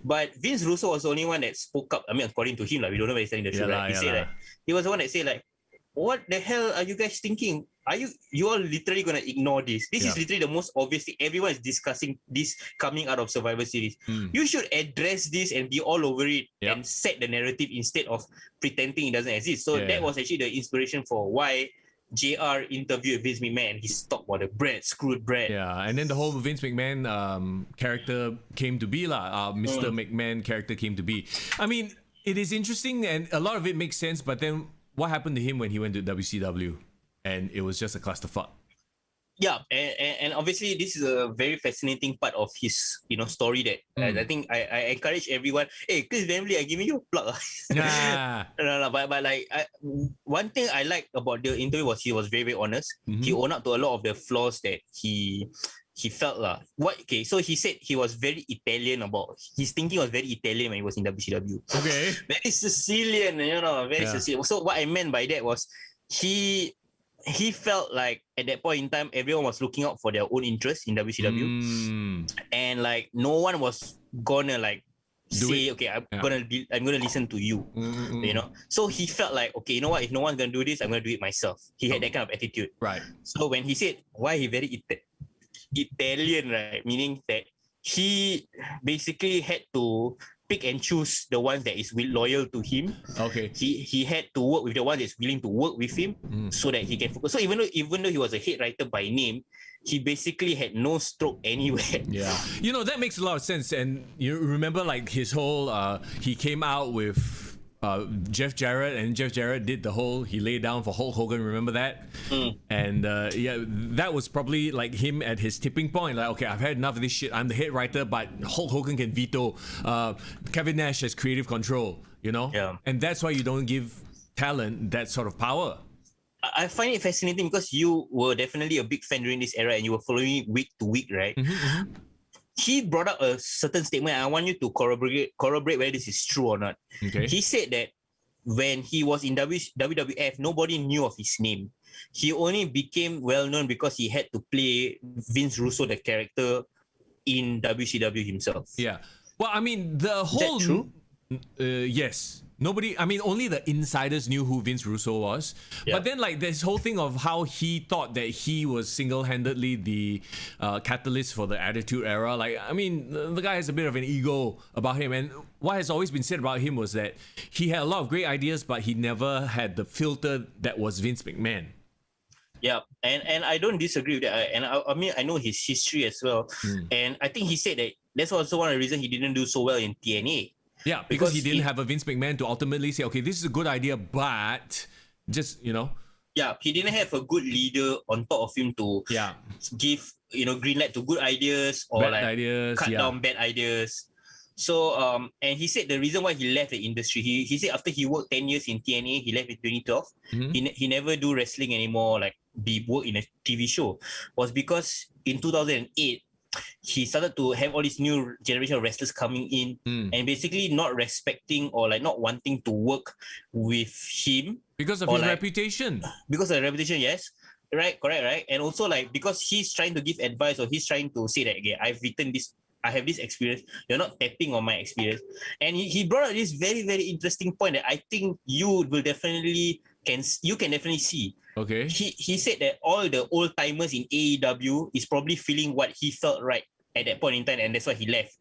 But Vince Russo was the only one that spoke up. I mean, according to him, like, we don't know whether he's telling the truth, right? He said that he was the one that said like, what the hell are you guys thinking? Are you all literally gonna ignore this? This is literally the most obvious thing. Everyone is discussing this coming out of Survivor Series. You should address this and be all over it and set the narrative instead of pretending it doesn't exist. So that was actually the inspiration for why JR interviewed Vince McMahon and he talked about the screwed bread. Yeah, and then the whole Vince McMahon character came to be Mr. McMahon character came to be. I mean, it is interesting and a lot of it makes sense, but then what happened to him when he went to WCW? And it was just a clusterfuck. Yeah, and obviously this is a very fascinating part of his story that I think I encourage everyone. Hey, Chris Van Vliet, I give you a plug. No, but like one thing I like about the interview was he was very, very honest. He owned up to a lot of the flaws that he felt so he said he was very Italian about his thinking was very Italian when he was in WCW. Okay, very Sicilian, very Sicilian. So what I meant by that was he felt like at that point in time everyone was looking out for their own interests in WCW, and like no one was gonna like say, okay, I'm gonna listen to you, So he felt like, okay, you know what? If no one's gonna do this, I'm gonna do it myself. He had that kind of attitude, right? So when he said why he very Italian, right, meaning that he basically had to pick and choose the ones that is loyal to him. Okay. He had to work with the one that's willing to work with him so that he can focus. So even though he was a head writer by name, he basically had no stroke anywhere. Yeah. That makes a lot of sense. And you remember like his whole he came out with Jeff Jarrett, and Jeff Jarrett did the whole, he laid down for Hulk Hogan, remember that? And that was probably like him at his tipping point, like, okay, I've had enough of this shit, I'm the head writer, but Hulk Hogan can veto, Kevin Nash has creative control, and that's why you don't give talent that sort of power. I find it fascinating because you were definitely a big fan during this era and you were following it week to week, right? He brought up a certain statement. I want you to corroborate whether this is true or not. Okay. He said that when he was in WWF, nobody knew of his name. He only became well known because he had to play Vince Russo, the character, in WCW himself. Yeah. Well, I mean, the whole. Is that true? Yes. Nobody, I mean, only the insiders knew who Vince Russo was. Yeah. But then, like, this whole thing of how he thought that he was single-handedly the catalyst for the Attitude Era. Like, I mean, the guy has a bit of an ego about him. And what has always been said about him was that he had a lot of great ideas, but he never had the filter that was Vince McMahon. Yeah, and I don't disagree with that. And I mean, I know his history as well. And I think he said that that's also one of the reasons he didn't do so well in TNA. Yeah, because he didn't have a Vince McMahon to ultimately say, okay, this is a good idea, but just, Yeah, he didn't have a good leader on top of him to give, green light to good ideas or bad ideas, cut down bad ideas. So and he said the reason why he left the industry, he said after he worked 10 years in TNA, he left in 2012. He never do wrestling anymore, like be work in a TV show, was because in 2008 he started to have all these new generation of wrestlers coming in and basically not respecting or like not wanting to work with him Because of or his like, reputation. because of the reputation, yes. Right, correct, right? And also like because he's trying to give advice or he's trying to say that, okay, I have this experience, you're not tapping on my experience. And he brought up this very, very interesting point that I think you can definitely see. Okay. He said that all the old timers in AEW is probably feeling what he felt right at that point in time, and that's why he left.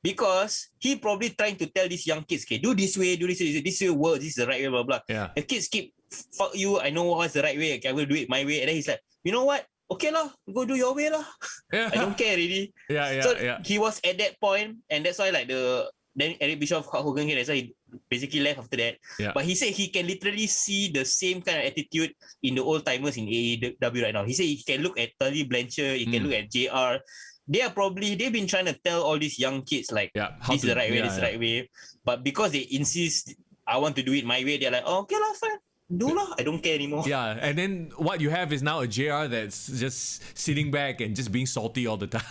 Because he probably trying to tell these young kids, okay, do this way work, this is the right way, blah, blah. Yeah. The kids keep, fuck you, I know what's the right way, okay, I will do it my way. And then he's like, you know what? Okay lah, go do your way lah. Yeah. I don't care already. Yeah. He was at that point, and that's why like then Eric Bischoff, Hulk Hogan here, that's why he basically left after that. Yeah. But he said he can literally see the same kind of attitude in the old timers in AEW right now. He said he can look at Tully Blanchard, he can look at JR. They've been trying to tell all these young kids like, this is the right way, this is the right way. But because they insist, I want to do it my way, they're like, oh, okay lah, fine. Do lah, I don't care anymore. Yeah, and then what you have is now a JR that's just sitting back and just being salty all the time.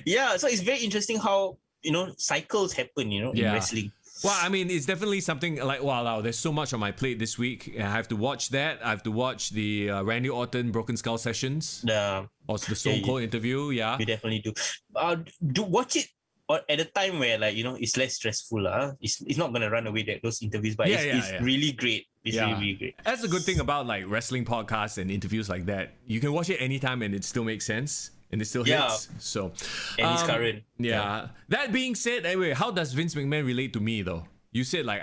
Yeah, so it's very interesting how, cycles happen, in wrestling. Well, I mean, it's definitely something like, wow, there's so much on my plate this week. I have to watch that. I have to watch the Randy Orton Broken Skull sessions. Or the Stone Cold interview, yeah. We definitely do. Do watch it at a time where, like, it's less stressful. It's not going to run away, those interviews, but it's really great. It's really great. That's the good thing about, like, wrestling podcasts and interviews like that. You can watch it anytime and it still makes sense. And it still hits. So, and it's current. Yeah. That being said, anyway, how does Vince McMahon relate to me though? You said like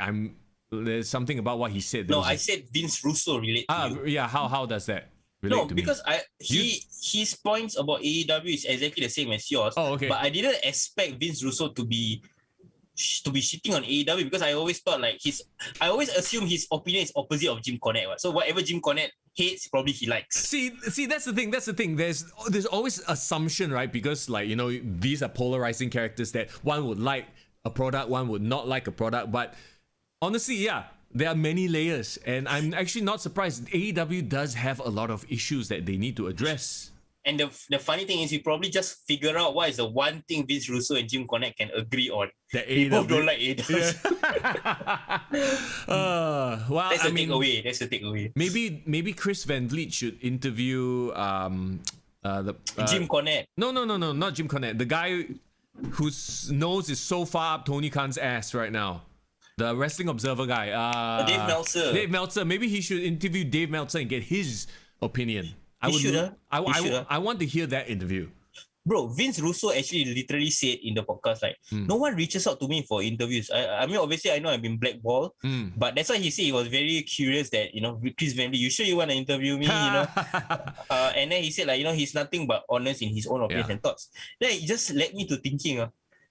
there's something about what he said. No, I said Vince Russo relate to you. Yeah. How does that relate to me? Because his points about AEW is exactly the same as yours. Oh, okay. But I didn't expect Vince Russo to be shitting on AEW because I always thought like I always assume his opinion is opposite of Jim Cornette. So whatever Jim Cornette hates, probably he likes. See, that's the thing. There's always assumption, right? Because like, these are polarizing characters that one would like a product, one would not like a product. But honestly, yeah, there are many layers, and I'm actually not surprised. AEW does have a lot of issues that they need to address. And the funny thing is, you probably just figure out what is the one thing Vince Russo and Jim Cornette can agree on. They both don't like AEW. Well, that's the takeaway. Maybe Chris Van Vliet should interview Jim Cornette. No, not Jim Cornette. The guy whose nose is so far up Tony Khan's ass right now. The Wrestling Observer guy. Dave Meltzer. Dave Meltzer. Maybe he should interview Dave Meltzer and get his opinion. I want to hear that interview. Bro, Vince Russo actually literally said in the podcast, like, no one reaches out to me for interviews. I mean, obviously, I know I've been blackballed, but that's why he said he was very curious that, Chris Van Vliet, you sure you want to interview me, and then he said, like, he's nothing but honest in his own opinions and thoughts. Then it just led me to thinking,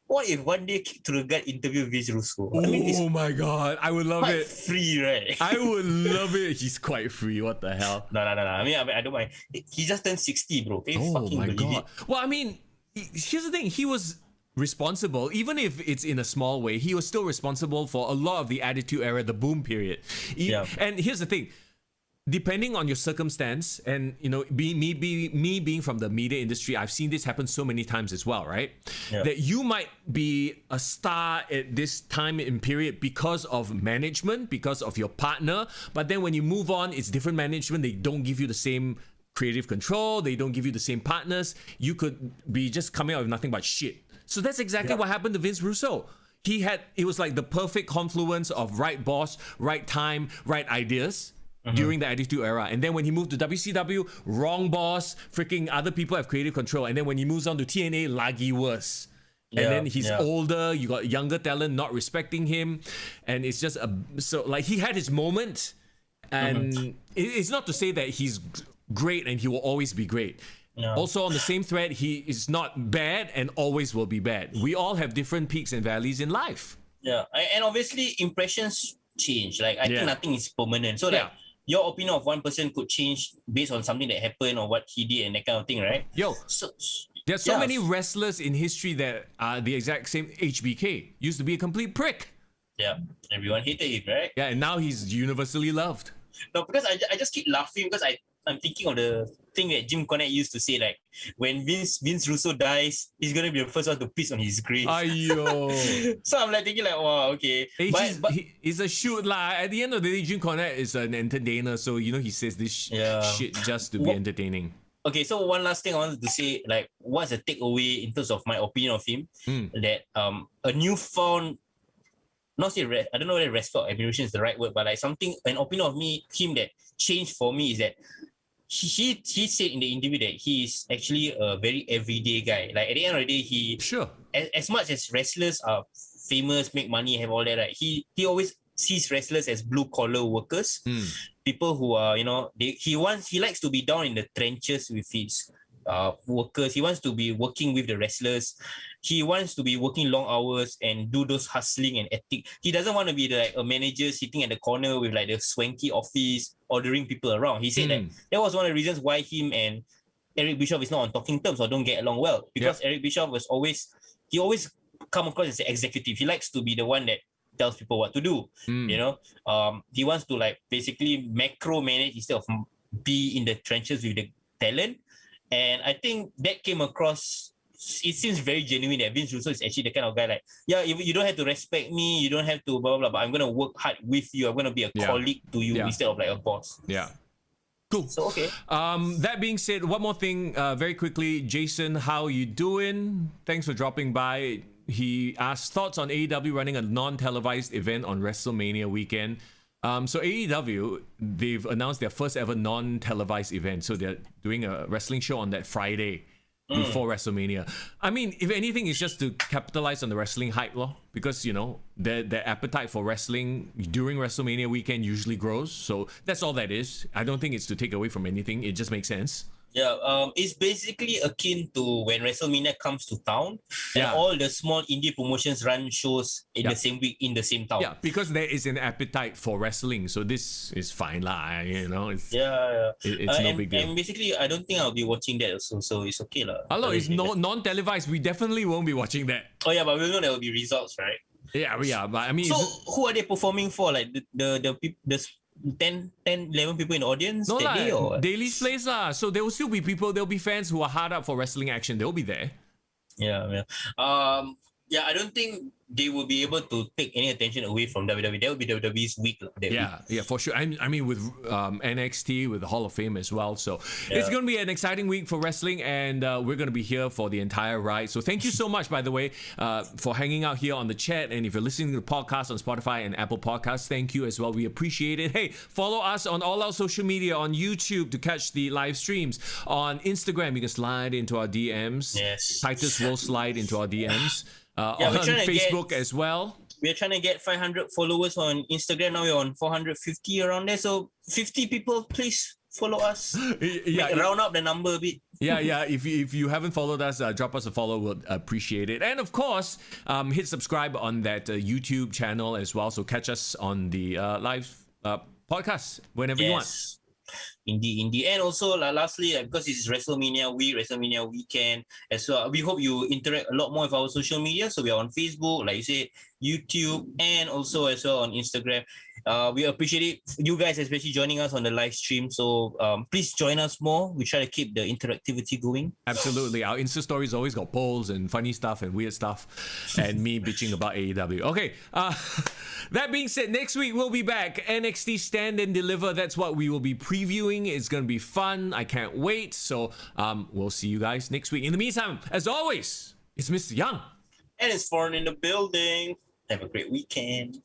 what if one day Kick to the Gut interview Vince Russo? Oh my god, I would love quite it. Free, right? I would love it. He's quite free. What the hell? No. I mean, I don't mind. He just turned 60, bro. Can you fucking believe it? Well, I mean, here's the thing. He was responsible, even if it's in a small way. He was still responsible for a lot of the Attitude Era, the boom period. And here's the thing. Depending on your circumstance, and me being from the media industry, I've seen this happen so many times as well, right? Yeah. That you might be a star at this time in period because of management, because of your partner, but then when you move on, it's different management. They don't give you the same creative control. They don't give you the same partners. You could be just coming out with nothing but shit. So that's exactly what happened to Vince Russo. It was like the perfect confluence of right boss, right time, right ideas. During the Attitude Era. And then when he moved to WCW, wrong boss, freaking other people have creative control. And then when he moves on to TNA, laggy worse. And then he's older, you got younger talent not respecting him. And it's just he had his moment. And it's not to say that he's great and he will always be great. No. Also on the same thread, he is not bad and always will be bad. We all have different peaks and valleys in life. Yeah, and obviously impressions change. Like I think nothing is permanent. So like, your opinion of one person could change based on something that happened or what he did and that kind of thing, right? Yo. There's so Yeah. many wrestlers in history that are the exact same. HBK used to be a complete prick. Yeah, everyone hated him, right? Yeah, and now he's universally loved. No, because I just keep laughing because I'm thinking of the thing that Jim Cornette used to say, like, when Vince Russo dies, he's gonna be the first one to piss on his grave. Ayo. So I'm like thinking like, wow, okay. But It's a shoot lah. At the end of the day, Jim Cornette is an entertainer, so he says this Yeah. shit just to be entertaining. okay, so one last thing I wanted to say, like, what's the takeaway in terms of my opinion of him? That a newfound, not say I don't know whether respect or admiration is the right word, but like an opinion of him that changed for me is that he said in the interview that he is actually a very everyday guy. Like at the end of the day, he Sure. as much as wrestlers are famous, make money, have all that, right? He always sees wrestlers as blue collar workers, people who are, he likes to be down in the trenches with his workers. He wants to be working with the wrestlers. He wants to be working long hours and do those hustling and ethic. He doesn't want to be like a manager sitting at the corner with like the swanky office ordering people around. He said that was one of the reasons why him and Eric Bischoff is not on talking terms or don't get along well, because Eric Bischoff was always come across as an executive. He likes to be the one that tells people what to do. He wants to like basically macro manage instead of be in the trenches with the talent. And I think that came across. It seems very genuine that Vince Russo is actually the kind of guy like, yeah, you don't have to respect me, you don't have to blah blah blah, but I'm gonna work hard with you. I'm gonna be a colleague to you instead of like a boss. Yeah. Cool. So okay. That being said, one more thing, very quickly, Jason, how you doing? Thanks for dropping by. He asked thoughts on AEW running a non-televised event on WrestleMania weekend. So AEW, they've announced their first ever non-televised event. So they're doing a wrestling show on that Friday before WrestleMania. I mean, if anything, it's just to capitalize on the wrestling hype, because their appetite for wrestling during WrestleMania weekend usually grows. So that's all that is. I don't think it's to take away from anything. It just makes sense. Yeah, it's basically akin to when WrestleMania comes to town and all the small indie promotions run shows in the same week in the same town. Yeah, because there is an appetite for wrestling, so this is fine lah. It's no big deal. And basically, I don't think I'll be watching that also, so it's okay lah. Hello, it's non-televised. We definitely won't be watching that. Oh yeah, but we'll know there will be results, right? Yeah, but I mean, so who are they performing for? Like the 10, 11 people in the audience no that day, or what? Daily's place lah. So there will still be people. There will be fans who are hard up for wrestling action. They'll be there. Yeah. I don't think they will be able to take any attention away from WWE. That will be WWE's week. Yeah, for sure. I mean, with NXT, with the Hall of Fame as well. So it's going to be an exciting week for wrestling, and we're going to be here for the entire ride. So thank you so much, by the way, for hanging out here on the chat. And if you're listening to the podcast on Spotify and Apple Podcasts, thank you as well. We appreciate it. Hey, follow us on all our social media, on YouTube to catch the live streams. On Instagram, you can slide into our DMs. Yes. Titus will slide into our DMs. On we're trying to Facebook as well. We're trying to get 500 followers on Instagram. Now we're on 450 around there. So 50 people, please follow us. Round up the number a bit. Yeah. If you haven't followed us, drop us a follow. We'll appreciate it. And of course, hit subscribe on that YouTube channel as well. So catch us on the live podcast whenever you want. Indeed. And also, lastly, because it's WrestleMania week, WrestleMania weekend as well, we hope you interact a lot more with our social media. So we are on Facebook, like you said, YouTube, and also as well on Instagram. We appreciate it. You guys especially joining us on the live stream. So please join us more. We try to keep the interactivity going. Absolutely. Our Insta stories always got polls and funny stuff and weird stuff and me bitching about AEW. Okay. That being said, next week we'll be back. NXT Stand and Deliver. That's what we will be previewing. It's going to be fun. I can't wait. So we'll see you guys next week. In the meantime, as always, it's Mr. Young. And it's Foreign in the building. Have a great weekend.